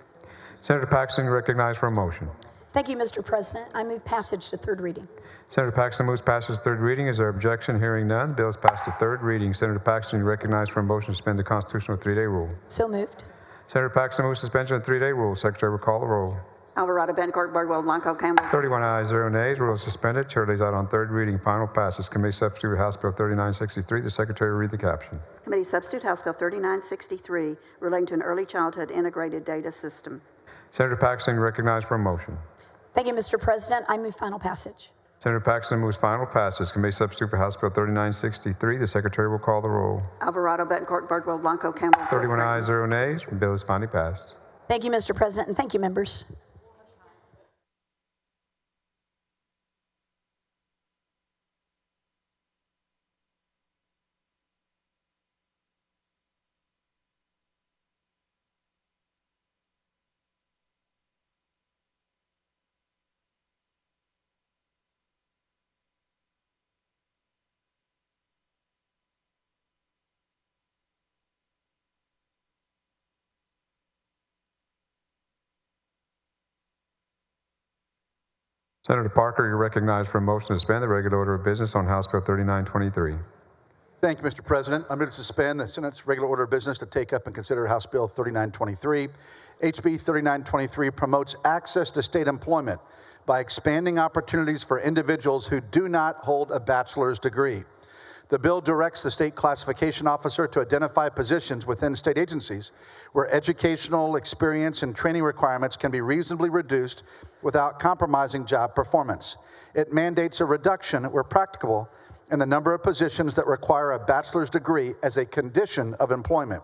Senator Paxton, recognized for a motion. Thank you, Mr. President. I move passage to third reading. Senator Paxton moves passage to third reading. Is there objection? Hearing none, the bill is passed to third reading. Senator Paxton, you recognized for a motion to suspend the constitutional 3-day rule. So moved. Senator Paxton moves suspension of the 3-day rule. Secretary will call the roll. Alvarado, Bencourt, Birdwell, Blanco, Campbell. 31 ayes, 0 nays. Rule is suspended. Chair lays out on third reading. Final passes. Committee substitute House Bill 3963. The Secretary will read the caption. Committee substitute House Bill 3963 relating to an early childhood integrated data system. Senator Paxton, recognized for a motion. Thank you, Mr. President. I move final passage. Senator Paxton moves final passage. Committee substitute for House Bill 3963. The Secretary will call the roll. Alvarado, Bencourt, Birdwell, Blanco, Campbell. 31 ayes, 0 nays. The bill is finally passed. Thank you, Mr. President, and thank you, members. Senator Parker, you're recognized for a motion to suspend the regular order of business on House Bill 3923. Thank you, Mr. President. I'm going to suspend the Senate's regular order of business to take up and consider House Bill 3923. HB 3923 promotes access to state employment by expanding opportunities for individuals who do not hold a bachelor's degree. The bill directs the state classification officer to identify positions within state agencies where educational experience and training requirements can be reasonably reduced without compromising job performance. It mandates a reduction, where practicable, in the number of positions that require a bachelor's degree as a condition of employment.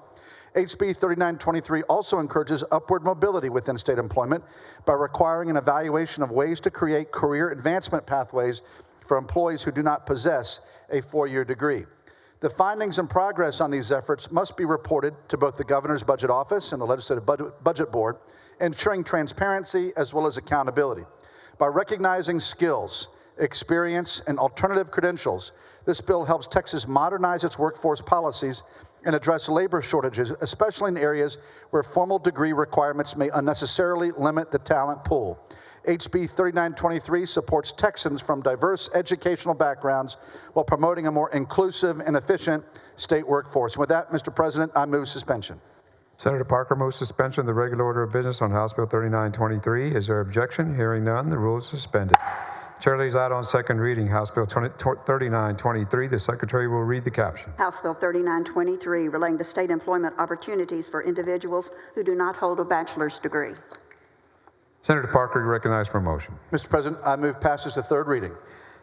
HB 3923 also encourages upward mobility within state employment by requiring an evaluation of ways to create career advancement pathways for employees who do not possess a 4-year degree. The findings and progress on these efforts must be reported to both the Governor's Budget Office and the Legislative Budget Board, ensuring transparency as well as accountability. By recognizing skills, experience, and alternative credentials, this bill helps Texas modernize its workforce policies and address labor shortages, especially in areas where formal degree requirements may unnecessarily limit the talent pool. HB 3923 supports Texans from diverse educational backgrounds while promoting a more inclusive and efficient state workforce. With that, Mr. President, I move suspension. Senator Parker moves suspension of the regular order of business on House Bill 3923. Is there objection? Hearing none, the rule is suspended. Chair lays out on second reading House Bill 3923. The Secretary will read the caption. House Bill 3923 relating to state employment opportunities for individuals who do not hold a bachelor's degree. Senator Parker, you recognized for a motion. Mr. President, I move passage to third reading.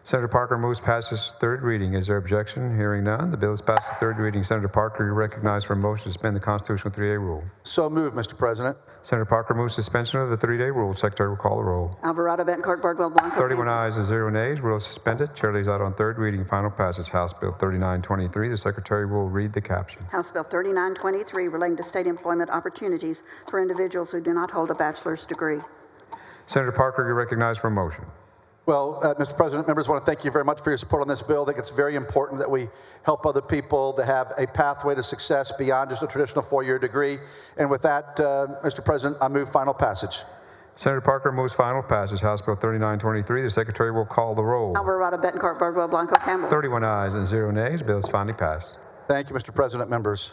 Senator Parker moves passage to third reading. Is there objection? Hearing none, the bill is passed to third reading. Senator Parker, you recognized for a motion to suspend the constitutional 3-day rule. So moved, Mr. President. Senator Parker moves suspension of the 3-day rule. Secretary will call the roll. Alvarado, Bencourt, Birdwell, Blanco. 31 ayes and 0 nays. Rule is suspended. Chair lays out on third reading. Final passage. House Bill 3923. The Secretary will read the caption. House Bill 3923 relating to state employment opportunities for individuals who do not hold a bachelor's degree. Senator Parker, you're recognized for a motion. Well, Mr. President, members, I want to thank you very much for your support on this bill. I think it's very important that we help other people to have a pathway to success beyond just a traditional 4-year degree. And with that, Mr. President, I move final passage. Senator Parker moves final passage. House Bill 3923. The Secretary will call the roll. Alvarado, Bencourt, Birdwell, Blanco, Campbell. 31 ayes and 0 nays. Bill is finally passed. Thank you, Mr. President, members.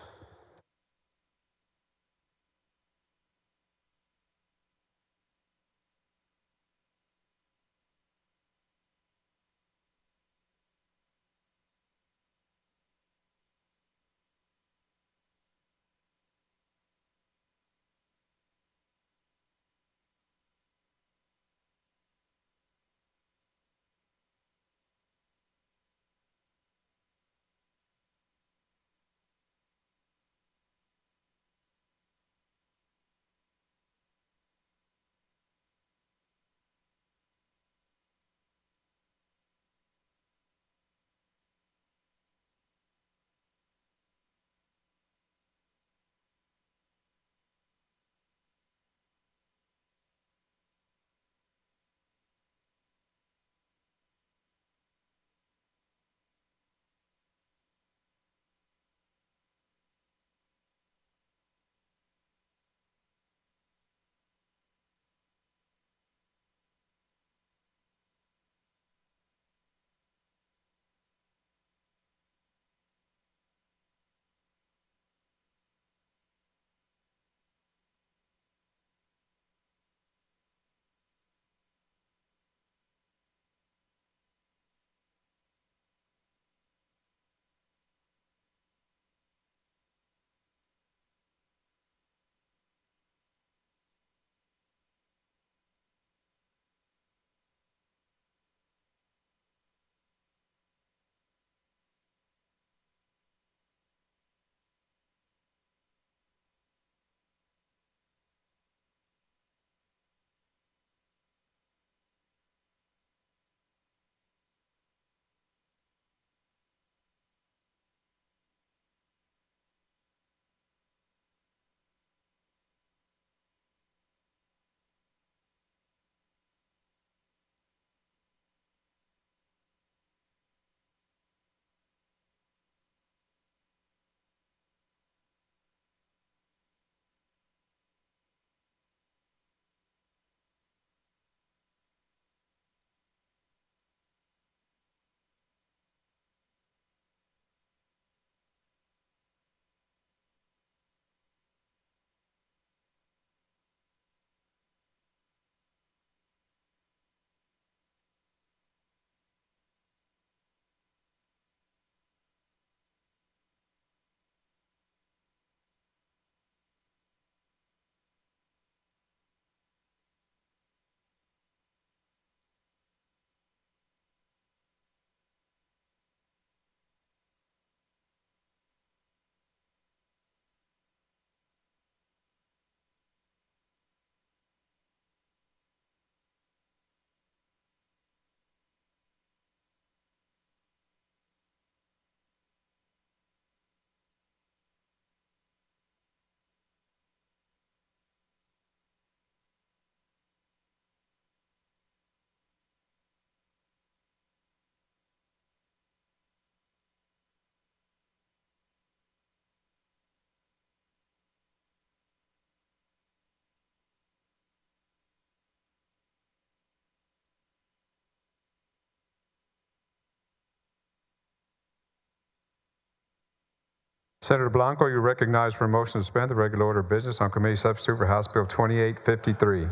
Senator Blanco, you're recognized for a motion to suspend the regular order of business on committee substitute for House Bill 2853.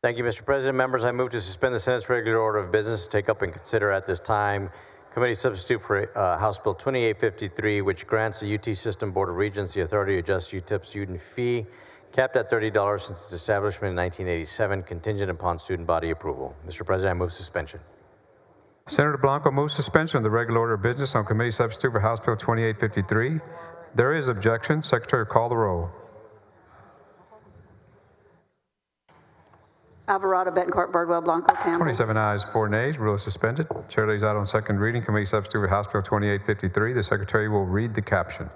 Thank you, Mr. President. Members, I move to suspend the Senate's regular order of business to take up and consider at this time committee substitute for House Bill 2853, which grants the UT System Board of Regents the authority to adjust UTEP student fee, capped at $30 since its establishment in 1987, contingent upon student body approval. Mr. President, I move suspension. Senator Blanco moves suspension of the regular order of business on committee substitute for House Bill 2853. There is objection. Secretary, call the roll. Alvarado, Betancourt, Birdwell, Blanco, Campbell. 27 ayes, 4 nays. Rule is suspended. Chair lays out on second reading. Committee substitute for House Bill 2853. The Secretary will read the caption.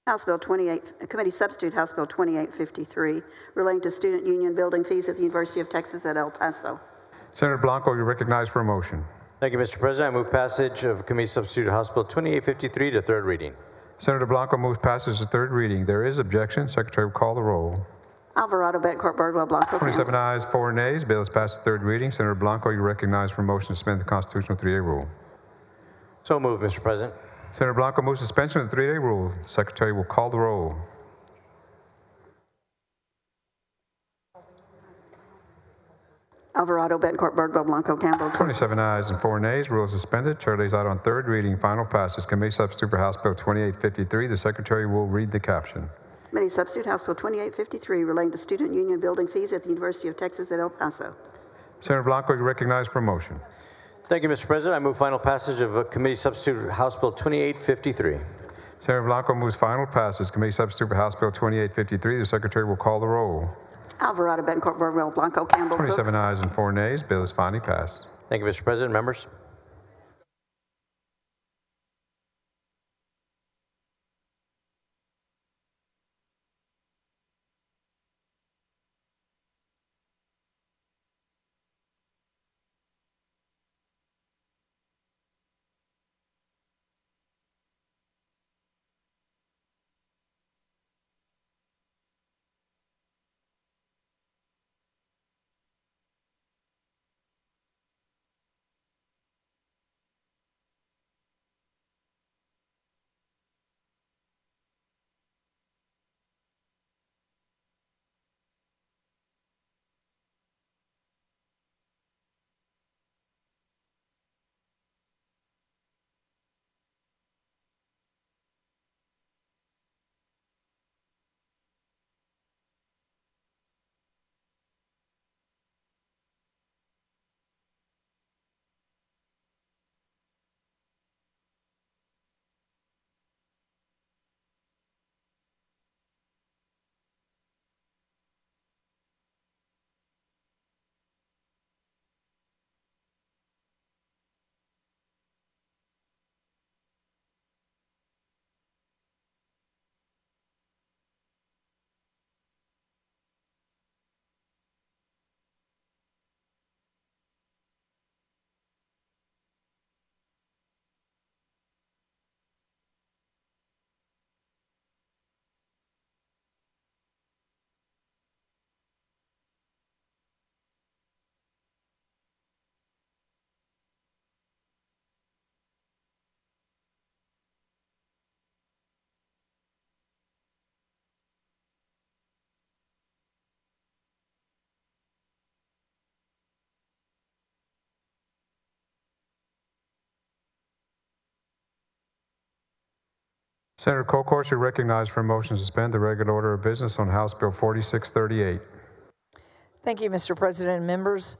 Committee substitute House Bill 2853 relating to student union building fees at the University of Texas at El Paso. Senator Blanco, you're recognized for a motion. Thank you, Mr. President. I move passage of committee substitute House Bill 2853 to third reading. Senator Blanco moves passage to third reading. There is objection. Secretary will call the roll. Alvarado, Betancourt, Birdwell, Blanco, 27 ayes, 4 nays. Bill is passed to third reading. Senator Blanco, you're recognized for a motion to suspend the constitutional 3-day rule. So moved, Mr. President. Senator Blanco moves suspension of the 3-day rule. The Secretary will call the roll. Alvarado, Betancourt, Birdwell, Blanco, Campbell. 27 ayes and 4 nays. Rule is suspended. Chair lays out on third reading. Final passage. Committee substitute for House Bill 2853. The Secretary will read the caption. Committee substitute House Bill 2853 relating to student union building fees at the University of Texas at El Paso. Senator Blanco, you're recognized for a motion. Thank you, Mr. President. I move final passage of committee substitute House Bill 2853. Senator Blanco moves final passage. Committee substitute for House Bill 2853. The Secretary will call the roll. Alvarado, Betancourt, Birdwell, Blanco, Campbell. 27 ayes and 4 nays. Bill is finally passed. Thank you, Mr. President. Members. Senator Kolkhorst, you're recognized for a motion to suspend the regular order of business on House Bill 4638. Thank you, Mr. President and members.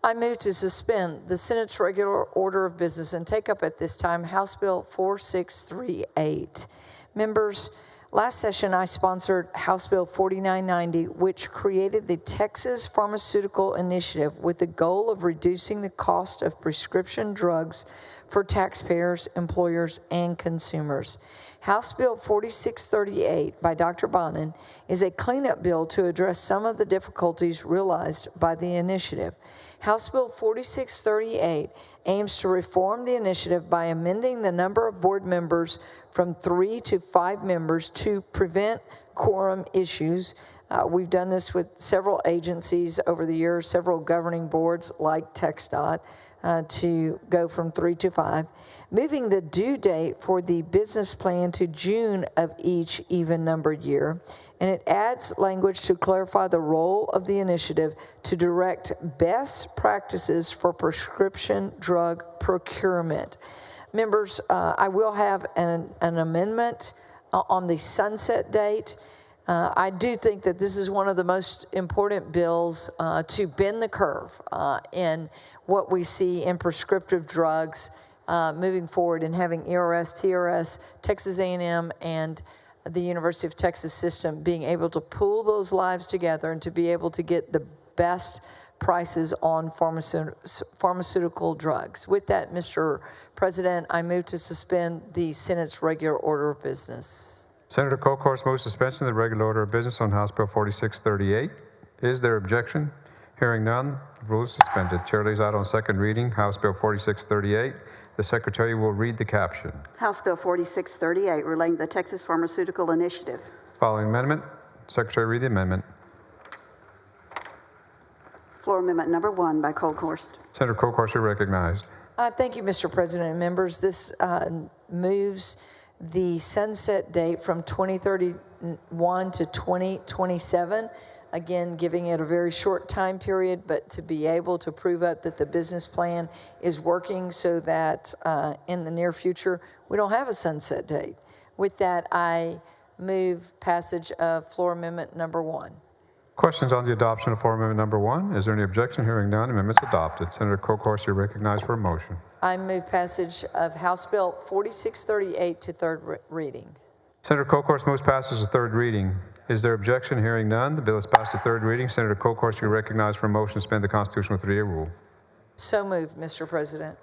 I move to suspend the Senate's regular order of business and take up at this time House Bill 4638. Members, last session I sponsored House Bill 4990, which created the Texas Pharmaceutical Initiative with the goal of reducing the cost of prescription drugs for taxpayers, employers, and consumers. House Bill 4638 by Dr. Bonin is a cleanup bill to address some of the difficulties realized by the initiative. House Bill 4638 aims to reform the initiative by amending the number of board members from 3 to 5 members to prevent quorum issues. We've done this with several agencies over the years, several governing boards like TxDOT, to go from 3 to 5. moving the due date for the business plan to June of each even-numbered year, and it adds language to clarify the role of the initiative to direct best practices for prescription drug procurement. Members, I will have an amendment on the sunset date. I do think that this is one of the most important bills to bend the curve in what we see in prescriptive drugs moving forward, and having ERS, TRS, Texas A&M, and the University of Texas system being able to pool those lives together and to be able to get the best prices on pharmaceutical drugs. With that, Mr. President, I move to suspend the Senate's regular order of business. Senator Kolkhorst moves suspension of the regular order of business on House Bill 4638. Is there objection? Hearing none, the rule is suspended. Chair lays out on second reading House Bill 4638. The Secretary will read the caption. House Bill 4638, relating to the Texas Pharmaceutical Initiative. Following amendment. Secretary, read the amendment. Floor Amendment Number 1 by Kolkhorst. Senator Kolkhorst, you're recognized. Thank you, Mr. President and members. This moves the sunset date from 2031 to 2027, again, giving it a very short time period, but to be able to prove up that the business plan is working so that in the near future, we don't have a sunset date. With that, I move passage of floor amendment number 1. Questions on the adoption of floor amendment number 1? Is there any objection? Hearing none, amendment's adopted. Senator Kolkhorst, you're recognized for a motion. I move passage of House Bill 4638 to third reading. Senator Kolkhorst moves passage to third reading. Is there objection? Hearing none, the bill is passed to third reading. Senator Kolkhorst, you're recognized for a motion to suspend the constitutional 3-day rule. So moved, Mr. President.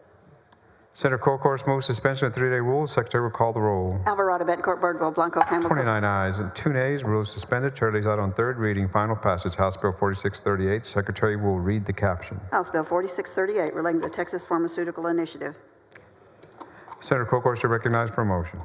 Senator Kolkhorst moves suspension of 3-day rule. The Secretary will call the roll. Alvarado, Bettencourt, Birdwell, Blanco, Campbell. 29 ayes and 2 nays. Rule is suspended. Chair lays out on third reading final passage House Bill 4638. The Secretary will read the caption. House Bill 4638, relating to the Texas Pharmaceutical Initiative. Senator Kolkhorst, you're recognized for a motion.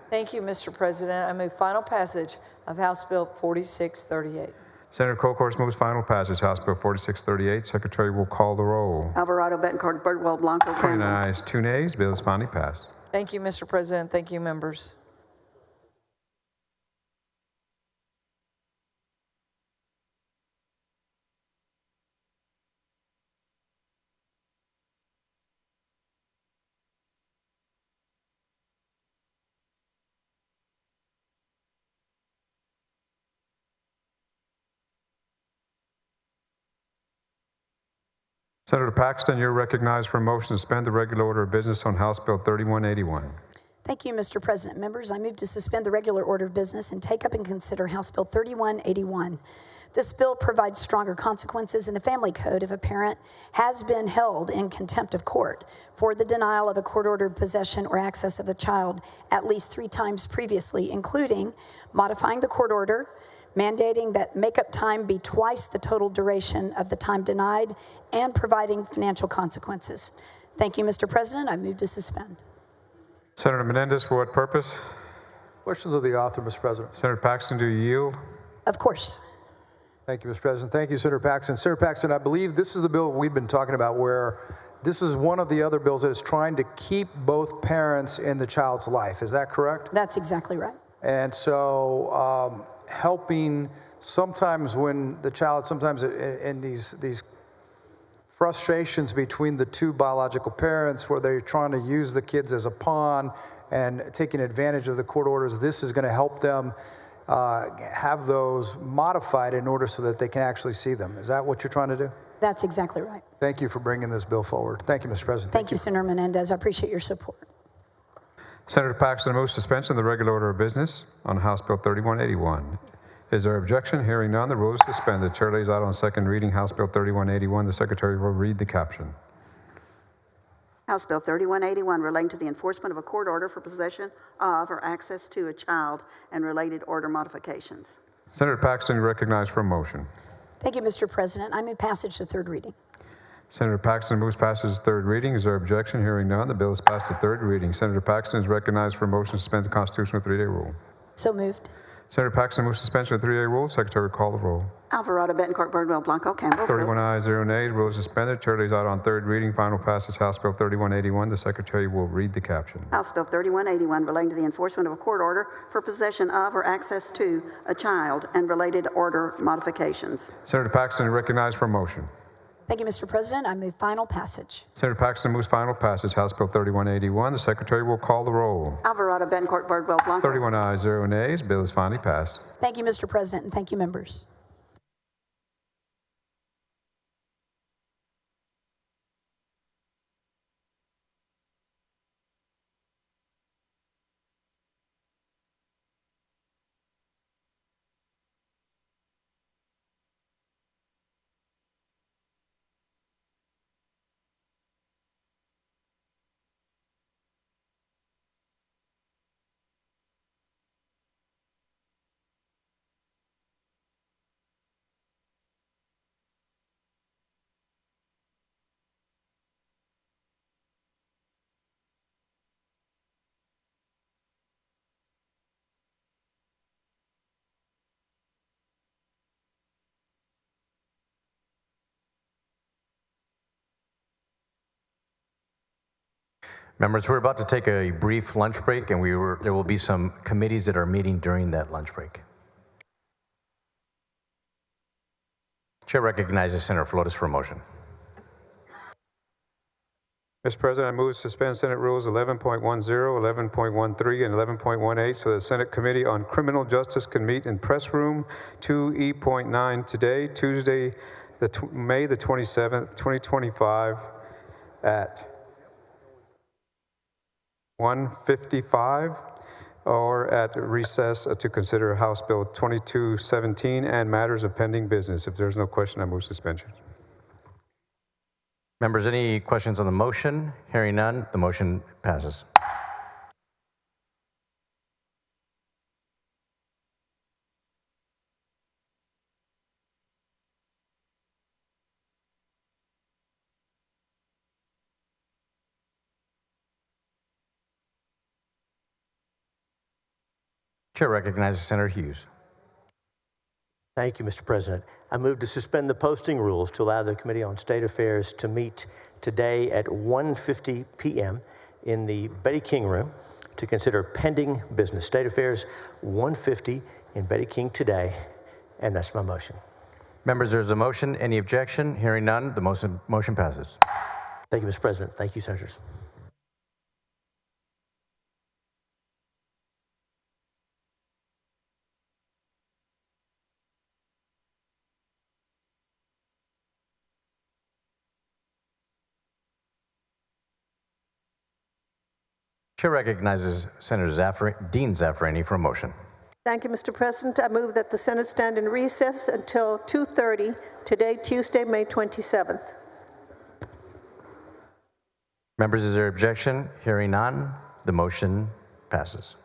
Thank you, Mr. President. I move final passage of House Bill 4638. Senator Kolkhorst moves final passage House Bill 4638. Secretary will call the roll. Alvarado, Bettencourt, Birdwell, Blanco, Campbell. 29 ayes, 2 nays. Bill is finally passed. Thank you, Mr. President. Thank you, members. Senator Paxton, you're recognized for a motion to suspend the regular order of business on House Bill 3181. Thank you, Mr. President. Members, I move to suspend the regular order of business and take up and consider House Bill 3181. This bill provides stronger consequences in the family code if a parent has been held in contempt of court for the denial of a court-ordered possession or access of a child at least 3 times previously, including modifying the court order, mandating that makeup time be twice the total duration of the time denied, and providing financial consequences. Thank you, Mr. President. I move to suspend. Senator Menendez, for what purpose? Questions of the author, Mr. President. Senator Paxton, do you yield? Of course. Thank you, Mr. President. Thank you, Senator Paxton. Senator Paxton, I believe this is the bill we've been talking about, where this is one of the other bills that is trying to keep both parents in the child's life. Is that correct? That's exactly right. And so helping sometimes when the child, sometimes in these frustrations between the 2 biological parents where they're trying to use the kids as a pawn and taking advantage of the court orders, this is going to help them have those modified in order so that they can actually see them. Is that what you're trying to do? That's exactly right. Thank you for bringing this bill forward. Thank you, Mr. President. Thank you, Senator Menendez. I appreciate your support. Senator Paxton moves suspension of the regular order of business on House Bill 3181. Is there objection? Hearing none, the rule is suspended. The chair lays out on second reading House Bill 3181. The Secretary will read the caption. House Bill 3181, relating to the enforcement of a court order for possession of or access to a child and related order modifications. Senator Paxton, you're recognized for a motion. Thank you, Mr. President. I move passage to third reading. Senator Paxton moves passage to third reading. Is there objection? Hearing none, the bill is passed to third reading. Senator Paxton is recognized for a motion to suspend the constitutional 3-day rule. So moved. Senator Paxton moves suspension of 3A rules. Secretary will call the roll. Alvarado, Betancourt, Birdwell, Blanco, Campbell, 31 ayes, 0 nays. Rules suspended. Chair lays out on third reading. Final passage House Bill 3181. The Secretary will read the caption. House Bill 3181 relating to the enforcement of a court order for possession of or access to a child and related order modifications. Senator Paxton is recognized for a motion. Thank you, Mr. President. I move final passage. Senator Paxton moves final passage House Bill 3181. The Secretary will call the roll. Alvarado, Betancourt, Birdwell, Blanco. 31 ayes, 0 nays. Bill is finally passed. Thank you, Mr. President, and thank you, members. Members, we're about to take a brief lunch break, and there will be some committees that are meeting during that lunch break. Chair recognizes Senator Flores for a motion. Mr. President, I move to suspend Senate Rules 11.10, 11.13, and 11.18 so the Senate Committee on Criminal Justice can meet in Press Room 2E.9 today, Tuesday, May the 27th, 2025 at 1:55 or at recess to consider House Bill 2217 and matters of pending business. If there's no question, I move suspension. Members, any questions on the motion? Hearing none, the motion passes. Chair recognizes Senator Hughes. Thank you, Mr. President. I move to suspend the posting rules to allow the Committee on State Affairs to meet today at 1:50 p.m. in the Betty King Room to consider pending business. State Affairs, 1:50 in Betty King today, and that's my motion. Members, there's a motion. Any objection? Hearing none, the motion passes. Thank you, Mr. President. Thank you, Senators. Chair recognizes Senator Dean Zaffarani for a motion. Thank you, Mr. President. I move that the Senate stand in recess until 2:30 today, Tuesday, May 27th. Members, is there objection? Hearing none, the motion passes.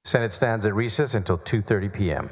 Senate stands at recess until 2:30 p.m.